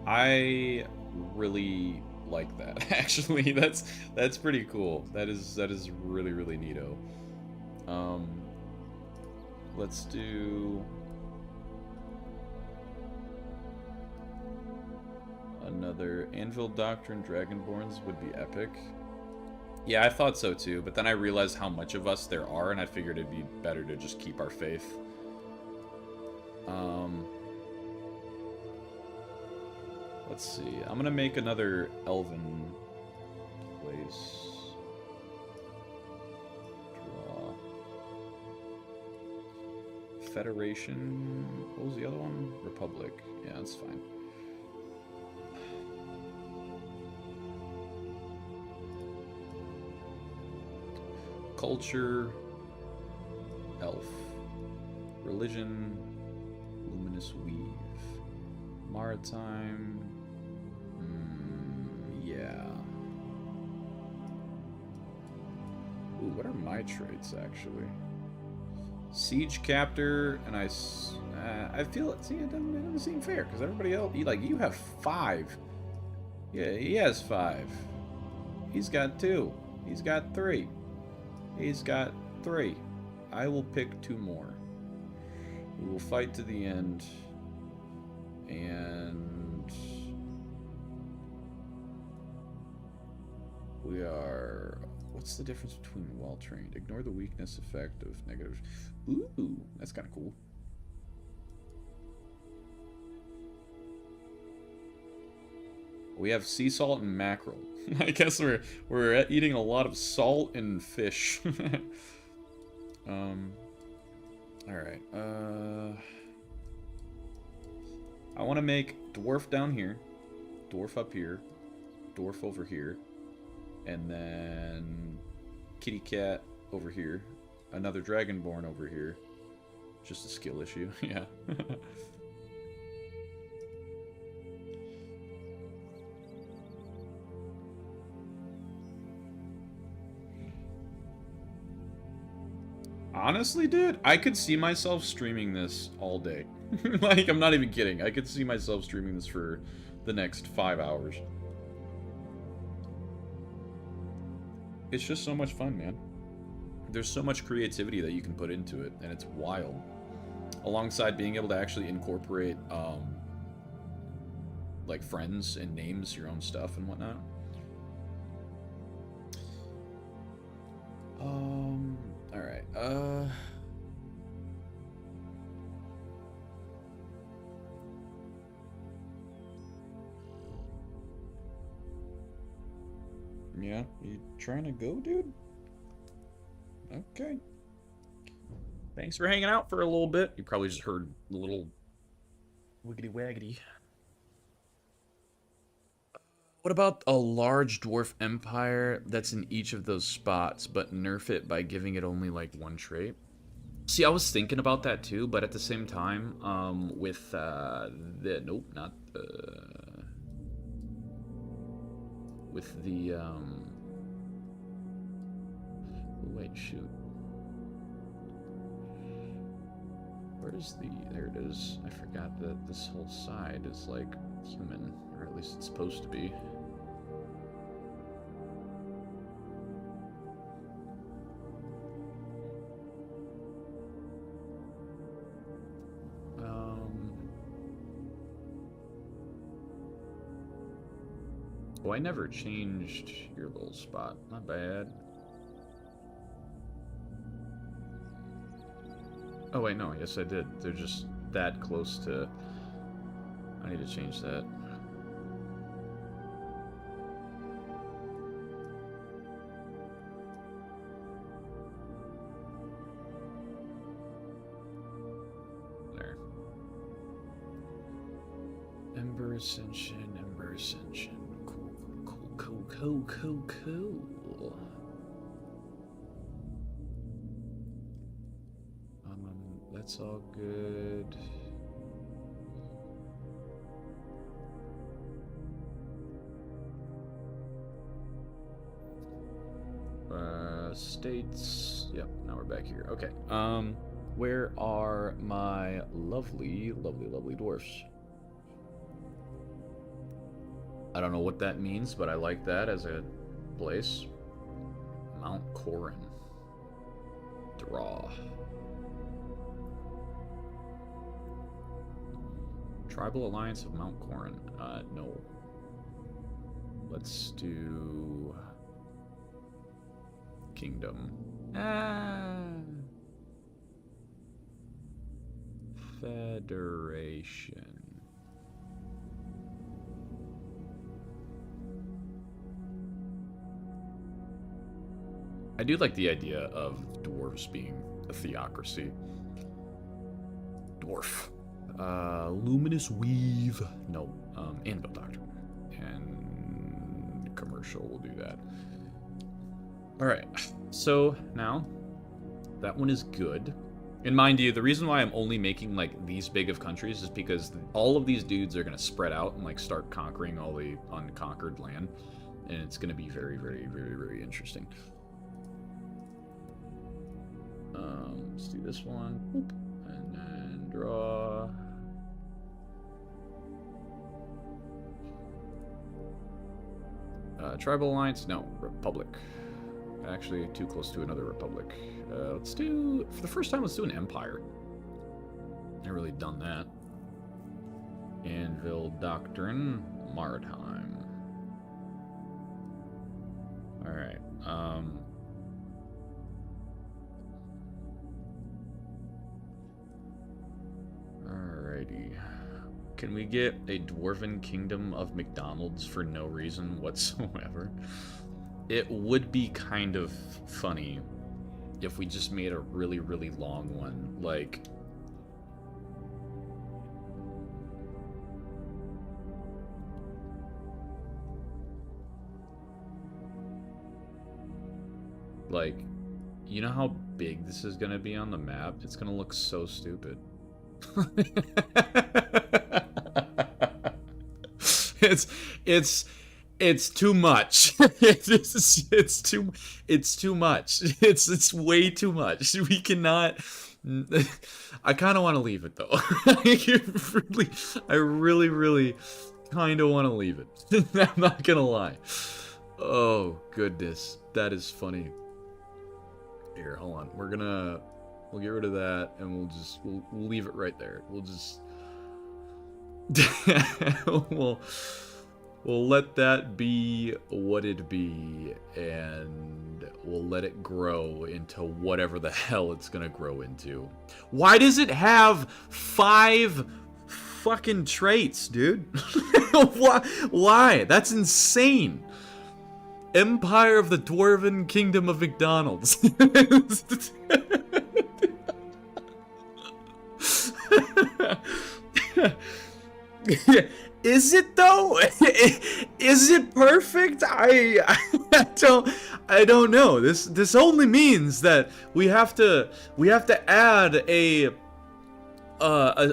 I really like that. Actually, that's pretty cool. That is really neato. Let's do another Anvil Doctrine. Dragonborns would be epic. Yeah, I thought so too, but then I realized how much of us there are, and I figured it'd be better to just keep our faith. Let's see. I'm gonna make another elven place. Draw. Federation. What was the other one? Republic. Yeah, that's fine. Culture. Elf. Religion. Luminous Weave. Maritime. Yeah. Ooh, what are my traits, actually? Siege Captor, and I feel, see, it doesn't seem fair, because everybody else, you have 5. Yeah, he has 5. He's got 2. He's got 3. He's got 3. I will pick 2 more. We will fight to the end. And we are... What's the difference between well-trained? Ignore the weakness effect of negative... Ooh, that's kind of cool. We have sea salt and mackerel. I guess we're eating a lot of salt and fish. Alright, I want to make dwarf down here, dwarf up here, dwarf over here, and then kitty cat over here, another dragonborn over here. Just a skill issue, yeah. Honestly, dude, I could see myself streaming this all day. Like, I'm not even kidding. I could see myself streaming this for the next 5 hours. It's just so much fun, man. There's so much creativity that you can put into it, and it's wild. Alongside being able to actually incorporate, like, friends and names, your own stuff and whatnot. Alright, yeah, you trying to go, dude? Okay. Thanks for hanging out for a little bit. You probably just heard a little wiggity waggity. What about a large dwarf empire that's in each of those spots, but nerf it by giving it only like 1 trait? See, I was thinking about that too, but at the same time, with nope, not with the wait, shoot. Where's the, there it is. I forgot that this whole side is like human, or at least it's supposed to be. Oh, I never changed your little spot. My bad. Oh, wait, no. Yes, I did. They're just that close to... I need to change that. There. Ember Ascension, Ember Ascension. Cool. That's all good. States. Yep, now we're back here. Okay. Where are my lovely dwarfs? I don't know what that means, but I like that as a place. Mount Corin. Draw. Tribal Alliance of Mount Corin. No. Let's do... Kingdom. Federation. I do like the idea of dwarves being a theocracy. Dwarf. Luminous Weave. No. Anvil Doctrine. And commercial will do that. Alright. So, now, that one is good. And mind you, the reason why I'm only making, like, these big of countries is because all of these dudes are going to spread out and, like, start conquering all the unconquered land. And it's going to be very, very, very, very interesting. Let's do this one. Boop. And then draw. Tribal Alliance? No. Republic. Actually, too close to another republic. Let's do... For the first time, let's do an empire. Never really done that. Anvil Doctrine. Maritime. Alright. Alrighty. Can we get a Dwarven Kingdom of McDonald's for no reason whatsoever? It would be kind of funny if we just made a really, really long one. Like... Like, you know how big this is gonna be on the map? It's gonna look so stupid. It's too much. it's too much. It's way too much. We cannot. I kind of want to leave it though. I really kind of want to leave it. I'm not gonna lie. Oh goodness, that is funny. Here, hold on. We'll get rid of that, and we'll leave it right there. We'll just we'll let that be what it be, and we'll let it grow into whatever the hell it's gonna grow into. Why does it have 5 fucking traits, dude? Why? That's insane. Empire of the Dwarven Kingdom of McDonald's. Is it though? Is it perfect? I don't know. This only means that we have to add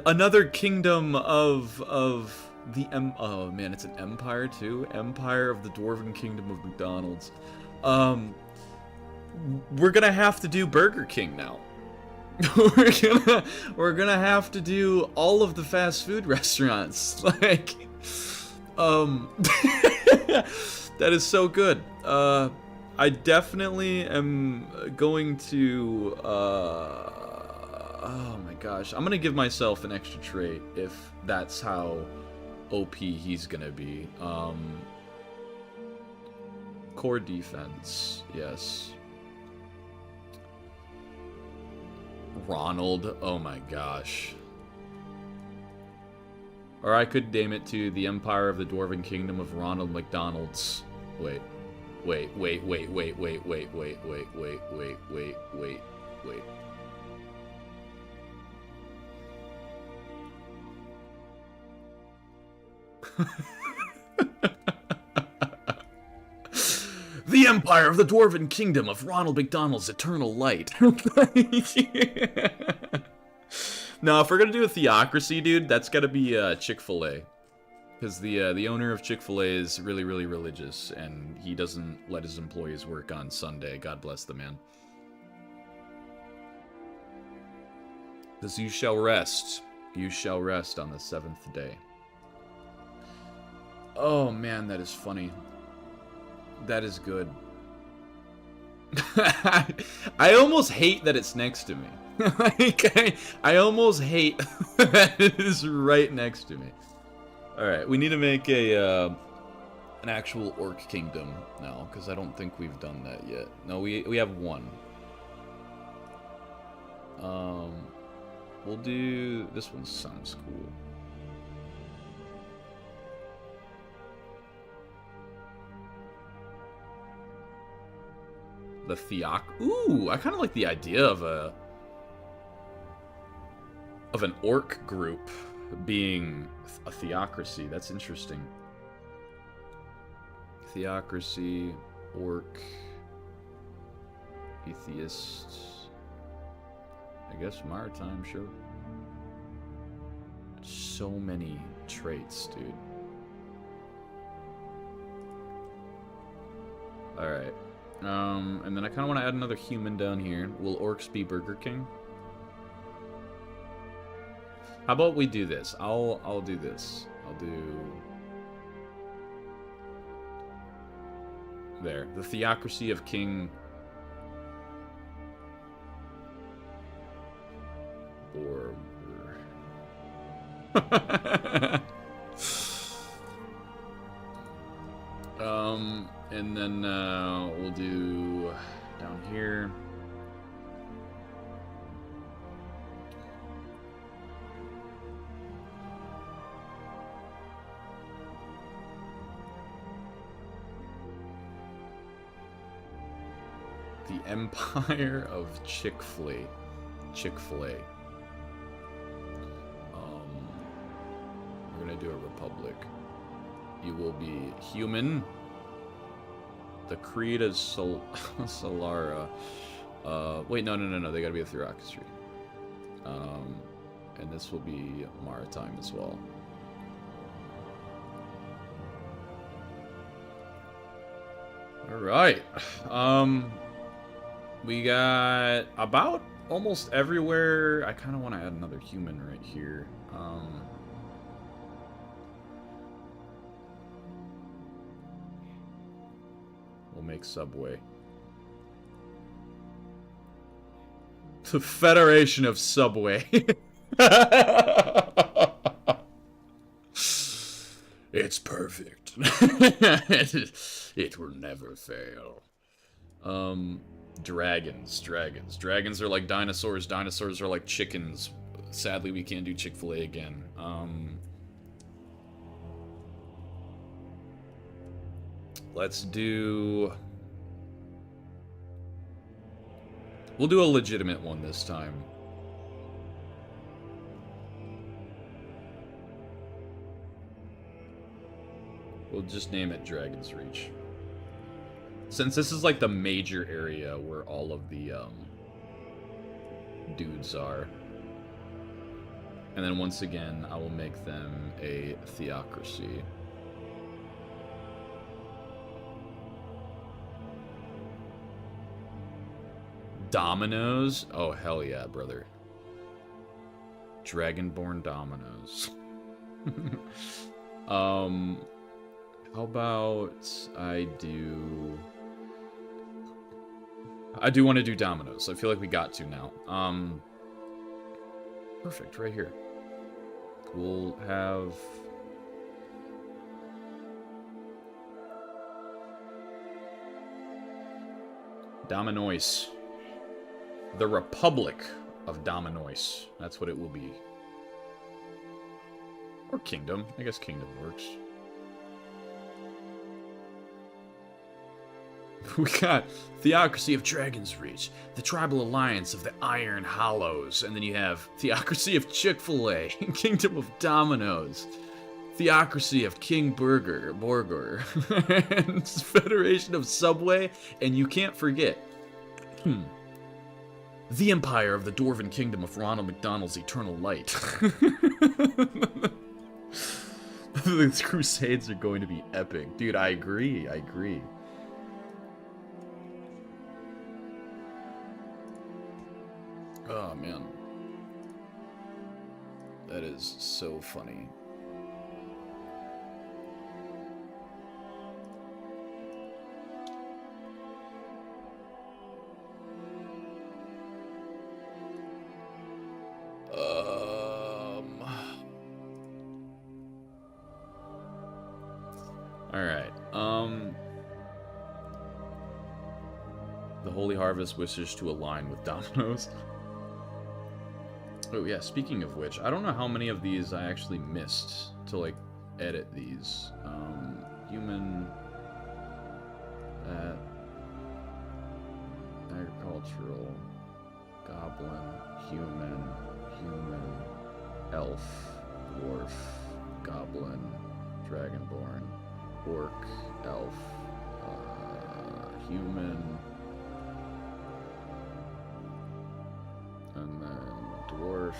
another kingdom of the oh man, it's an empire too. Empire of the Dwarven Kingdom of McDonald's. We're gonna have to do Burger King now. we're gonna have to do all of the fast food restaurants. Like, that is so good. I definitely am going to. Oh my gosh, I'm gonna give myself an extra trait if that's how OP he's gonna be. Core defense, yes. Ronald, oh my gosh. Or I could name it to the Empire of the Dwarven Kingdom of Ronald McDonald's. Wait. Wait. The Empire of the Dwarven Kingdom of Ronald McDonald's Eternal Light. No, if we're gonna do a theocracy, dude, that's gotta be Chick-fil-A. Because the owner of Chick-fil-A is really, really religious, and he doesn't let his employees work on Sunday. God bless the man. Because you shall rest. You shall rest on the 7th day. Oh, man, that is funny. That is good. I almost hate that it's next to me. Like, I almost hate that it is right next to me. Alright, we need to make a an actual orc kingdom now, because I don't think we've done that yet. No, we have one. We'll do... This one sounds cool. The Ooh, I kind of like the idea of an orc group being a theocracy. That's interesting. Theocracy, orc, atheist. I guess maritime, sure. So many traits, dude. Alright. And then I kind of want to add another human down here. Will orcs be Burger King? How about we do this? I'll do this. I'll do... There. The theocracy of King... Borber. And then we'll do down here. The Empire of Chick-fil-A. Chick-fil-A. We're gonna do a republic. You will be human. The Creed of Solara. Wait, no. They gotta be a theocracy. And this will be maritime as well. Alright. We got about almost everywhere. I kind of want to add another human right here. We'll make Subway. The Federation of Subway. It's perfect. It will never fail. Dragons. Dragons are like dinosaurs. Dinosaurs are like chickens. Sadly, we can't do Chick-fil-A again. Let's do... We'll do a legitimate one this time. We'll just name it Dragon's Reach. Since this is like the major area where all of the dudes are. And then once again, I will make them a theocracy. Dominoes? Oh, hell yeah, brother. Dragonborn Dominoes. How about I do want to do Dominoes. I feel like we got to now. Perfect, right here. We'll have... Dominois. The Republic of Dominois. That's what it will be. Or Kingdom. I guess Kingdom works. We got Theocracy of Dragon's Reach, the Tribal Alliance of the Iron Hollows, and then you have Theocracy of Chick-fil-A, Kingdom of Dominoes, Theocracy of King Burger, and Federation of Subway, and you can't forget, the Empire of the Dwarven Kingdom of Ronald McDonald's Eternal Light. These Crusades are going to be epic. Dude, I agree. Oh, man. That is so funny. Alright, the Holy Harvest wishes to align with Domino's. Oh yeah, speaking of which, I don't know how many of these I actually missed to, like, edit these. Human... agricultural... Goblin... Human... Elf... Dwarf... Goblin... Dragonborn... Orc, elf, human, and then dwarf,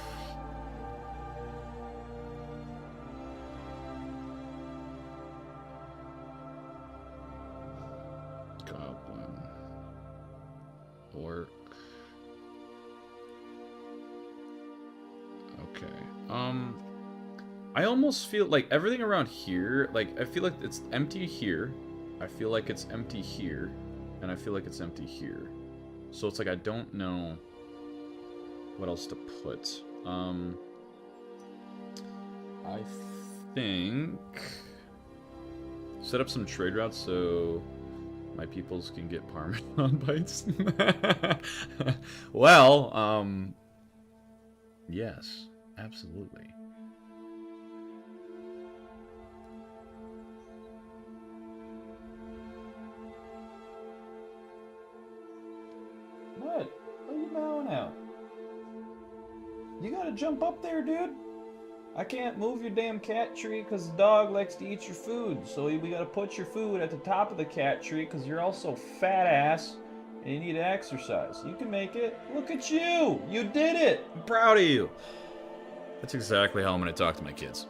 goblin, orc. Okay. I almost feel like everything around here, like, I feel like it's empty here, I feel like it's empty here, and I feel like it's empty here. So it's like I don't know what else to put. I think set up some trade routes so my peoples can get Parmesan bites. Well, yes, absolutely. What? What are you bowing out? You gotta jump up there, dude. I can't move your damn cat tree because the dog likes to eat your food. So we gotta put your food at the top of the cat tree because you're also fat ass and you need to exercise. You can make it. Look at you. You did it. I'm proud of you. That's exactly how I'm going to talk to my kids.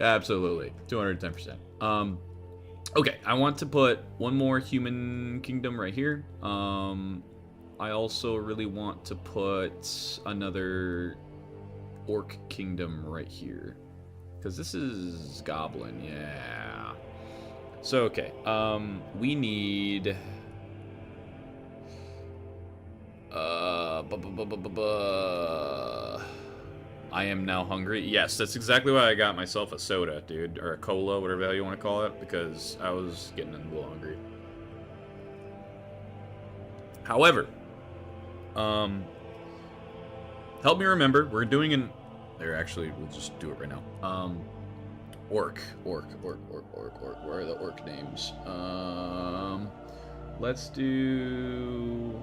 Absolutely. 210%. Okay, I want to put one more human kingdom right here. I also really want to put another orc kingdom right here. Because this is goblin, yeah. So, okay, we need... I am now hungry. Yes, that's exactly why I got myself a soda, dude. Or a cola, whatever the hell you want to call it. Because I was getting a little hungry. However, help me remember. We're doing an... There, actually, we'll just do it right now. Orc. Where are the orc names? Let's do...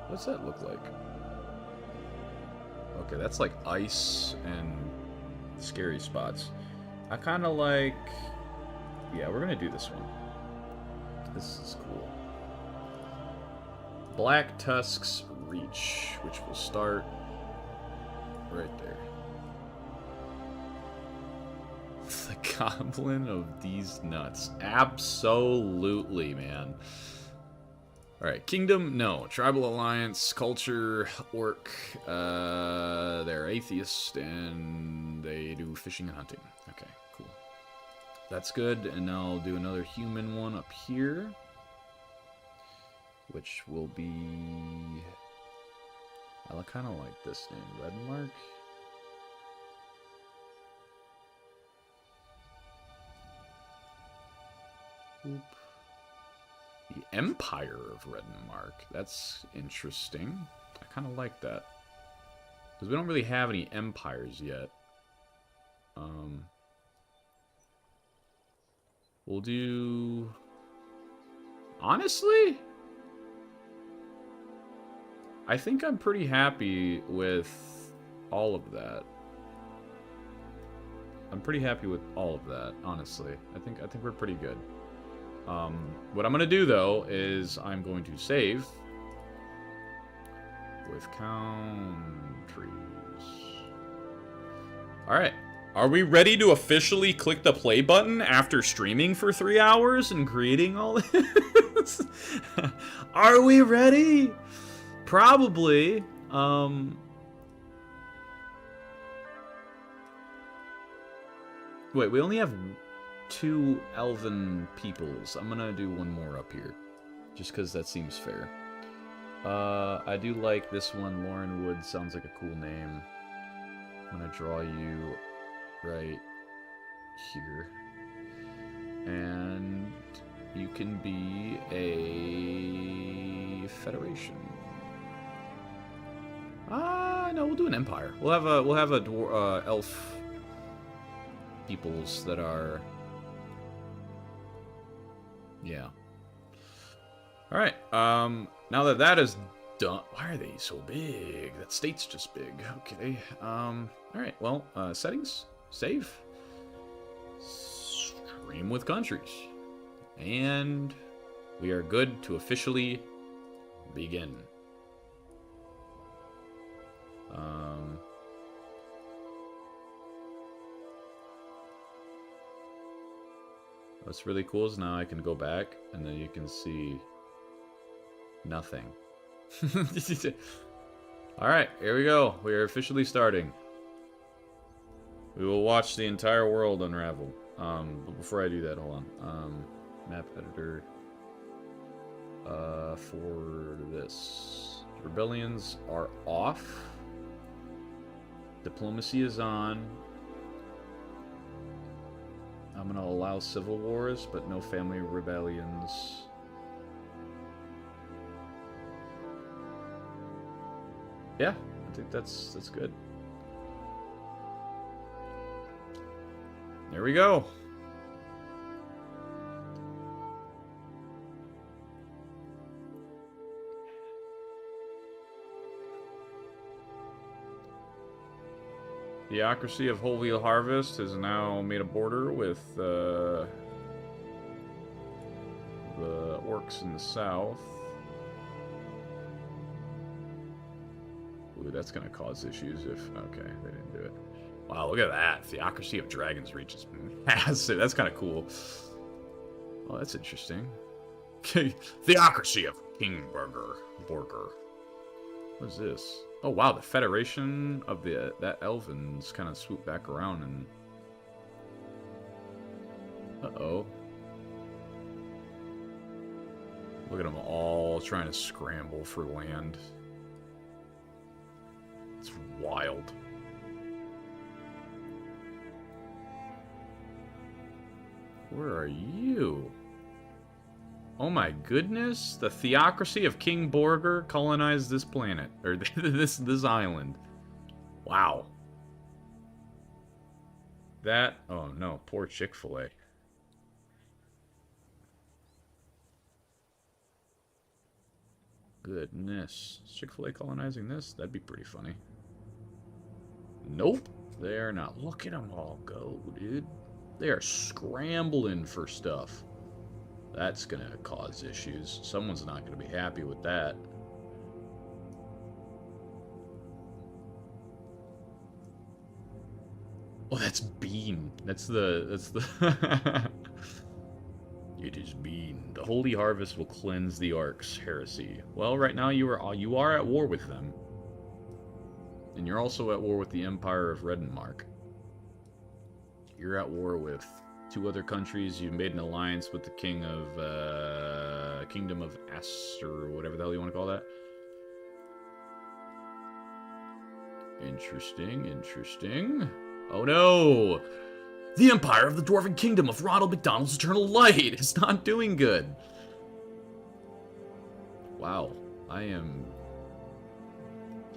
What's that look like? Okay, that's like ice and scary spots. I kind of like... Yeah, we're gonna do this one. This is cool. Black Tusk's Reach, which will start right there. The Goblin of these nuts. Absolutely, man. Alright, Kingdom, no. Tribal Alliance, Culture, Orc, they're atheist, and they do fishing and hunting. Okay, cool. That's good, and now I'll do another human one up here, which will be... I kind of like this name, Redmark. Boop. The Empire of Redenmark. That's interesting. I kind of like that. Because we don't really have any empires yet. We'll do... Honestly? I think I'm pretty happy with all of that. I'm pretty happy with all of that, honestly. I think we're pretty good. What I'm gonna do though is I'm going to save with countries. All right, are we ready to officially click the play button after streaming for 3 hours and creating all this? Are we ready? Probably. Wait, we only have 2 elven peoples. I'm gonna do one more up here. Just because that seems fair. I do like this one. Lauren Wood sounds like a cool name. I'm gonna draw you right here. And you can be a federation. No, we'll do an empire. We'll have a elf peoples that are... Yeah. Alright, now that that is done... Why are they so big? That state's just big. Okay, alright, well, settings, save, stream with countries, and we are good to officially begin. What's really cool is now I can go back and then you can see nothing. Alright, here we go. We are officially starting. We will watch the entire world unravel. But before I do that, hold on. Map editor. For this. Rebellions are off. Diplomacy is on. I'm gonna allow civil wars, but no family rebellions. Yeah, I think that's good. There we go. Theocracy of Holy Harvest has now made a border with the orcs in the south. Ooh, that's gonna cause issues if... Okay, they didn't do it. Wow, look at that. Theocracy of Dragons reaches massive. That's kind of cool. Well, that's interesting. Theocracy of King Borger. What is this? Oh wow, the Federation of that Elvins kind of swoop back around and... Uh-oh. Look at them all trying to scramble for land. It's wild. Where are you? Oh my goodness, the Theocracy of King Borger colonized this planet, or this island. Wow. That, oh no, poor Chick-fil-A. Goodness. Is Chick-fil-A colonizing this? That'd be pretty funny. Nope, they're not. Look at them all go, dude. They are scrambling for stuff. That's gonna cause issues. Someone's not gonna be happy with that. Oh, that's Bean. That's the It is Bean. The Holy Harvest will cleanse the Ark's heresy. Well, right now you are at war with them. And you're also at war with the Empire of Redenmark. You're at war with 2 other countries. You've made an alliance with the king of Kingdom of Aster, or whatever the hell you want to call that. Interesting, interesting. Oh no! The Empire of the Dwarven Kingdom of Ronald McDonald's Eternal Light is not doing good. Wow, I am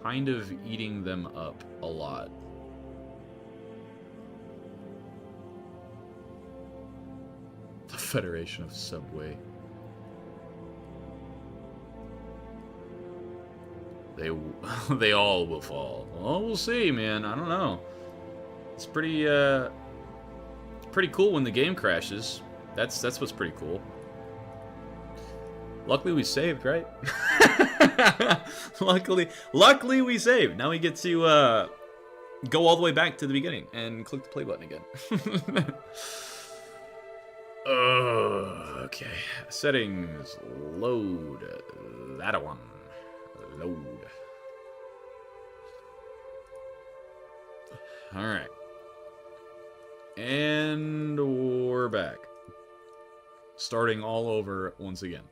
kind of eating them up a lot. The Federation of Subway. They all will fall. Well, we'll see, man. I don't know. It's pretty cool when the game crashes. That's what's pretty cool. Luckily we saved, right? Luckily we saved. Now we get to go all the way back to the beginning and click the play button again. Okay. Settings. Load. That one. Load. Alright. And we're back. Starting all over once again.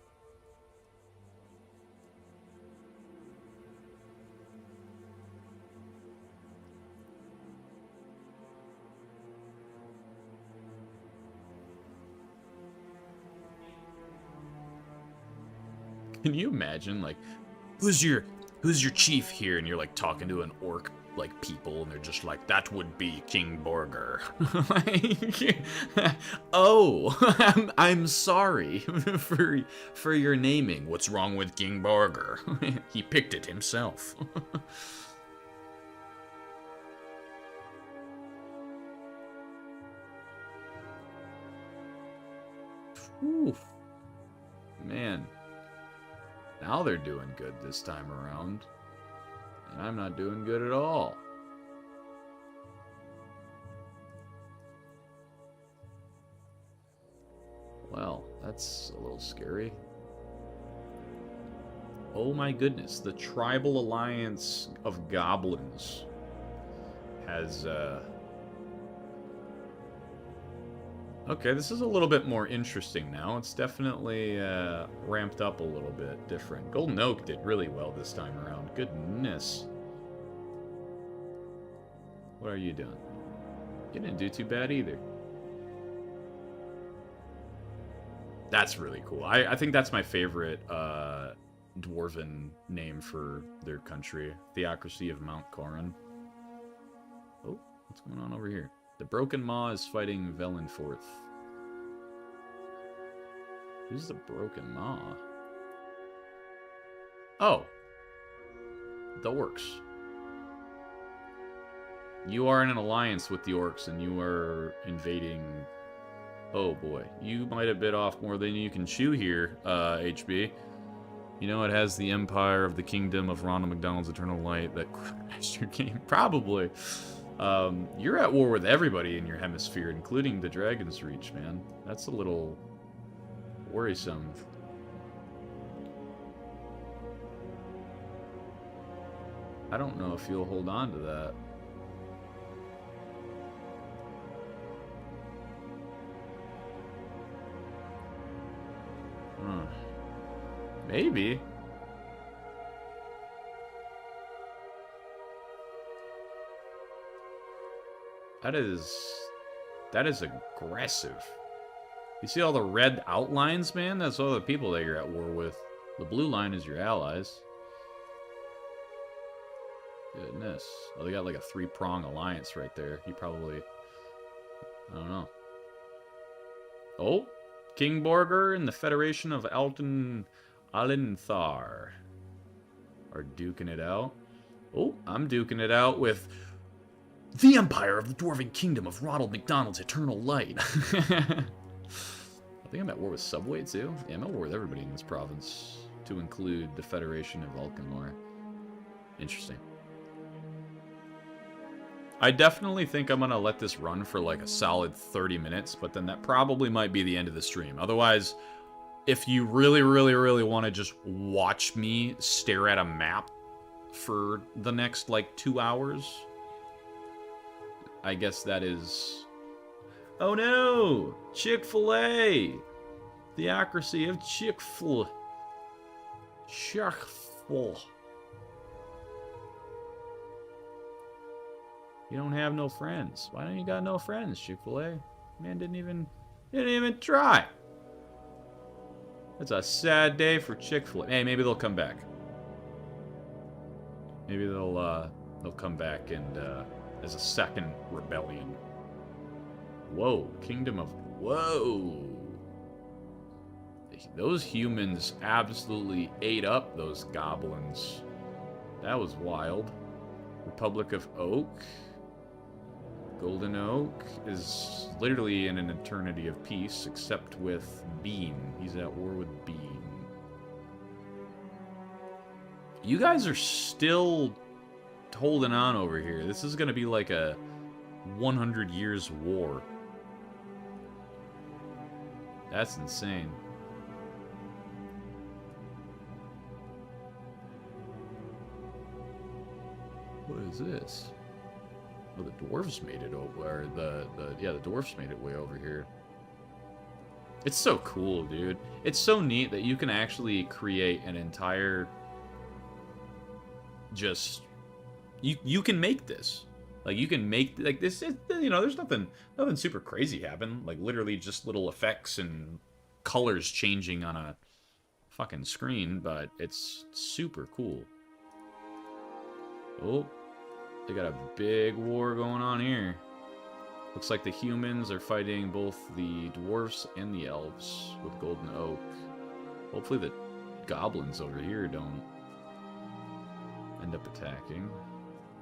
Can you imagine, like, who's your chief here? And you're like talking to an orc like people, and they're just like, that would be King Borger. Like, oh, I'm sorry for your naming. What's wrong with King Borger? He picked it himself. Whew. Man. Now they're doing good this time around. And I'm not doing good at all. Well, that's a little scary. Oh my goodness, the Tribal Alliance of Goblins has, Okay, this is a little bit more interesting now. It's definitely ramped up a little bit different. Golden Oak did really well this time around. Goodness. What are you doing? You didn't do too bad either. That's really cool. I think that's my favorite dwarven name for their country. Theocracy of Mount Corin. Oh, what's going on over here? The Broken Maw is fighting Velenforth. Who's the Broken Maw? Oh. The Orcs. You are in an alliance with the Orcs, and you are invading... Oh boy. You might have bit off more than you can chew here, HB. You know, it has the Empire of the Kingdom of Ronald McDonald's Eternal Light that crashed your game. Probably. You're at war with everybody in your hemisphere, including the Dragon's Reach, man. That's a little worrisome. I don't know if you'll hold on to that. Maybe. That is aggressive. You see all the red outlines, man? That's all the people that you're at war with. The blue line is your allies. Goodness. Oh, they got like a three-prong alliance right there. He probably... I don't know. Oh! King Borger and the Federation of Alton Alinthar are duking it out. Oh, I'm duking it out with... The Empire of the Dwarven Kingdom of Ronald McDonald's Eternal Light. I think I'm at war with Subway, too. Yeah, I'm at war with everybody in this province, to include the Federation of Valkenmore. Interesting. I definitely think I'm going to let this run for like a solid 30 minutes, but then that probably might be the end of the stream. Otherwise, if you really, really, really want to just watch me stare at a map for the next, like, 2 hours... I guess that is... Oh no! Chick-fil-A! Theocracy of Chick-fil... Chick-fil... You don't have no friends. Why don't you got no friends, Chick-fil-A? Man didn't even try. It's a sad day for Chick-fil-A. Hey, maybe they'll come back. Maybe they'll come back and as a second rebellion. Whoa, Kingdom of... Whoa! Those humans absolutely ate up those goblins. That was wild. Republic of Oak. Golden Oak is literally in an eternity of peace, except with Beam. He's at war with Beam. You guys are still holding on over here. This is going to be like a 100 years war. That's insane. What is this? Oh, the dwarves made it over. The dwarves made it way over here. It's so cool, dude. It's so neat that you can actually create an entire... Just... You can make this. Like, you can make... Like, this is... You know, there's nothing super crazy happen. Like, literally just little effects and colors changing on a fucking screen. But it's super cool. Oh. They got a big war going on here. Looks like the humans are fighting both the dwarfs and the elves with Golden Oak. Hopefully the goblins over here don't end up attacking.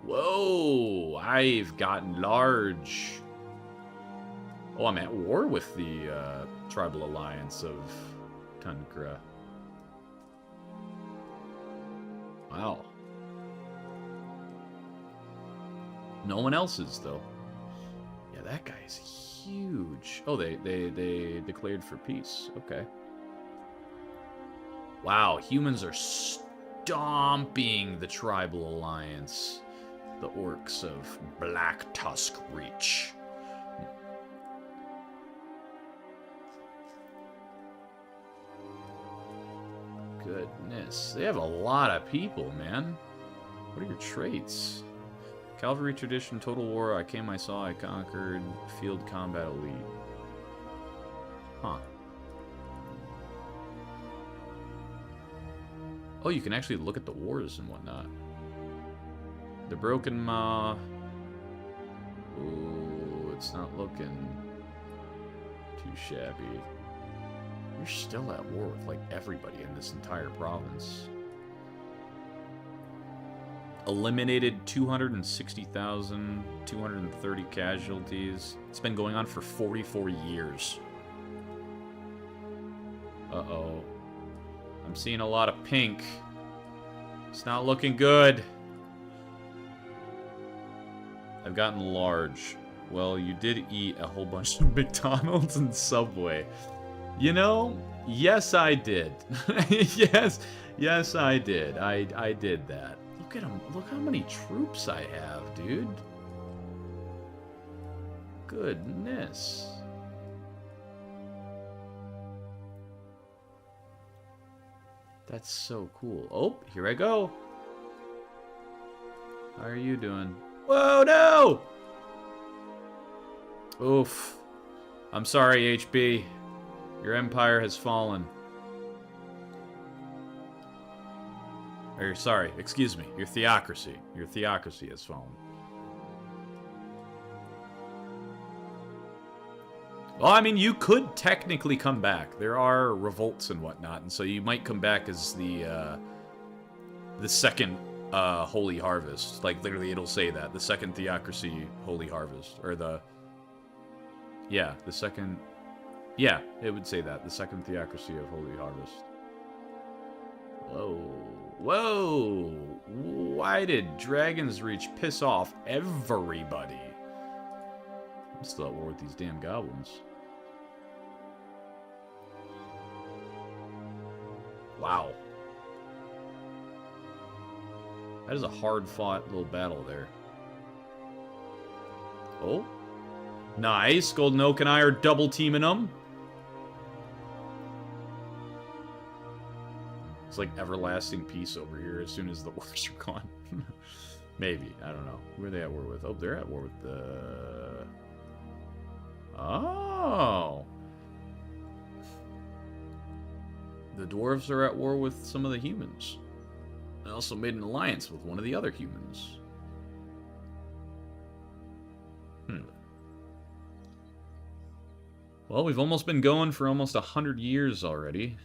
Whoa! I've gotten large. Oh, I'm at war with the Tribal Alliance of Tundra. Wow. No one else is, though. Yeah, that guy's huge. Oh, they declared for peace. Okay. Wow, humans are stomping the Tribal Alliance. The orcs of Black Tusk Reach. Goodness. They have a lot of people, man. What are your traits? Cavalry tradition, total war, I came, I saw, I conquered, field combat elite. Huh. Oh, you can actually look at the wars and whatnot. The Broken Maw. Ooh, it's not looking too shabby. You're still at war with, like, everybody in this entire province. Eliminated 260,000, 230 casualties. It's been going on for 44 years. Uh-oh. I'm seeing a lot of pink. It's not looking good. I've gotten large. Well, you did eat a whole bunch of McDonald's and Subway. You know, yes, I did. yes, I did. I did that. Look at him. Look how many troops I have, dude. Goodness. That's so cool. Oh, here I go. How are you doing? Whoa, no! Oof. I'm sorry, HB. Your empire has fallen. Or, sorry, excuse me. Your theocracy. Your theocracy has fallen. Well, I mean, you could technically come back. There are revolts and whatnot, and so you might come back as the second Holy Harvest. Like, literally, it'll say that. The second Theocracy Holy Harvest. Or the... Yeah, the second... Yeah, it would say that. The second Theocracy of Holy Harvest. Whoa. Whoa! Why did Dragon's Reach piss off everybody? I'm still at war with these damn goblins. Wow. That is a hard-fought little battle there. Oh. Nice. Golden Oak and I are double-teaming them. It's like everlasting peace over here as soon as the orcs are gone. Maybe. I don't know. Who are they at war with? Oh, they're at war with the... Oh! The dwarves are at war with some of the humans. They also made an alliance with one of the other humans. Well, we've almost been going for almost 100 years already.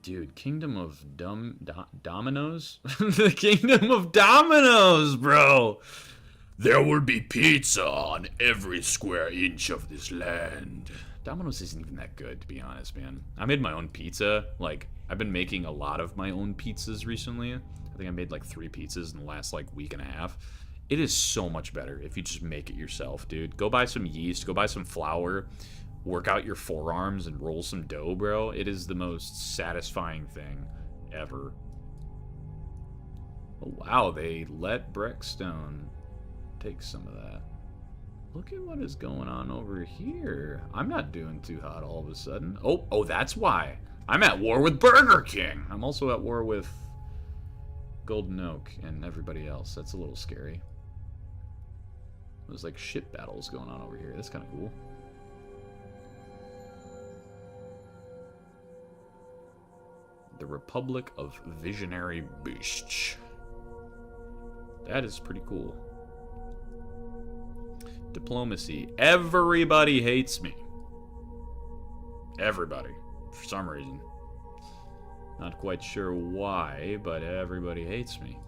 Dude, Kingdom of Dominoes? The Kingdom of Dominoes, bro! There will be pizza on every square inch of this land. Domino's isn't even that good, to be honest, man. I made my own pizza. Like, I've been making a lot of my own pizzas recently. I think I made like 3 pizzas in the last like week and a half. It is so much better if you just make it yourself, dude. Go buy some yeast, go buy some flour, work out your forearms and roll some dough, bro. It is the most satisfying thing ever. Oh, wow, they let Breckstone take some of that. Look at what is going on over here. I'm not doing too hot all of a sudden. Oh, that's why. I'm at war with Burger King. I'm also at war with Golden Oak and everybody else. That's a little scary. There's like ship battles going on over here. That's kind of cool. The Republic of Visionary Beasts. That is pretty cool. Diplomacy. Everybody hates me. Everybody. For some reason. Not quite sure why, but everybody hates me.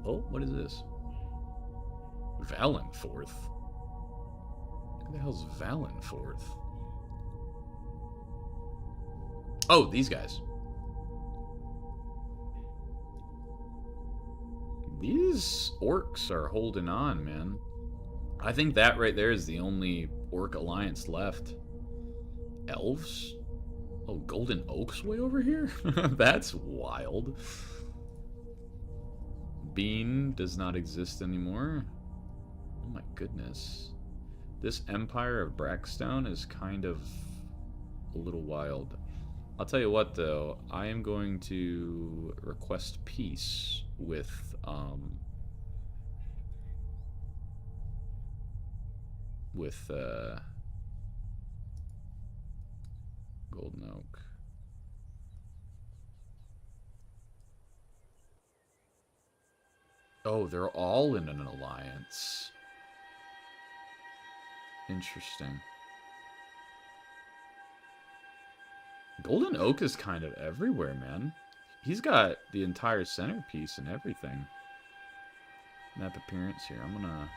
Oh, what is this? Valenforth? Who the hell's Valenforth? Oh, these guys. These orcs are holding on, man. I think that right there is the only orc alliance left. Elves? Oh, Golden Oak's way over here? That's wild. Bean does not exist anymore. Oh my goodness. This Empire of Brackstone is kind of a little wild. I'll tell you what, though. I am going to request peace with, Golden Oak. Oh, they're all in an alliance. Interesting. Golden Oak is kind of everywhere, man. He's got the entire centerpiece and everything. Map appearance here. I'm gonna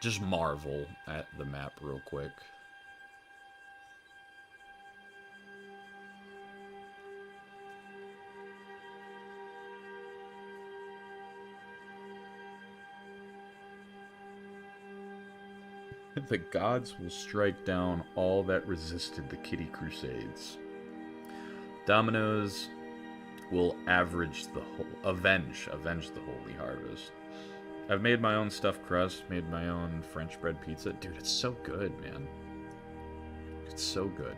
just marvel at the map real quick. The gods will strike down all that resisted the Kitty Crusades. Dominoes will avenge the Holy Harvest. I've made my own stuffed crust, made my own French bread pizza. Dude, it's so good, man. It's so good.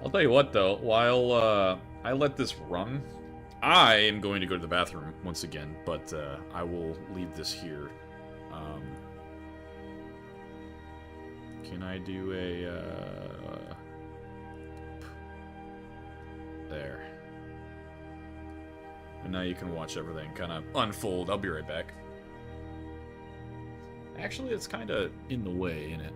I'll tell you what, though. While I let this run, I am going to go to the bathroom once again, but I will leave this here. Can I do a... There. And now you can watch everything kind of unfold. I'll be right back. Actually, it's kind of in the way, isn't it?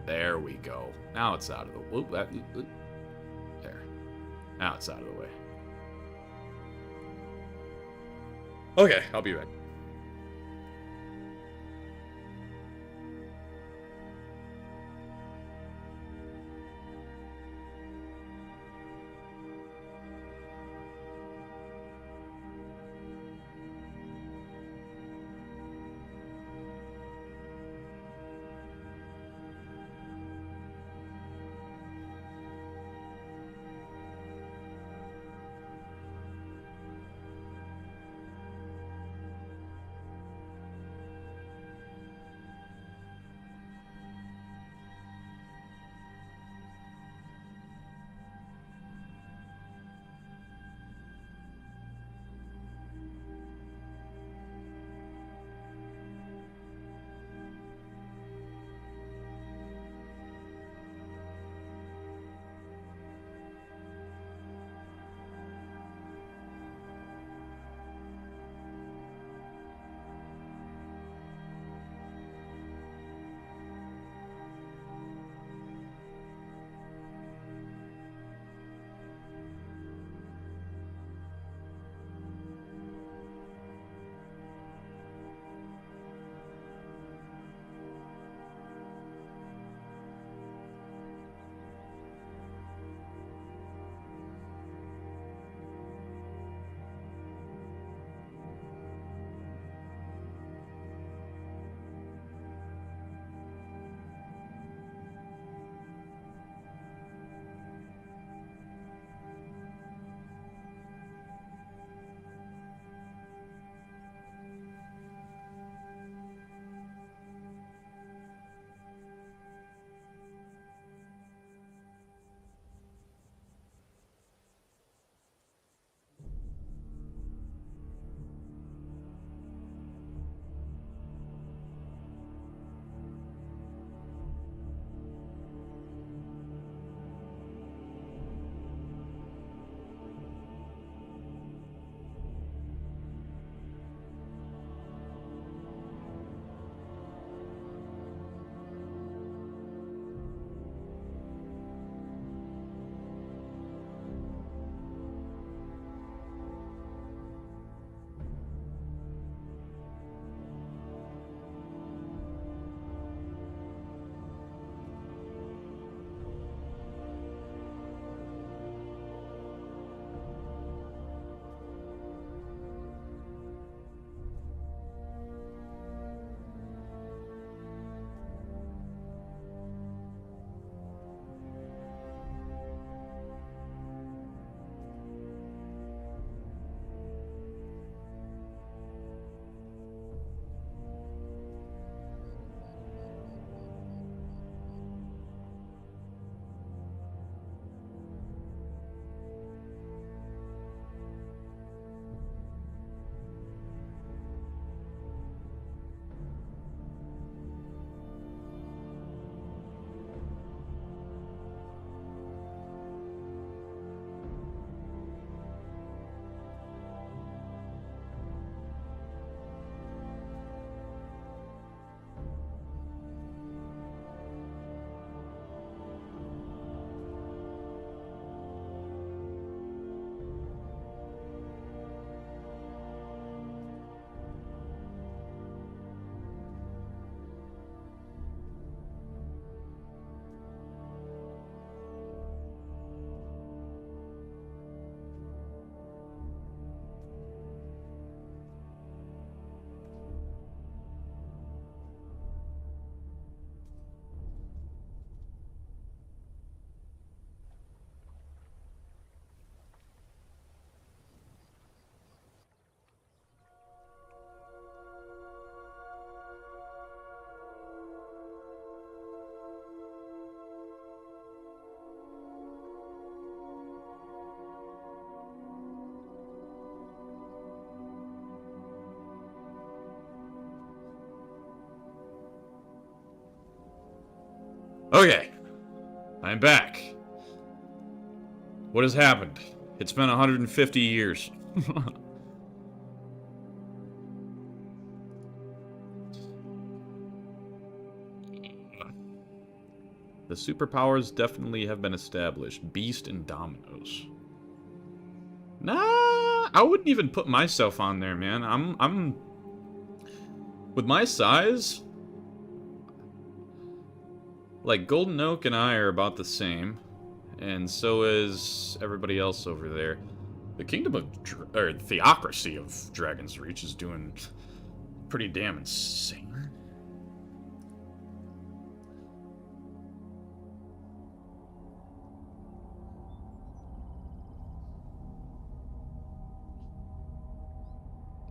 There we go. Now it's out of the... Whoop, there. Now it's out of the way. Okay, I'll be right back. Okay. I'm back. What has happened? It's been 150 years. The superpowers definitely have been established. Beast and Dominoes. Nah, I wouldn't even put myself on there, man. I'm with my size, like Golden Oak and I are about the same, and so is everybody else over there. The Kingdom of or Theocracy of Dragon's Reach is doing pretty damn insane.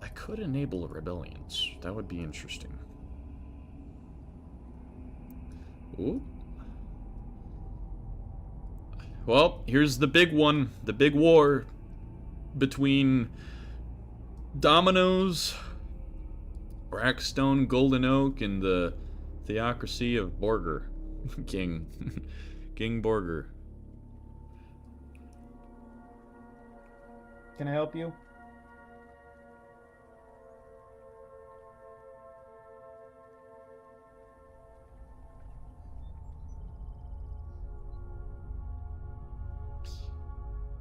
I could enable rebellions. That would be interesting. Ooh. Well, here's the big one. The big war between Dominoes, Rackstone, Golden Oak, and the Theocracy of Borger. King. King Borger. Can I help you?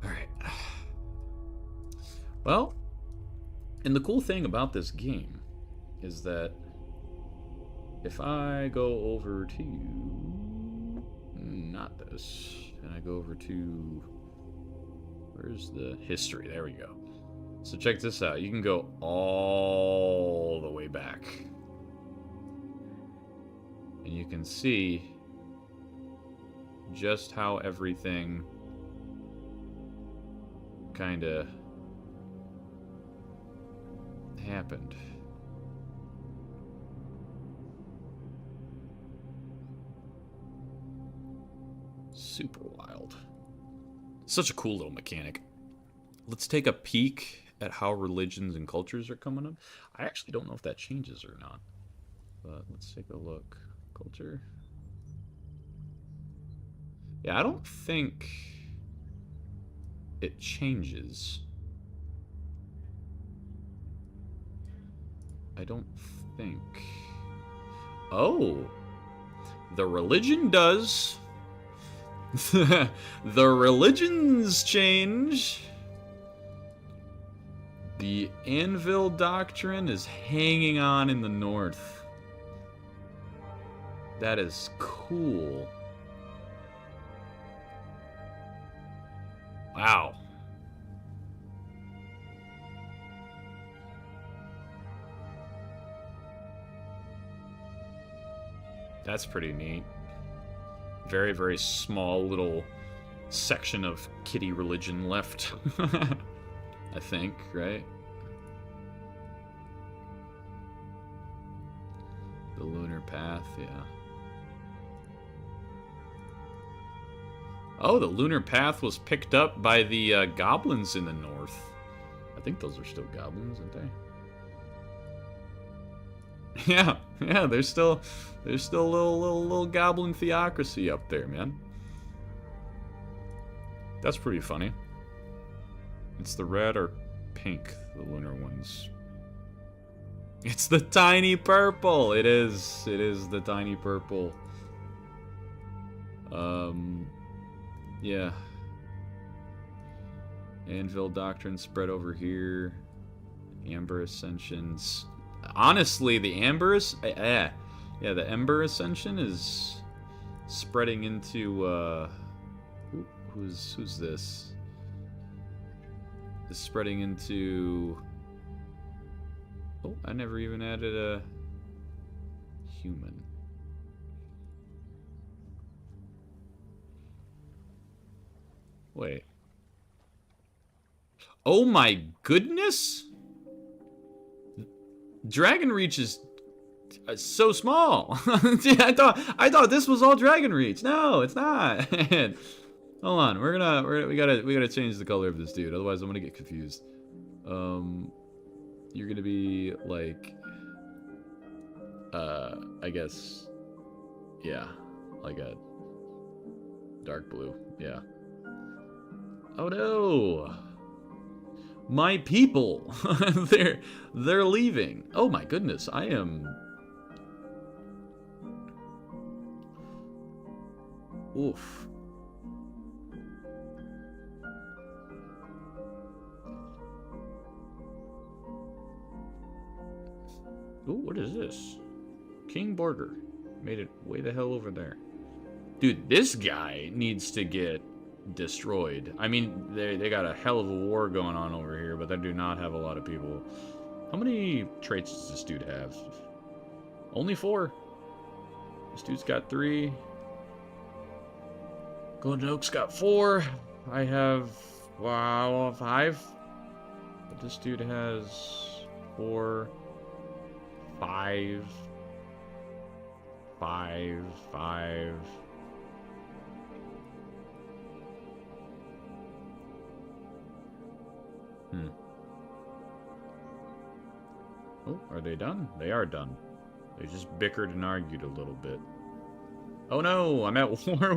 Alright. Well, and the cool thing about this game is that if I go over to... not this, and I go over to... where's the history? There we go. So check this out. You can go all the way back. And you can see just how everything kind of happened. Super wild. Such a cool little mechanic. Let's take a peek at how religions and cultures are coming up. I actually don't know if that changes or not. But let's take a look. Culture. Yeah, I don't think it changes. I don't think. Oh. The religion does. The religions change. The Anvil Doctrine is hanging on in the north. That is cool. Wow. That's pretty neat. Very, very small little section of kitty religion left. I think, right? The Lunar Path, yeah. Oh, the Lunar Path was picked up by the goblins in the north. I think those are still goblins, aren't they? Yeah, there's still little goblin theocracy up there, man. That's pretty funny. It's the red or pink, the lunar ones. It's the tiny purple. It is the tiny purple. Yeah. Anvil Doctrine spread over here. Amber Ascensions. Honestly, the Amber the Ember Ascension is spreading into who's this? Is spreading into. Oh, I never even added a human. Wait. Oh my goodness! Dragon Reach is so small. I thought this was all Dragon Reach. No, it's not. Hold on, we gotta change the color of this dude. Otherwise, I'm gonna get confused. You're gonna be like, I guess, yeah, like a Dark blue, yeah. Oh no! My people! they're leaving. Oh my goodness, I am... Oof. Ooh, what is this? King Borger. Made it way the hell over there. Dude, this guy needs to get destroyed. I mean, they got a hell of a war going on over here, but they do not have a lot of people. How many traits does this dude have? Only 4. This dude's got 3. Golden Oak's got 4. I have, wow, 5. But this dude has 4, 5, 5, 5. Oh, are they done? They are done. They just bickered and argued a little bit. Oh no, I'm at war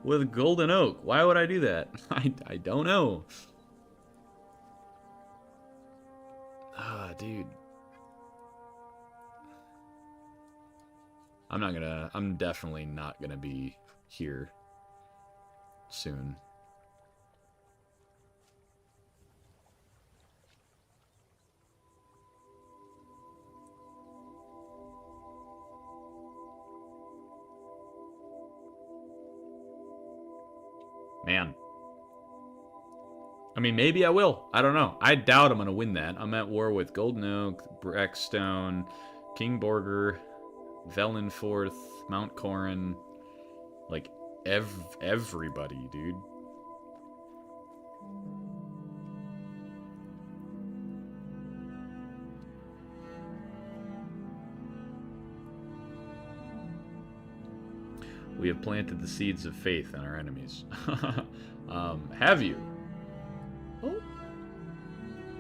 with Golden Oak. Why would I do that? I don't know. Ah, dude. I'm definitely not gonna be here soon. Man. I mean, maybe I will. I don't know. I doubt I'm going to win that. I'm at war with Golden Oak, Breckstone, King Borger, Velenforth, Mount Corin. Like, everybody, dude. We have planted the seeds of faith in our enemies. Have you? Oh.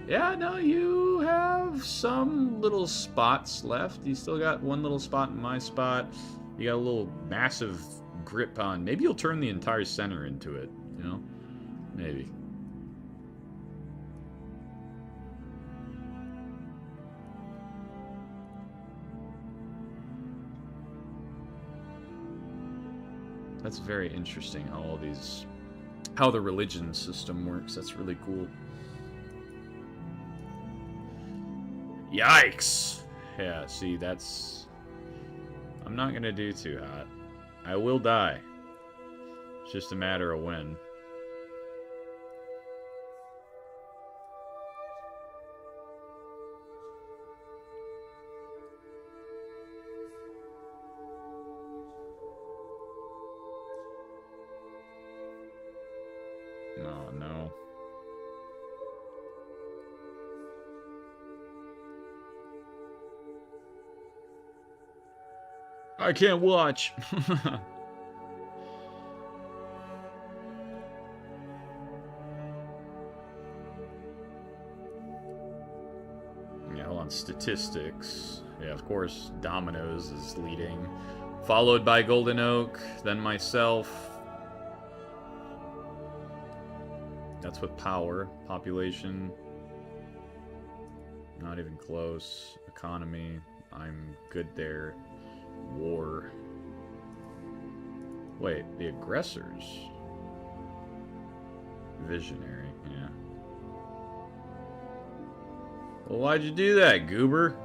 Yeah, no, you have some little spots left. You still got one little spot in my spot. You got a little massive grip on. Maybe you'll turn the entire center into it, you know? Maybe. That's very interesting how all these... how the religion system works. That's really cool. Yikes! Yeah, see, that's... I'm not gonna do too hot. I will die. It's just a matter of when. Oh, no. I can't watch. Yeah, hold on. Statistics. Yeah, of course, Dominoes is leading. Followed by Golden Oak, then myself. That's with power. Population. Not even close. Economy. I'm good there. War. Wait, the aggressors? Visionary, yeah. Well, why'd you do that, goober?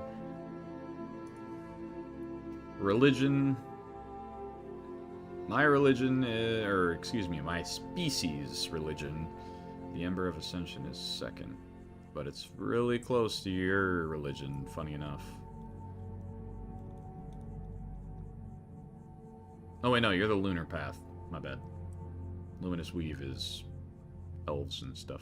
Religion. My religion, or excuse me, my species religion. The Ember of Ascension is second. But it's really close to your religion, funny enough. Oh wait, no, you're the Lunar Path. My bad. Luminous Weave is elves and stuff.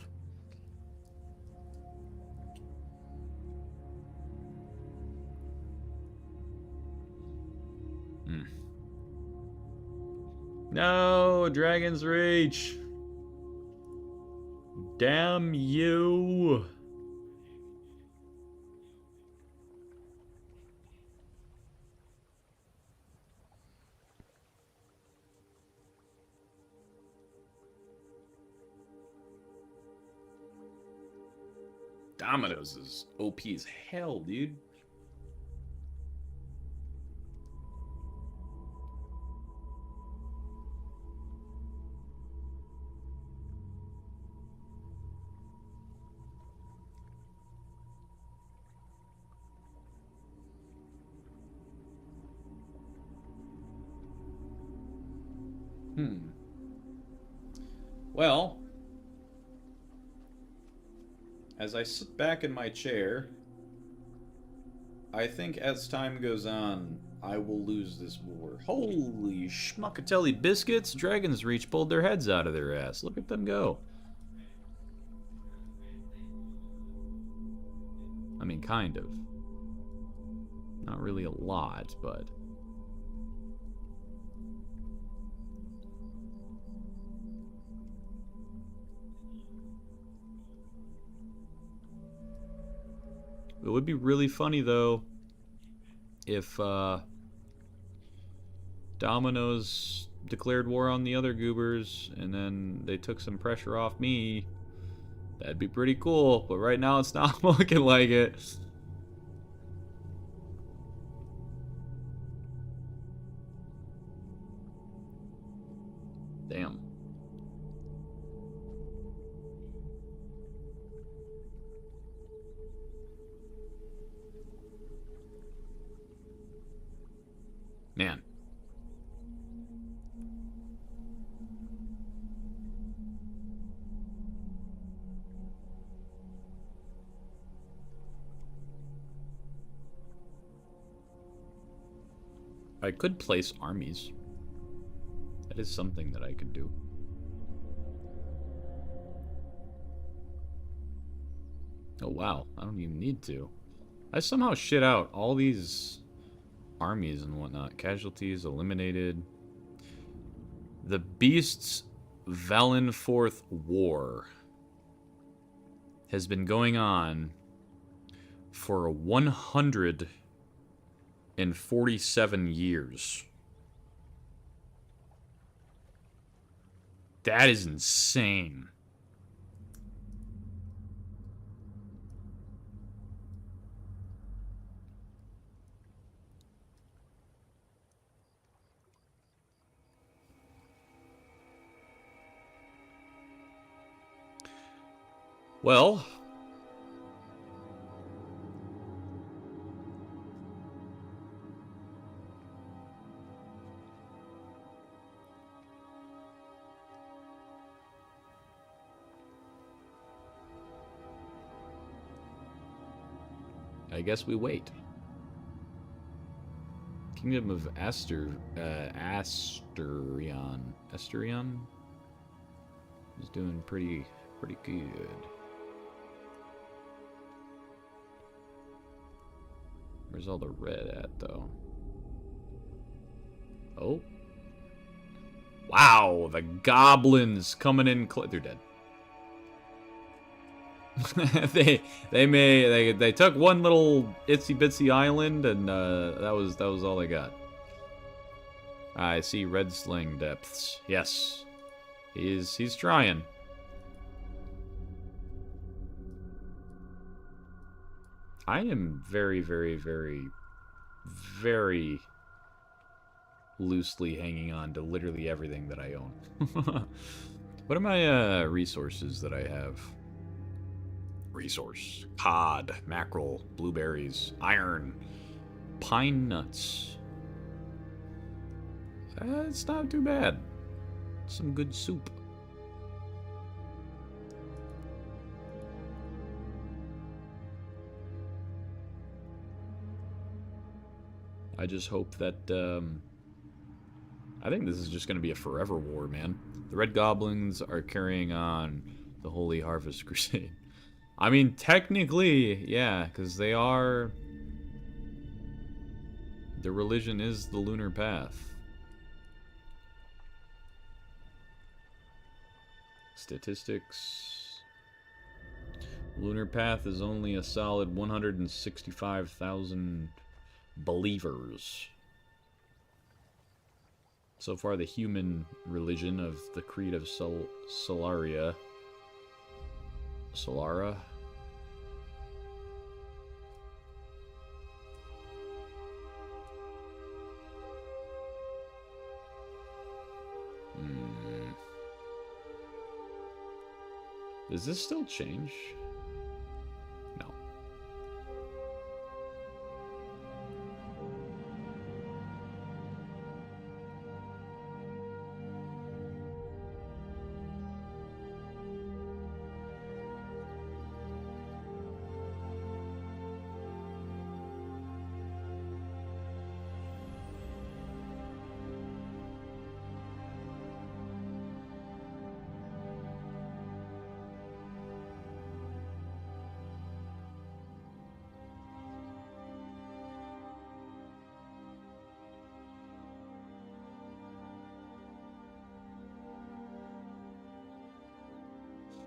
No, Dragon's Reach. Damn you. Domino's is OP as hell, dude. Well, as I sit back in my chair, I think as time goes on, I will lose this war. Holy schmuckatelli biscuits! Dragon's Reach pulled their heads out of their ass. Look at them go. I mean, kind of. Not really a lot, but... It would be really funny, though, if Domino's declared war on the other goobers, and then they took some pressure off me. That'd be pretty cool, but right now it's not looking like it. Damn. Man. I could place armies. That is something that I could do. Oh wow, I don't even need to. I somehow shit out all these armies and whatnot. Casualties eliminated. The Beast's Valenforth War has been going on for 147 years. That is insane. Well, I guess we wait. Kingdom of Asterion is doing pretty good. Where's all the red at, though? Oh. Wow, the goblins coming in. They're dead. they took one little itsy bitsy island, and that was all they got. I see red sling depths. Yes, he's trying. I am very, very, very, very loosely hanging on to literally everything that I own. What are my resources that I have? Resource. Cod, mackerel, blueberries, iron, pine nuts. It's not too bad. Some good soup. I just hope that, I think this is just going to be a forever war, man. The Red Goblins are carrying on the Holy Harvest Crusade. I mean, technically, yeah, because they are... Their religion is the Lunar Path. Statistics... Lunar Path is only a solid 165,000... believers. So far, the human religion of the Creed of Solara Does this still change? No.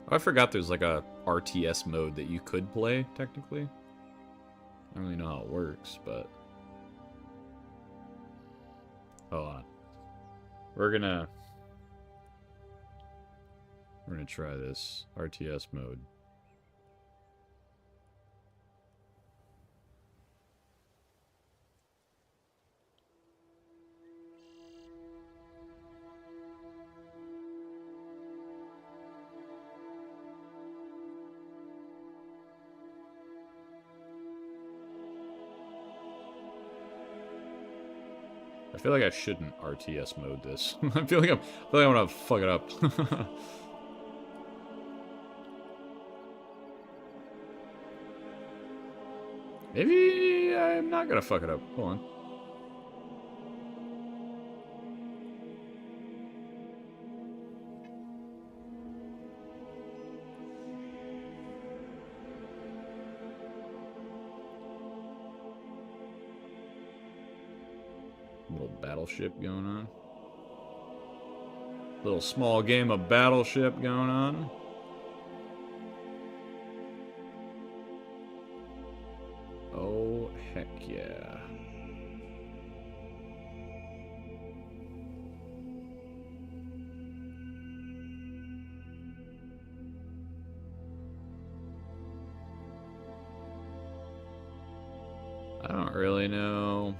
I forgot there's like a RTS mode that you could play, technically. I don't really know how it works, but... Hold on. We're gonna try this RTS mode. I feel like I shouldn't RTS mode this. I feel like I'm gonna fuck it up. Maybe I'm not gonna fuck it up. Hold on. Little battleship going on. Little small game of battleship going on. Oh, heck yeah. I don't really know.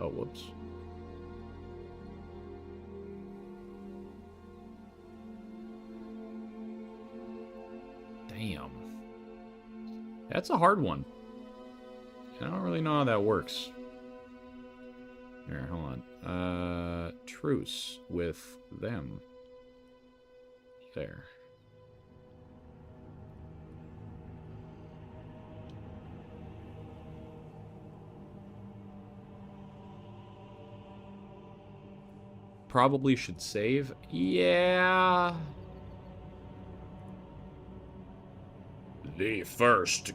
Oh, whoops. Damn. That's a hard one. I don't really know how that works. Here, hold on. Truce with them. There. Probably should save. Yeah. The first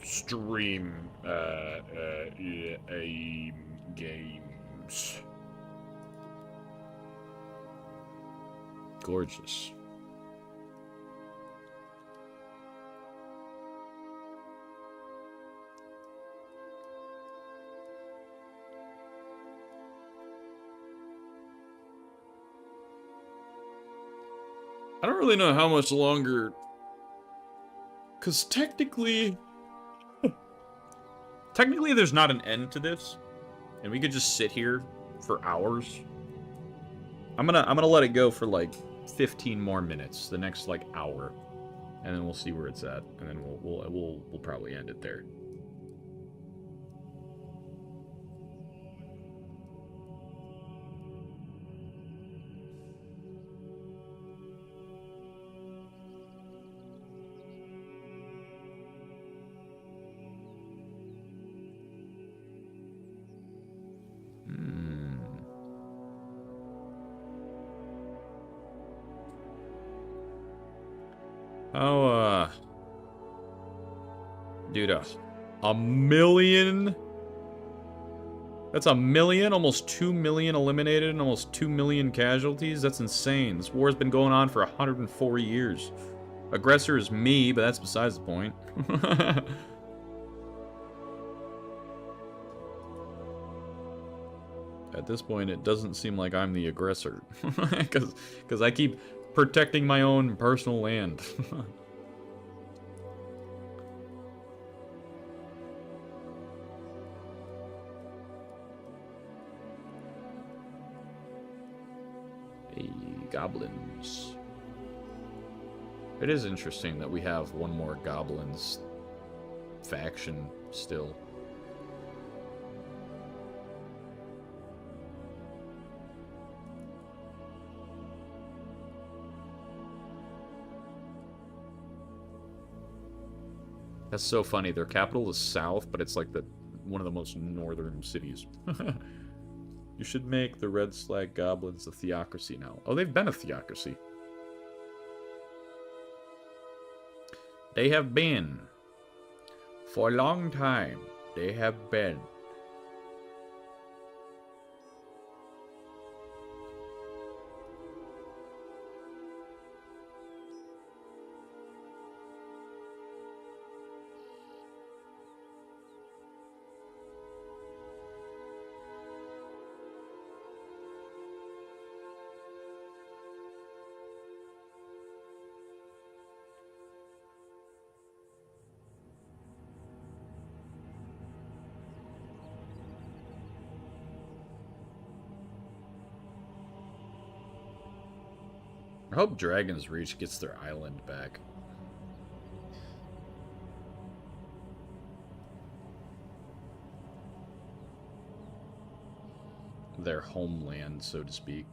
stream games. Gorgeous. I don't really know how much longer, because technically there's not an end to this, and we could just sit here for hours. I'm gonna let it go for like 15 more minutes, the next like hour, and then we'll see where it's at, and then we'll probably end it there. Oh, dude, a million? That's a million? Almost 2 million eliminated and almost 2 million casualties? That's insane. This war's been going on for 104 years. Aggressor is me, but that's besides the point. At this point, it doesn't seem like I'm the aggressor. Because I keep protecting my own personal land. goblins. It is interesting that we have one more goblins faction still. That's so funny. Their capital is south, but it's like one of the most northern cities. You should make the Red Slag Goblins a theocracy now. Oh, they've been a theocracy. They have been. For a long time, they have been. I hope Dragon's Reach gets their island back. Their homeland, so to speak.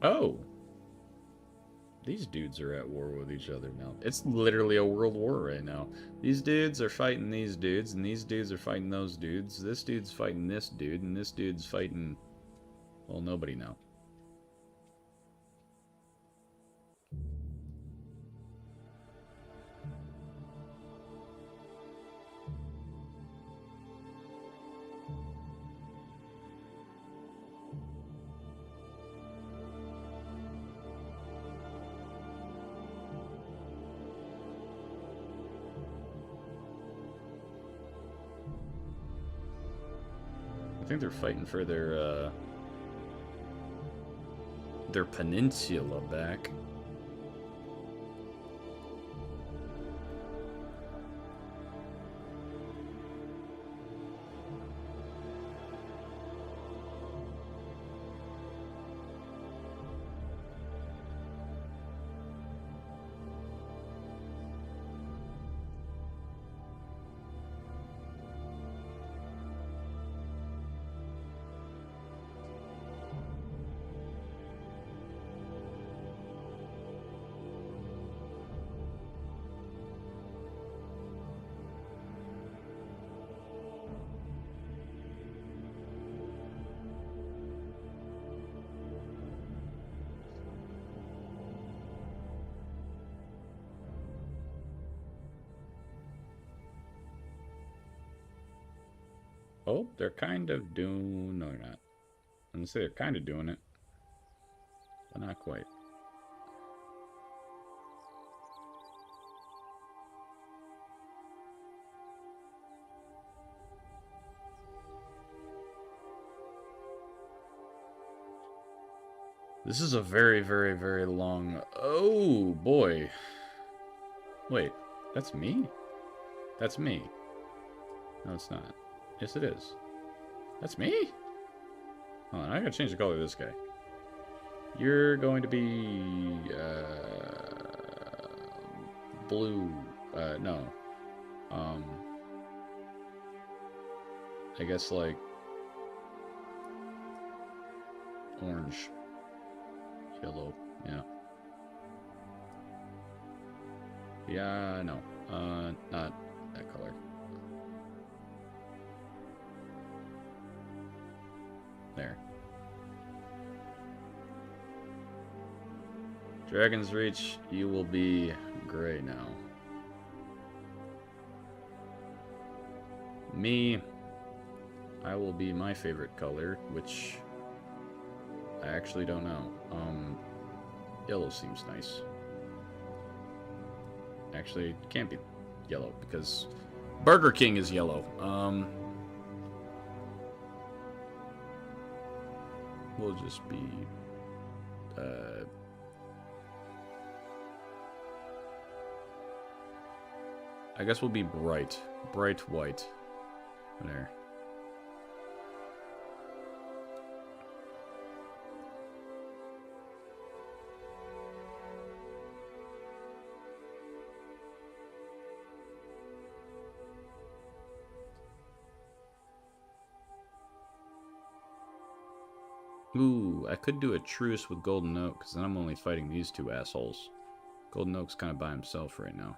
Oh! These dudes are at war with each other now. It's literally a world war right now. These dudes are fighting these dudes, and these dudes are fighting those dudes. This dude's fighting this dude, and this dude's fighting... well, nobody now. I think they're fighting for their peninsula back. Oh, they're kind of doing... no, they're not. I'm gonna say they're kind of doing it, but not quite. This is a very, very, very long... oh, boy. Wait, that's me? That's me. No, it's not. Yes, it is. That's me? Hold on, I gotta change the color of this guy. You're going to be... blue. No. I guess, like... orange. Yellow. Yeah. Yeah, no. Not that color. There. Dragon's Reach, you will be gray now. Me, I will be my favorite color, which I actually don't know. Yellow seems nice. Actually, it can't be yellow because Burger King is yellow. We'll just be I guess we'll be bright white. There. Ooh, I could do a truce with Golden Oak, because then I'm only fighting these two assholes. Golden Oak's kind of by himself right now.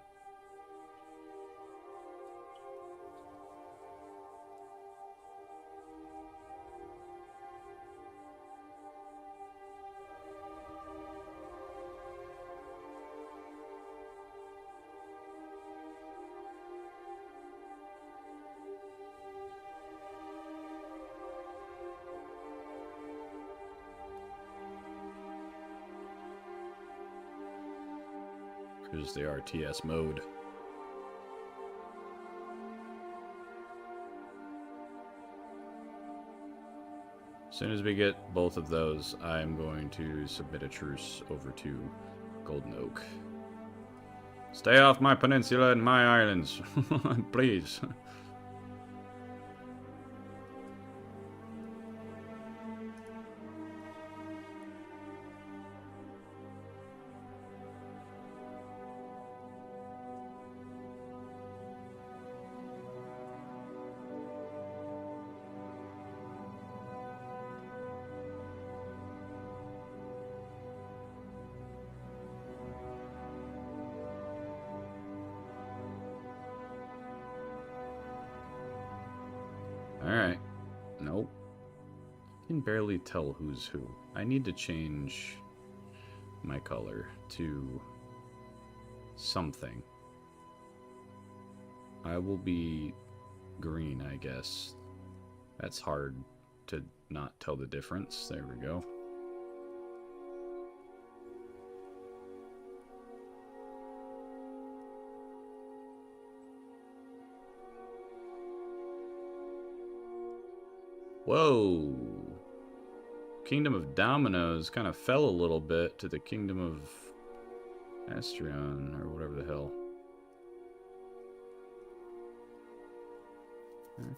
Here's the RTS mode. As soon as we get both of those, I'm going to submit a truce over to Golden Oak. Stay off my peninsula and my islands, please. Alright. Nope. I can barely tell who's who. I need to change my color to something. I will be green, I guess. That's hard to not tell the difference. There we go. Whoa. Kingdom of Dominoes kind of fell a little bit to the Kingdom of Astrion, or whatever the hell.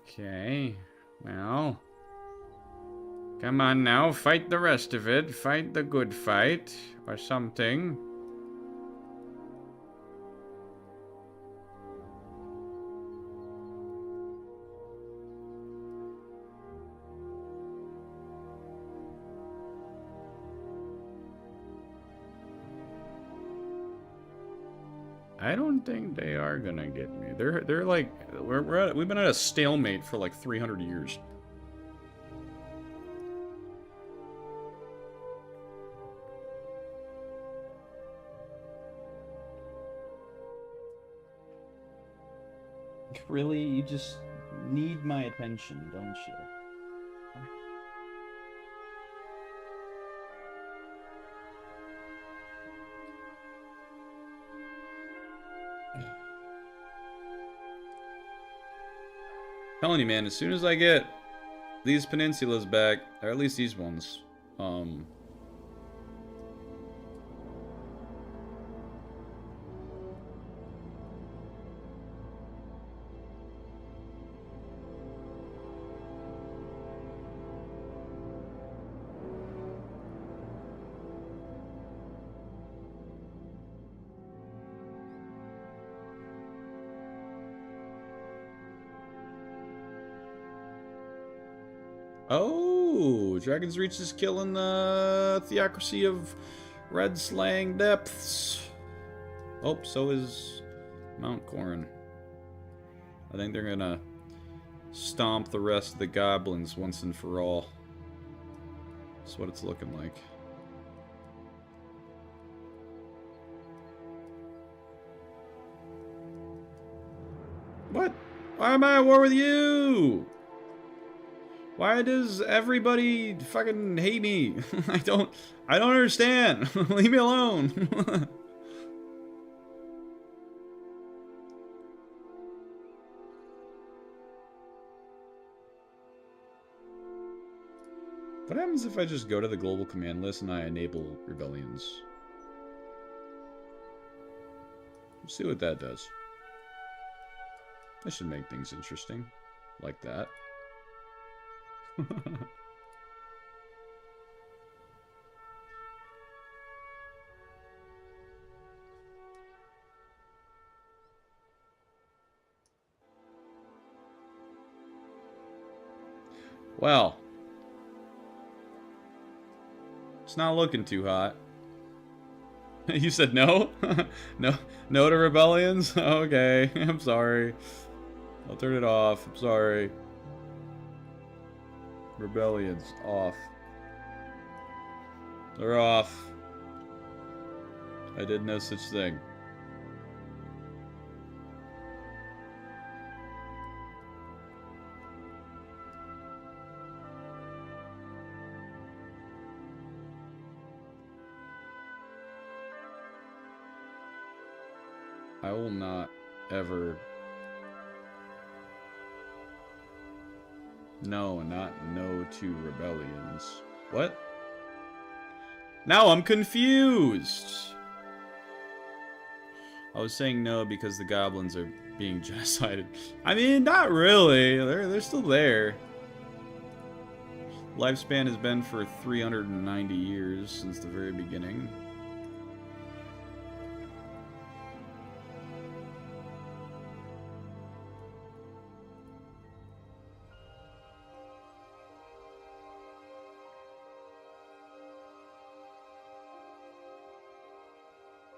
Okay. Well. Come on now, fight the rest of it. Fight the good fight, or something. I don't think they are gonna get me. They're like we've been at a stalemate for like 300 years. Really, you just need my attention, don't you? Telling you, man, as soon as I get these peninsulas back, or at least these ones, oh, Dragon's Reach is killing the Theocracy of Red Slang Depths. Oh, so is Mount Corrin. I think they're gonna stomp the rest of the goblins once and for all. That's what it's looking like. What? Why am I at war with you? Why does everybody fucking hate me? I don't understand. Leave me alone. What happens if I just go to the global command list and I enable rebellions? Let's see what that does. That should make things interesting. like that. Well, it's not looking too hot. You said no? No to rebellions? Okay, I'm sorry. I'll turn it off. I'm sorry. Rebellions off. They're off. I did no such thing. I will not ever... No, not no to rebellions. What? Now I'm confused! I was saying no because the goblins are being genocided. I mean, not really. They're still there. Lifespan has been for 390 years since the very beginning.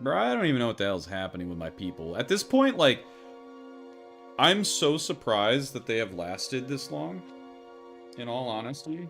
Bro, I don't even know what the hell's happening with my people. At this point, like, I'm so surprised that they have lasted this long, in all honesty.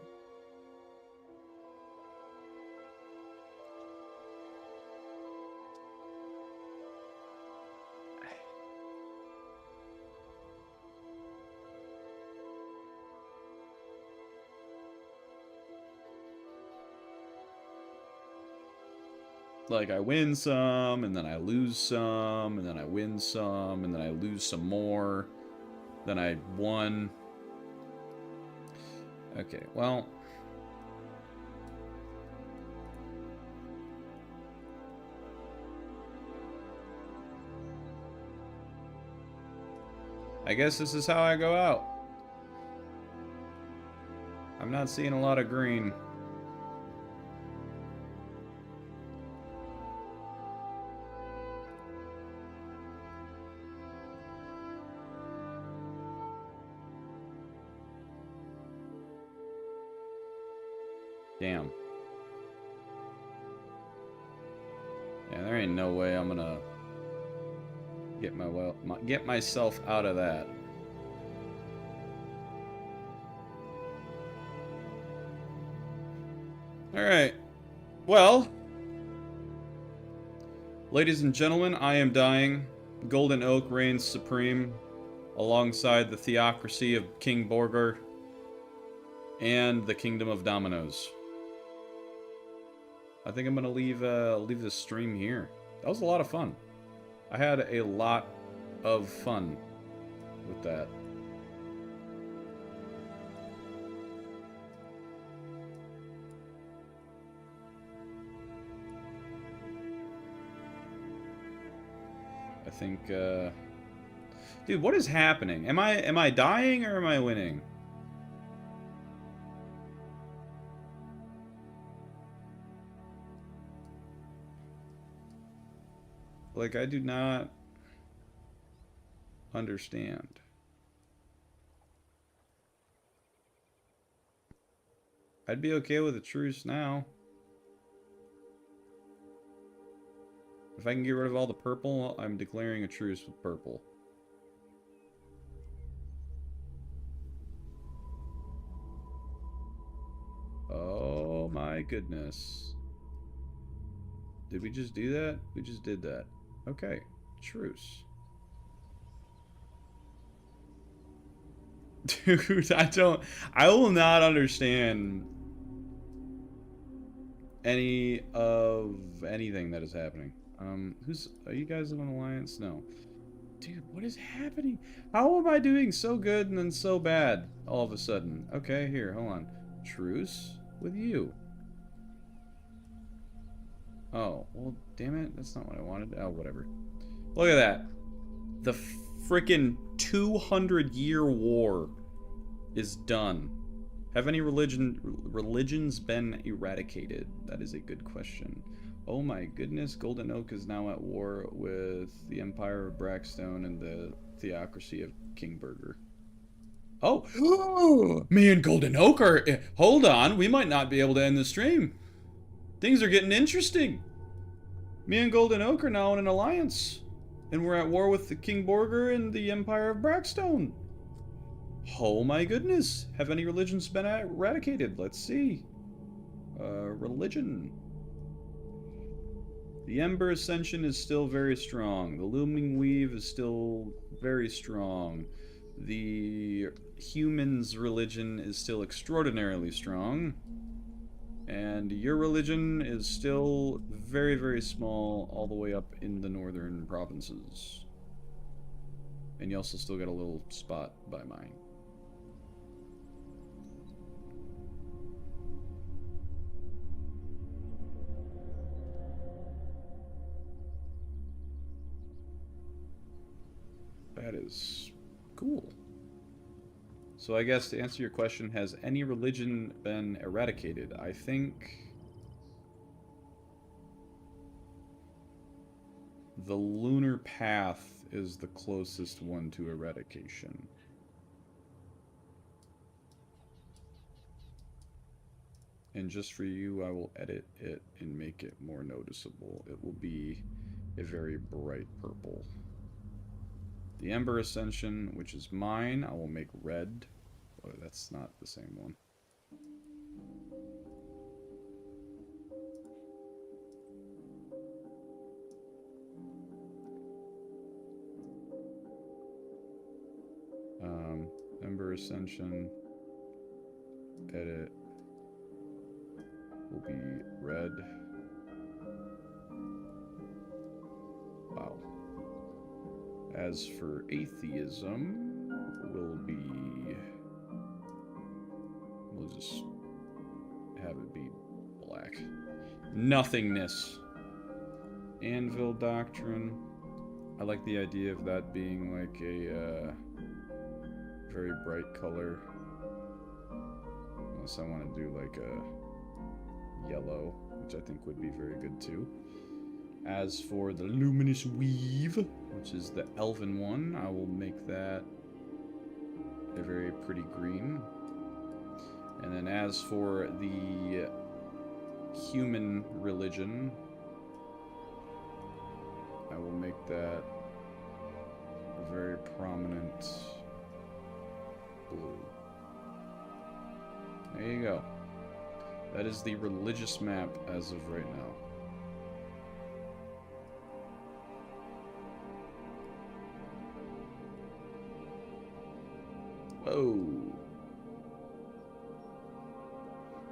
Like, I win some, and then I lose some, and then I win some, and then I lose some more. Then I won. Okay, well... I guess this is how I go out. I'm not seeing a lot of green. Damn. Yeah, there ain't no way I'm gonna get myself out of that. All right. Well, ladies and gentlemen, I am dying. Golden Oak reigns supreme alongside the theocracy of King Borgar and the Kingdom of Dominoes. I think I'm gonna leave this stream here. That was a lot of fun. I had a lot of fun with that. I think, dude, what is happening? Am I dying or am I winning? Like, I do not understand. I'd be okay with a truce now. If I can get rid of all the purple, I'm declaring a truce with purple. Oh my goodness. Did we just do that? We just did that. Okay, truce. Dude, I will not understand any of anything that is happening. Are you guys in an alliance? No. Dude, what is happening? How am I doing so good and then so bad all of a sudden? Okay, here, hold on. Truce with you. Oh, well, damn it. That's not what I wanted. Oh, whatever. Look at that. The frickin' 200-year war is done. Have any religions been eradicated? That is a good question. Oh my goodness, Golden Oak is now at war with the Empire of Brackstone and the Theocracy of Kingburger. Oh, me and Golden Oak are... Hold on, we might not be able to end the stream. Things are getting interesting. Me and Golden Oak are now in an alliance. And we're at war with the Kingburger and the Empire of Brackstone. Oh my goodness. Have any religions been eradicated? Let's see. Religion. The Ember Ascension is still very strong. The Looming Weave is still very strong. The Humans' religion is still extraordinarily strong. And your religion is still very, very small, all the way up in the northern provinces. And you also still got a little spot by mine. That is cool. So I guess to answer your question, has any religion been eradicated? I think the Lunar Path is the closest one to eradication. And just for you, I will edit it and make it more noticeable. It will be a very bright purple. The Ember Ascension, which is mine, I will make red. Oh, that's not the same one. Ember Ascension, edit, will be red. Wow. As for atheism, will be... We'll just have it be black. Nothingness. Anvil Doctrine. I like the idea of that being like a very bright color. Unless I want to do like a yellow, which I think would be very good too. As for the Luminous Weave, which is the elven one, I will make that a very pretty green. And then as for the human religion, I will make that a very prominent blue. There you go. That is the religious map as of right now. Oh.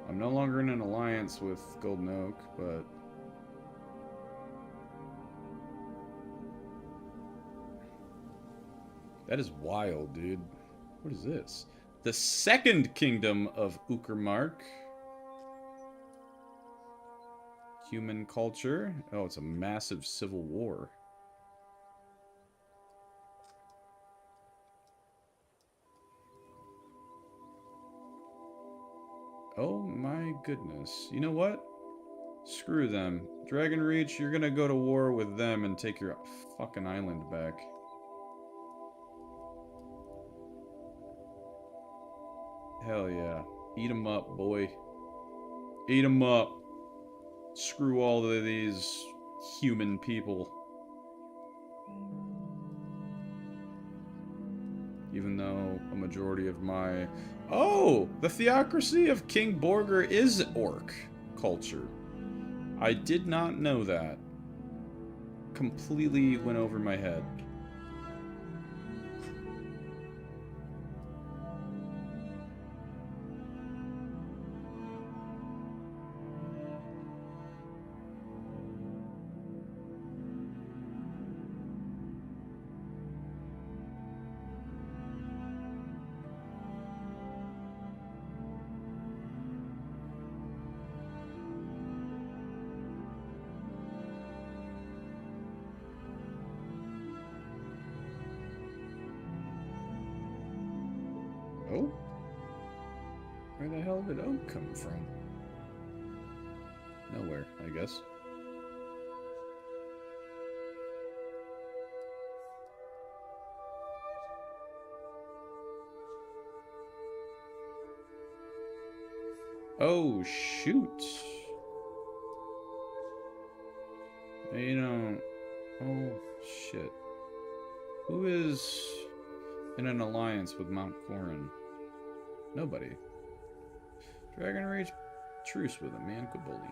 I'm no longer in an alliance with Golden Oak, but... That is wild, dude. What is this? The Second Kingdom of Uckermark. Human culture. Oh, it's a massive civil war. Oh my goodness. You know what? Screw them. Dragon Reach, you're gonna go to war with them and take your fucking island back. Hell yeah. Eat 'em up, boy. Eat 'em up. Screw all of these human people. Even though a majority of my... Oh! The Theocracy of Kingburger is orc culture. I did not know that. Completely went over my head. Where the hell did oak come from? Nowhere, I guess. Oh, shoot. You know... Oh, shit. Who is in an alliance with Mount Corin? Nobody. Dragon Rage truce with him, man. Quit bullying him.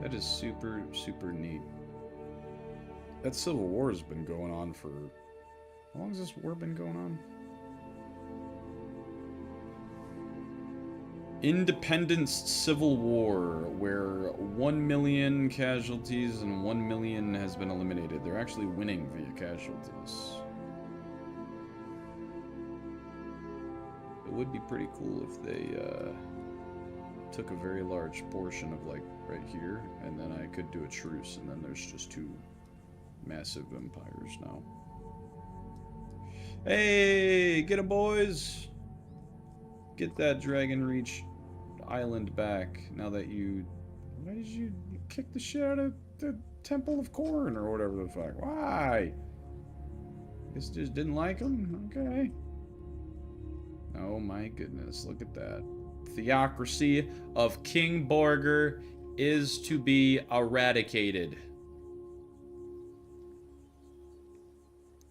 That is super, super neat. That Civil War has been going on for... How long has this war been going on? Independence Civil War, where 1 million casualties and 1 million has been eliminated. They're actually winning via casualties. It would be pretty cool if they took a very large portion of, like, right here, and then I could do a truce, and then there's just two massive empires now. Hey, get 'em, boys! Get that Dragon Reach island back, now that you... Why did you kick the shit out of the Temple of Corn, or whatever the fuck? Why? Guess just didn't like them? Okay. Oh my goodness, look at that. Theocracy of King Borger is to be eradicated.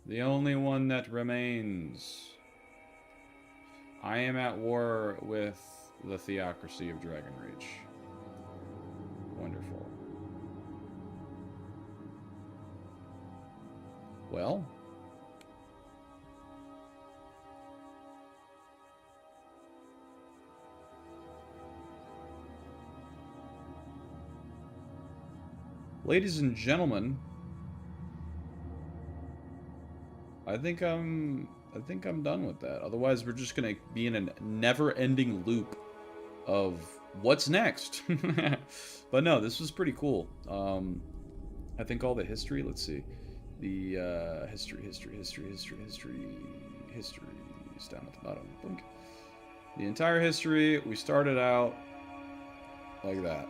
The only one that remains. I am at war with the Theocracy of Dragon Reach. Wonderful. Well. Ladies and gentlemen, I think I'm done with that. Otherwise, we're just gonna be in a never-ending loop of what's next. But no, this was pretty cool. I think all the history. Let's see, the history is down at the bottom. Blink. The entire history. We started out like that.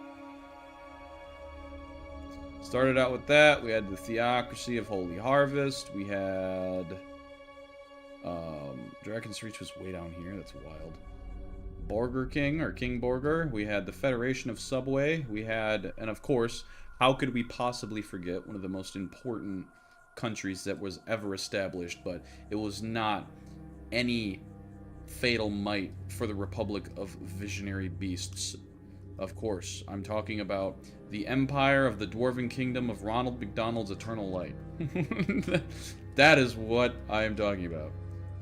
Started out with that. We had the Theocracy of Holy Harvest. We had... Dragon's Reach was way down here. That's wild. Borger King, or King Borger. We had the Federation of Subway. We had... And of course, how could we possibly forget one of the most important countries that was ever established, but it was not any fatal might for the Republic of Visionary Beasts. Of course, I'm talking about the Empire of the Dwarven Kingdom of Ronald McDonald's Eternal Light. That is what I am talking about.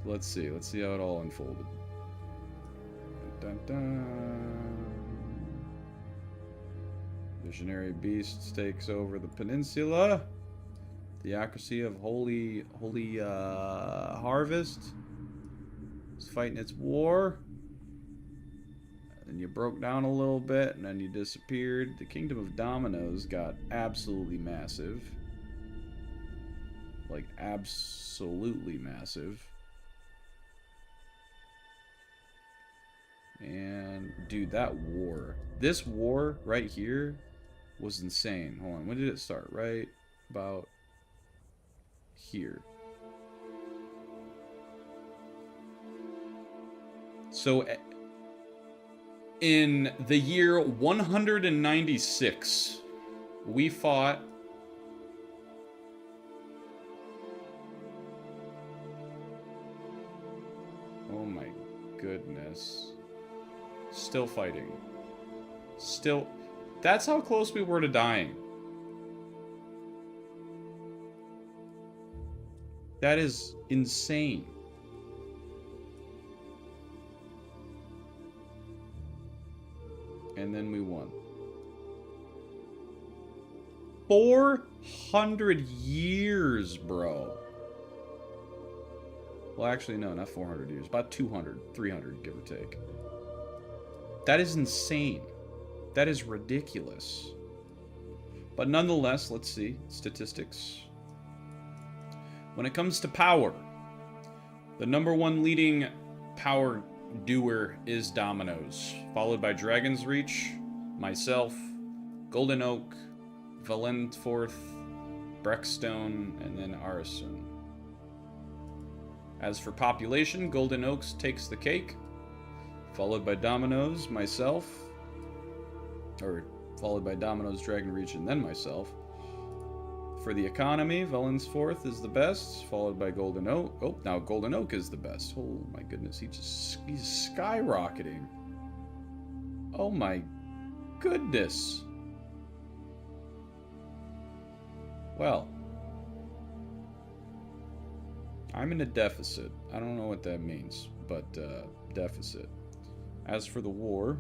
Let's see how it all unfolded. Dun, dun. Visionary Beasts takes over the peninsula. Theocracy of Holy Harvest is fighting its war. And you broke down a little bit, and then you disappeared. The Kingdom of Dominoes got absolutely massive. Like, absolutely massive. And, dude, that war. This war right here was insane. Hold on, when did it start? Right about here. So... in the year 196, we fought oh my goodness. Still fighting. Still, that's how close we were to dying. That is insane. And then we won. 400 years, bro. Well, actually, no, not 400 years. About 200, 300, give or take. That is insane. That is ridiculous. But nonetheless, let's see. Statistics. When it comes to power, the number 1 leading power doer is Dominoes, followed by Dragon's Reach, myself, Golden Oak, Valenforth, Breckstone, and then Arison. As for population, Golden Oaks takes the cake, followed by Dominoes, myself, or followed by Dominoes, Dragon Reach, and then myself. For the economy, Valenforth is the best, followed by Golden Oak. Oh, now Golden Oak is the best. Oh my goodness, he's skyrocketing. Oh my goodness. Well, I'm in a deficit. I don't know what that means, but deficit. As for the wars,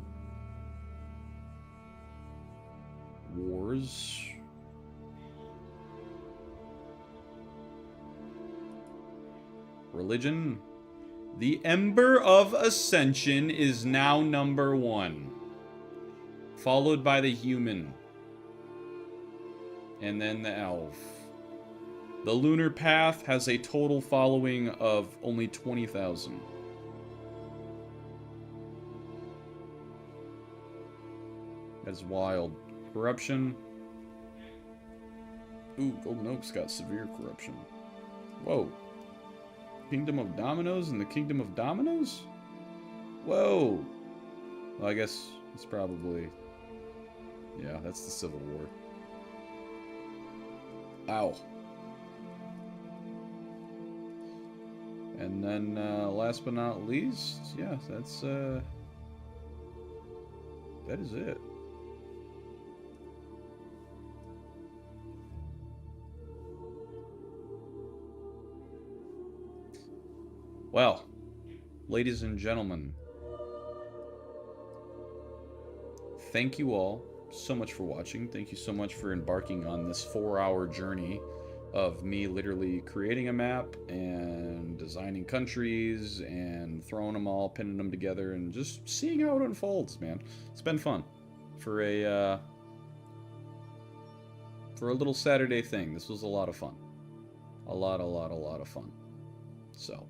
religion, the Ember of Ascension is now number 1, followed by the human, and then the elf. The Lunar Path has a total following of only 20,000. That's wild. Corruption. Ooh, Golden Oak's got severe corruption. Whoa. Kingdom of Dominoes and the Kingdom of Dominoes? Whoa. Well, I guess it's probably... yeah, that's the Civil War. Ow. And then, last but not least, yeah, that's, that is it. Well, ladies and gentlemen, thank you all so much for watching. Thank you so much for embarking on this 4-hour journey of me literally creating a map and designing countries and throwing them all, pinning them together, and just seeing how it unfolds, man. It's been fun for a little Saturday thing. This was a lot of fun. A lot of fun. So,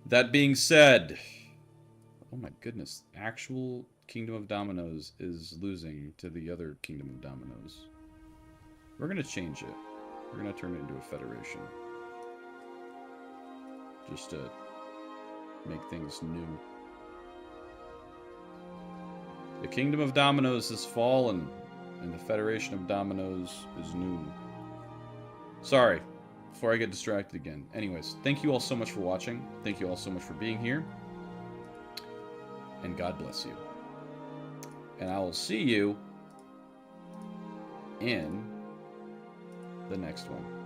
that being said, oh my goodness, actual Kingdom of Dominoes is losing to the other Kingdom of Dominoes. We're going to change it. We're going to turn it into a federation. Just to make things new. The Kingdom of Dominoes has fallen, and the Federation of Dominoes is new. Sorry, before I get distracted again. Anyways, thank you all so much for watching. Thank you all so much for being here. And God bless you. And I will see you in the next one.